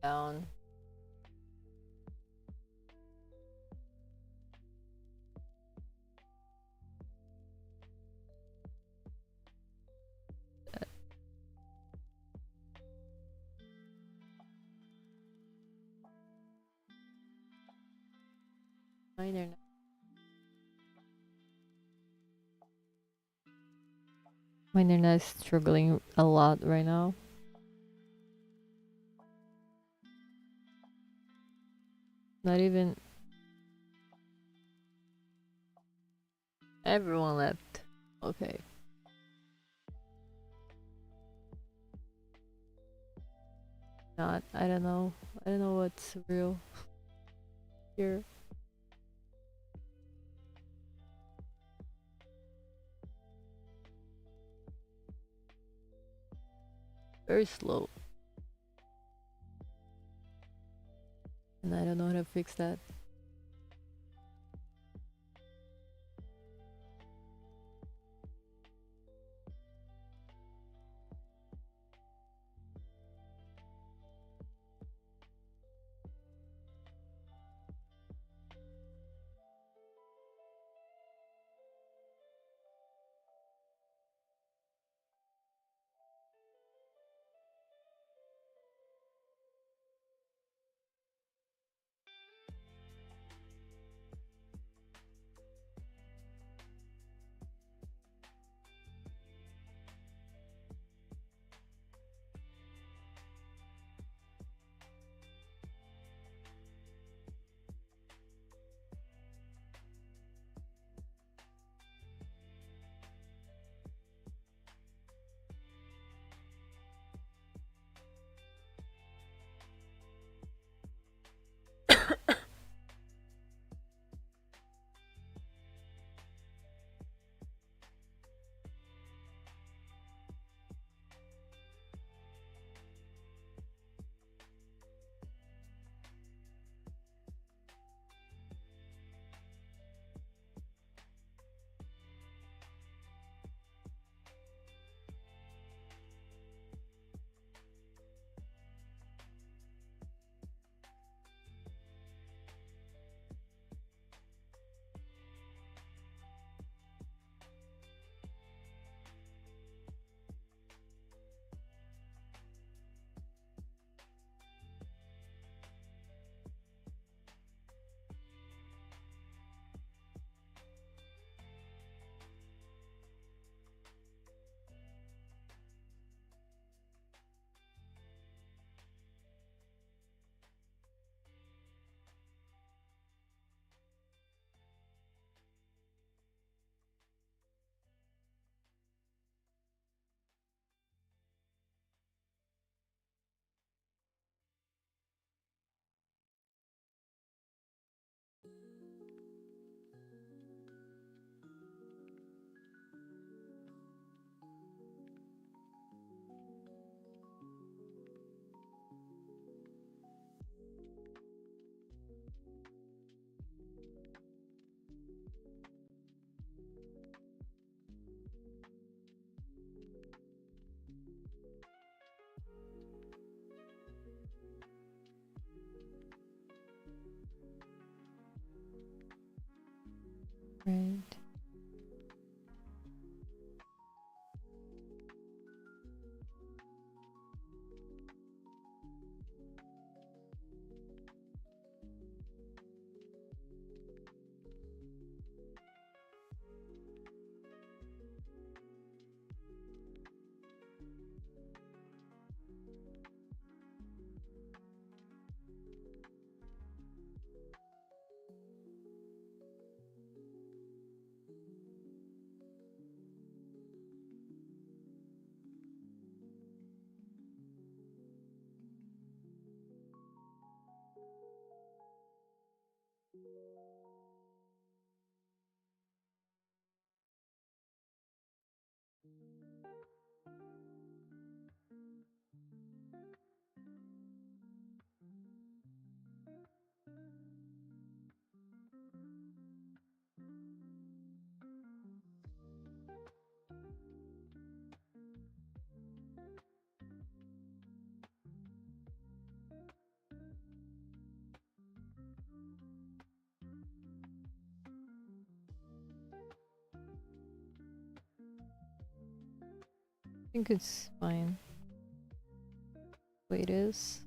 Down. Mine are Mine are not struggling a lot right now. Not even everyone left. Okay. Not. I don't know. I don't know what's real here. Very slow. And I don't know how to fix that. Right. I think it's fine. The way it is.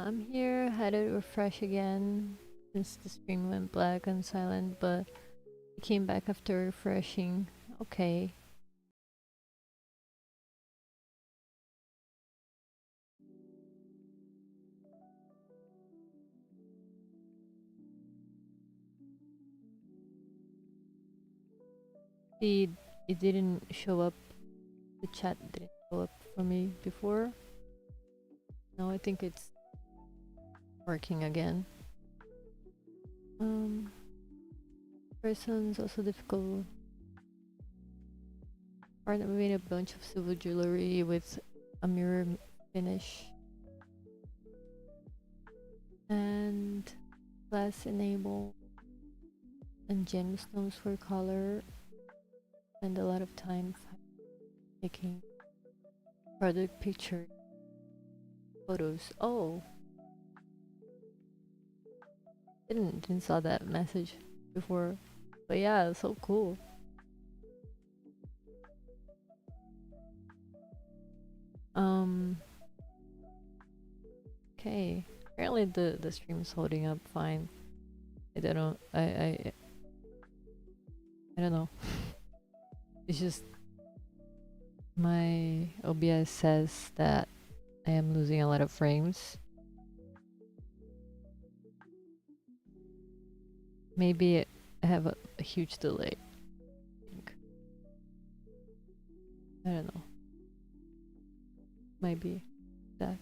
I'm here, had it refresh again since the stream went black and silent, but it came back after refreshing. Okay. See, it didn't show up, the chat didn't show up for me before. Now I think it's working again. Person's also difficult. Art made a bunch of silver jewelry with a mirror finish and glass enable and gemstones for color. Spend a lot of time taking product picture photos. Oh, didn't saw that message before, but yeah, so cool. Okay. Apparently the stream's holding up fine. I don't know. It's just my OBS says that I am losing a lot of frames. Maybe I have a huge delay. I don't know. Might be that.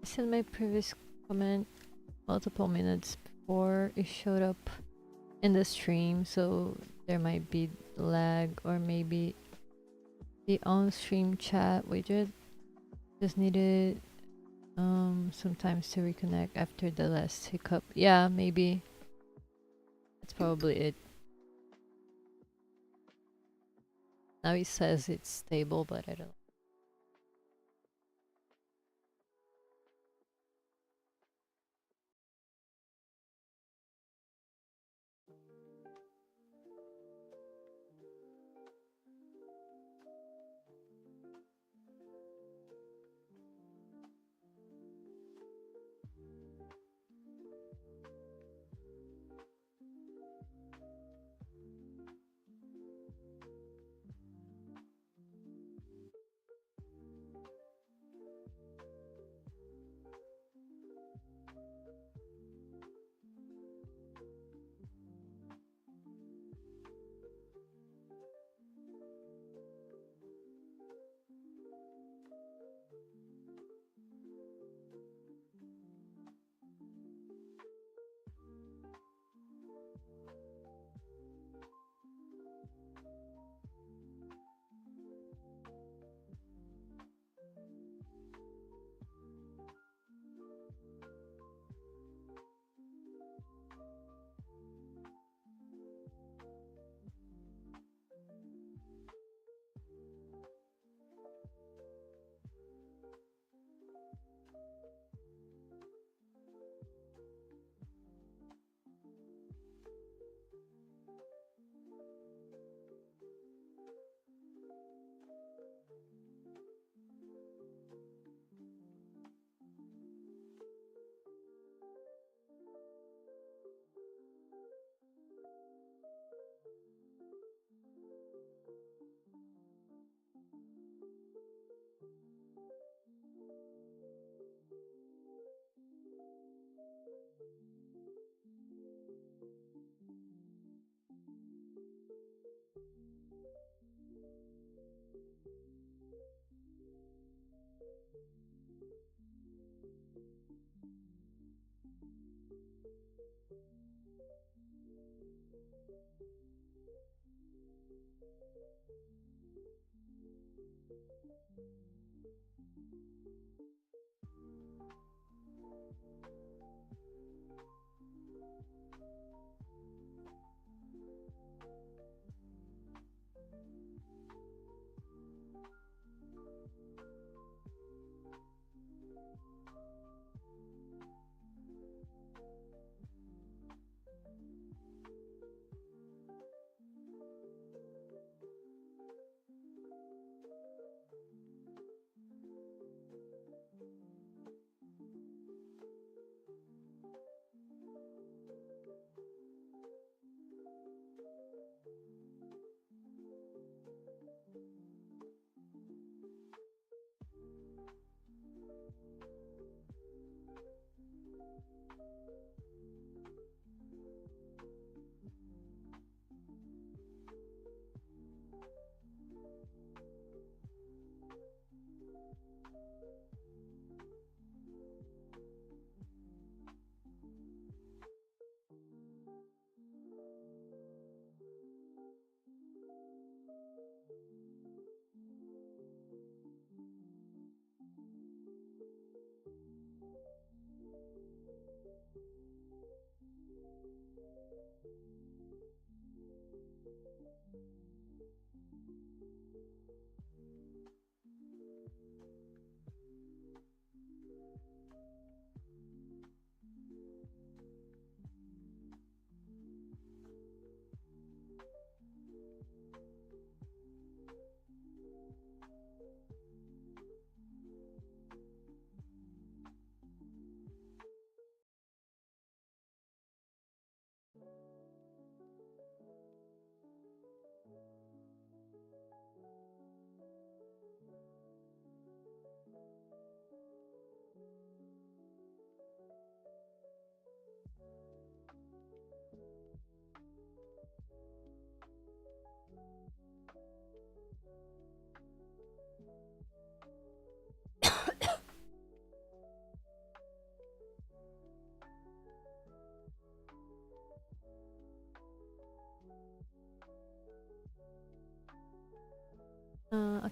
sent my previous comment multiple minutes before it showed up in the stream, so there might be lag, or maybe the on-stream chat widget just needed sometimes to reconnect after the last hiccup. Yeah, maybe that's probably it. Now it says it's stable, but I don't.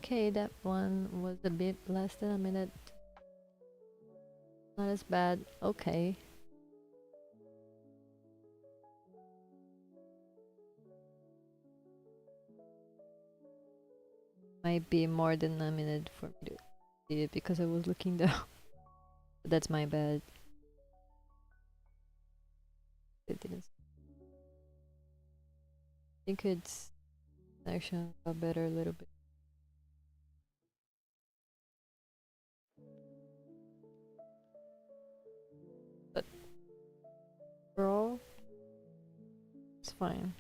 Okay, that one was a bit less than a minute. Not as bad. Okay. Might be more than a minute for me to see it because I was looking down. But that's my bad. It didn't. I think it's actually got better a little bit. But overall, it's fine.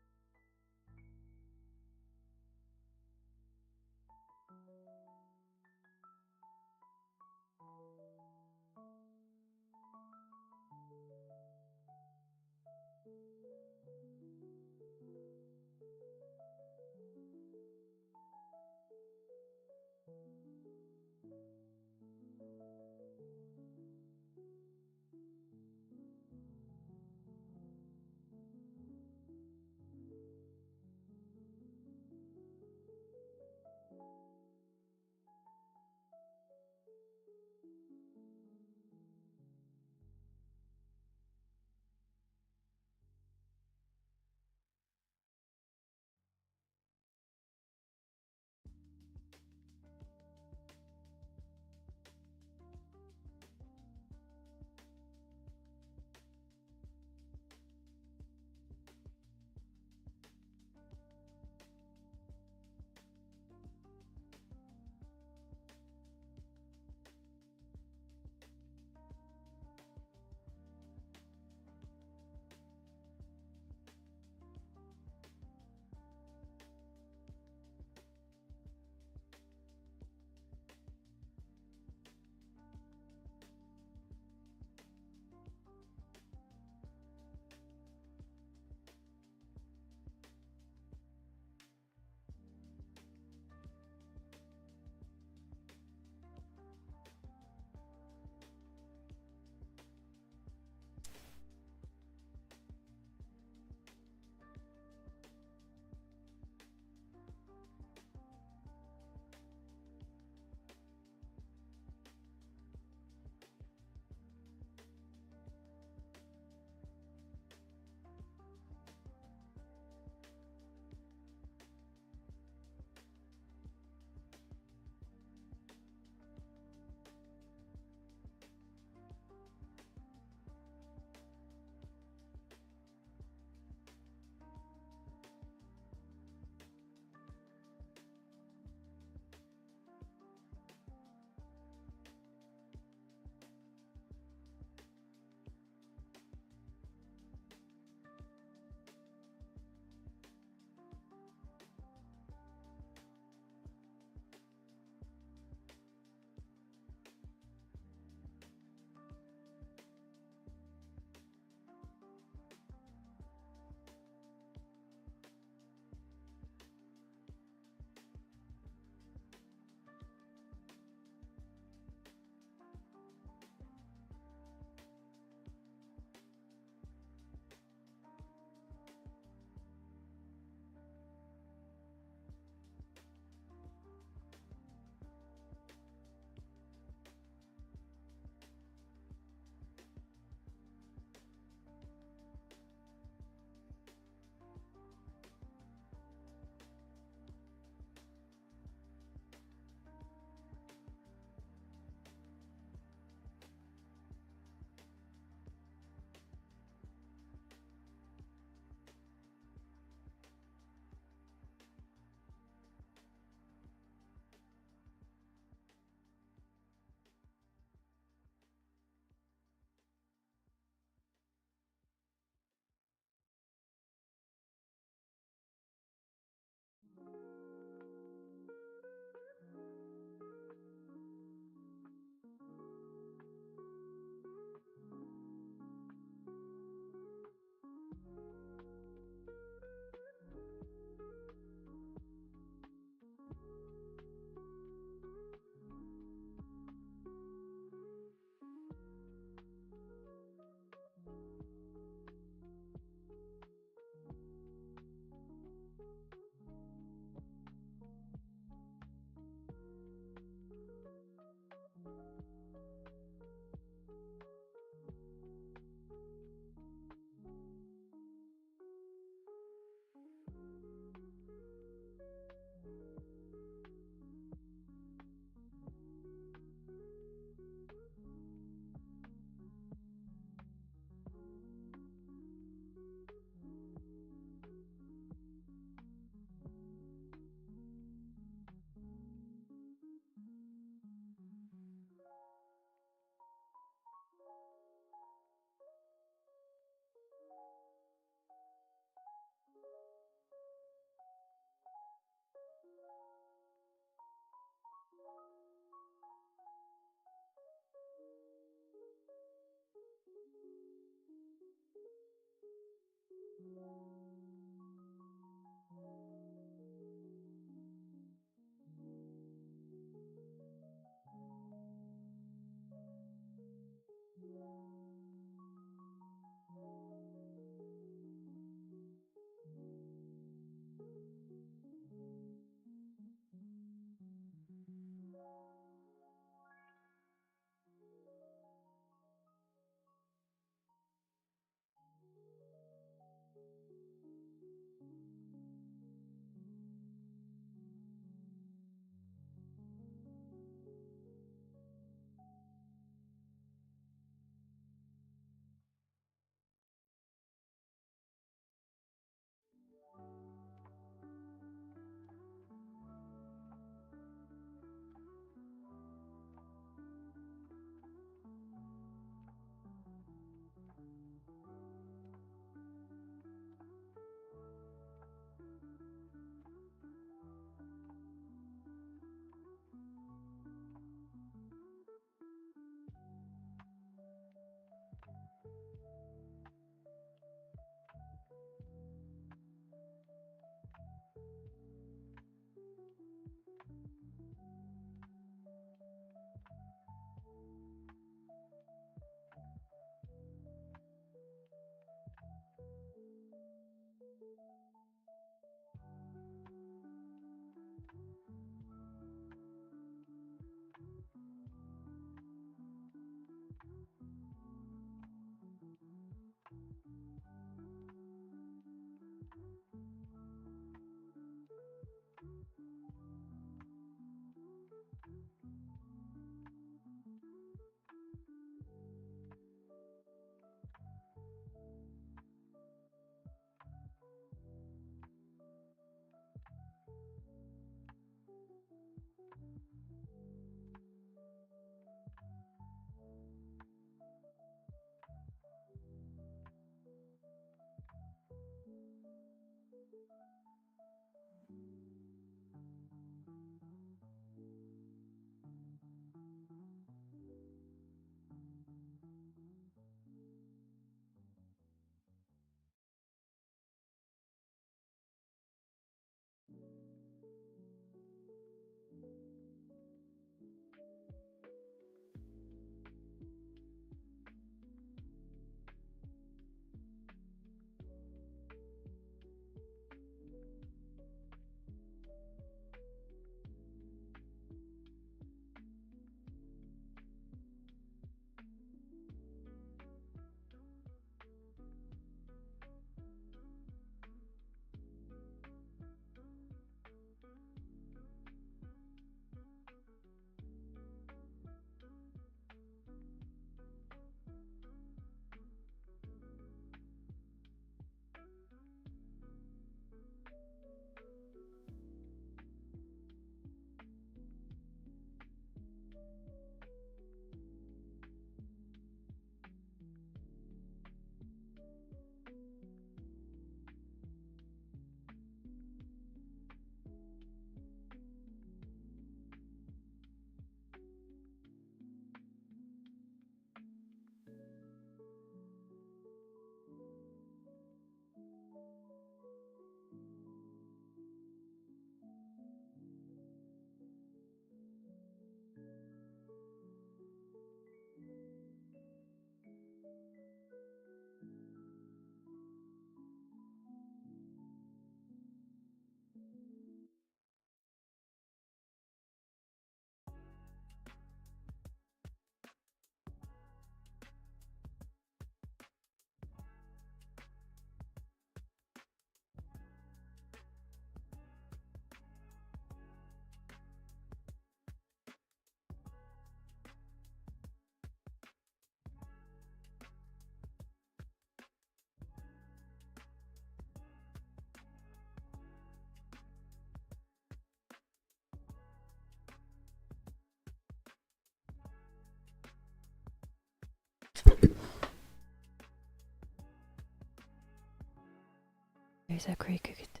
There's a cricket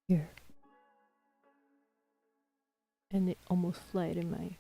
here. And it almost flied in my...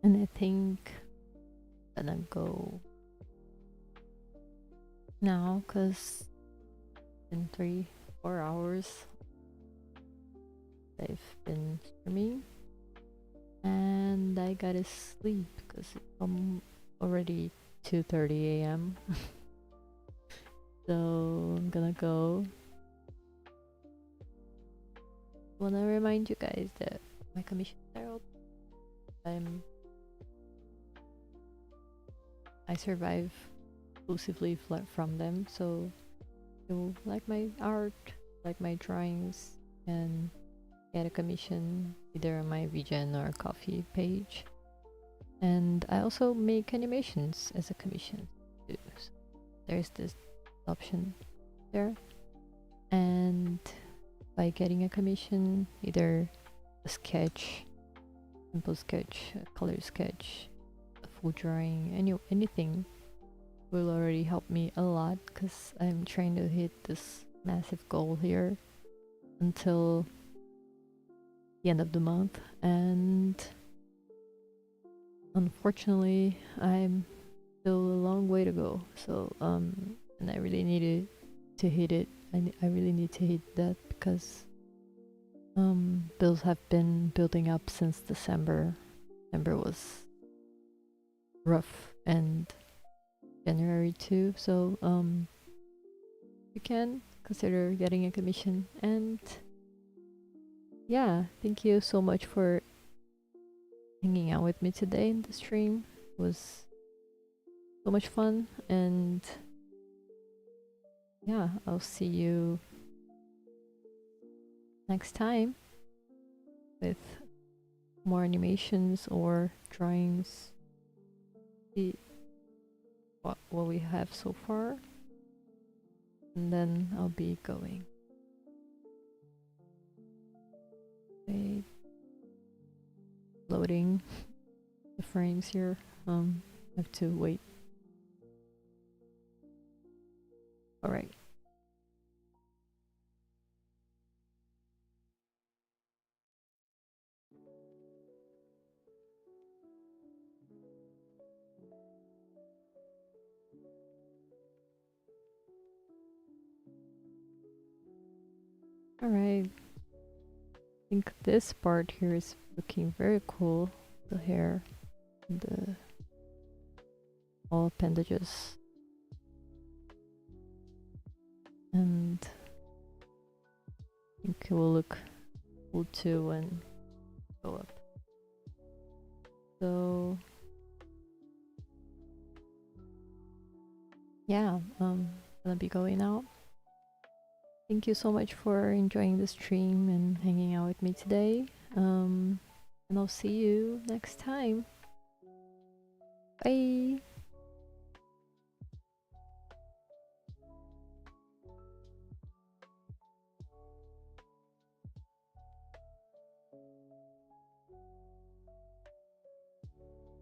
And I think I'm gonna go now because in 3-4 hours I've been streaming and I gotta sleep because I'm already 2:30 a.m. So I'm gonna go. Wanna remind you guys that my commissions are open. I survive exclusively from them, so if you like my art, like my drawings, and get a commission either on my Regen or Coffee page. And I also make animations as a commission too. So there's this option there. And by getting a commission, either a sketch, simple sketch, a color sketch, a full drawing, anything will already help me a lot because I'm trying to hit this massive goal here until the end of the month, and unfortunately I'm still a long way to go. So and I really needed to hit it. I really need to hit that because bills have been building up since December. December was rough, and January too. So you can consider getting a commission. And yeah, thank you so much for hanging out with me today in the stream. It was so much fun, and yeah, I'll see you next time with more animations or drawings. See what we have so far, and then I'll be going. Wait, loading the frames here. I have to wait. All right. All right. I think this part here is looking very cool. The hair, the all appendages, and I think it will look cool too when go up. So yeah, gonna be going out. Thank you so much for enjoying the stream and hanging out with me today. and I'll see you next time. Bye!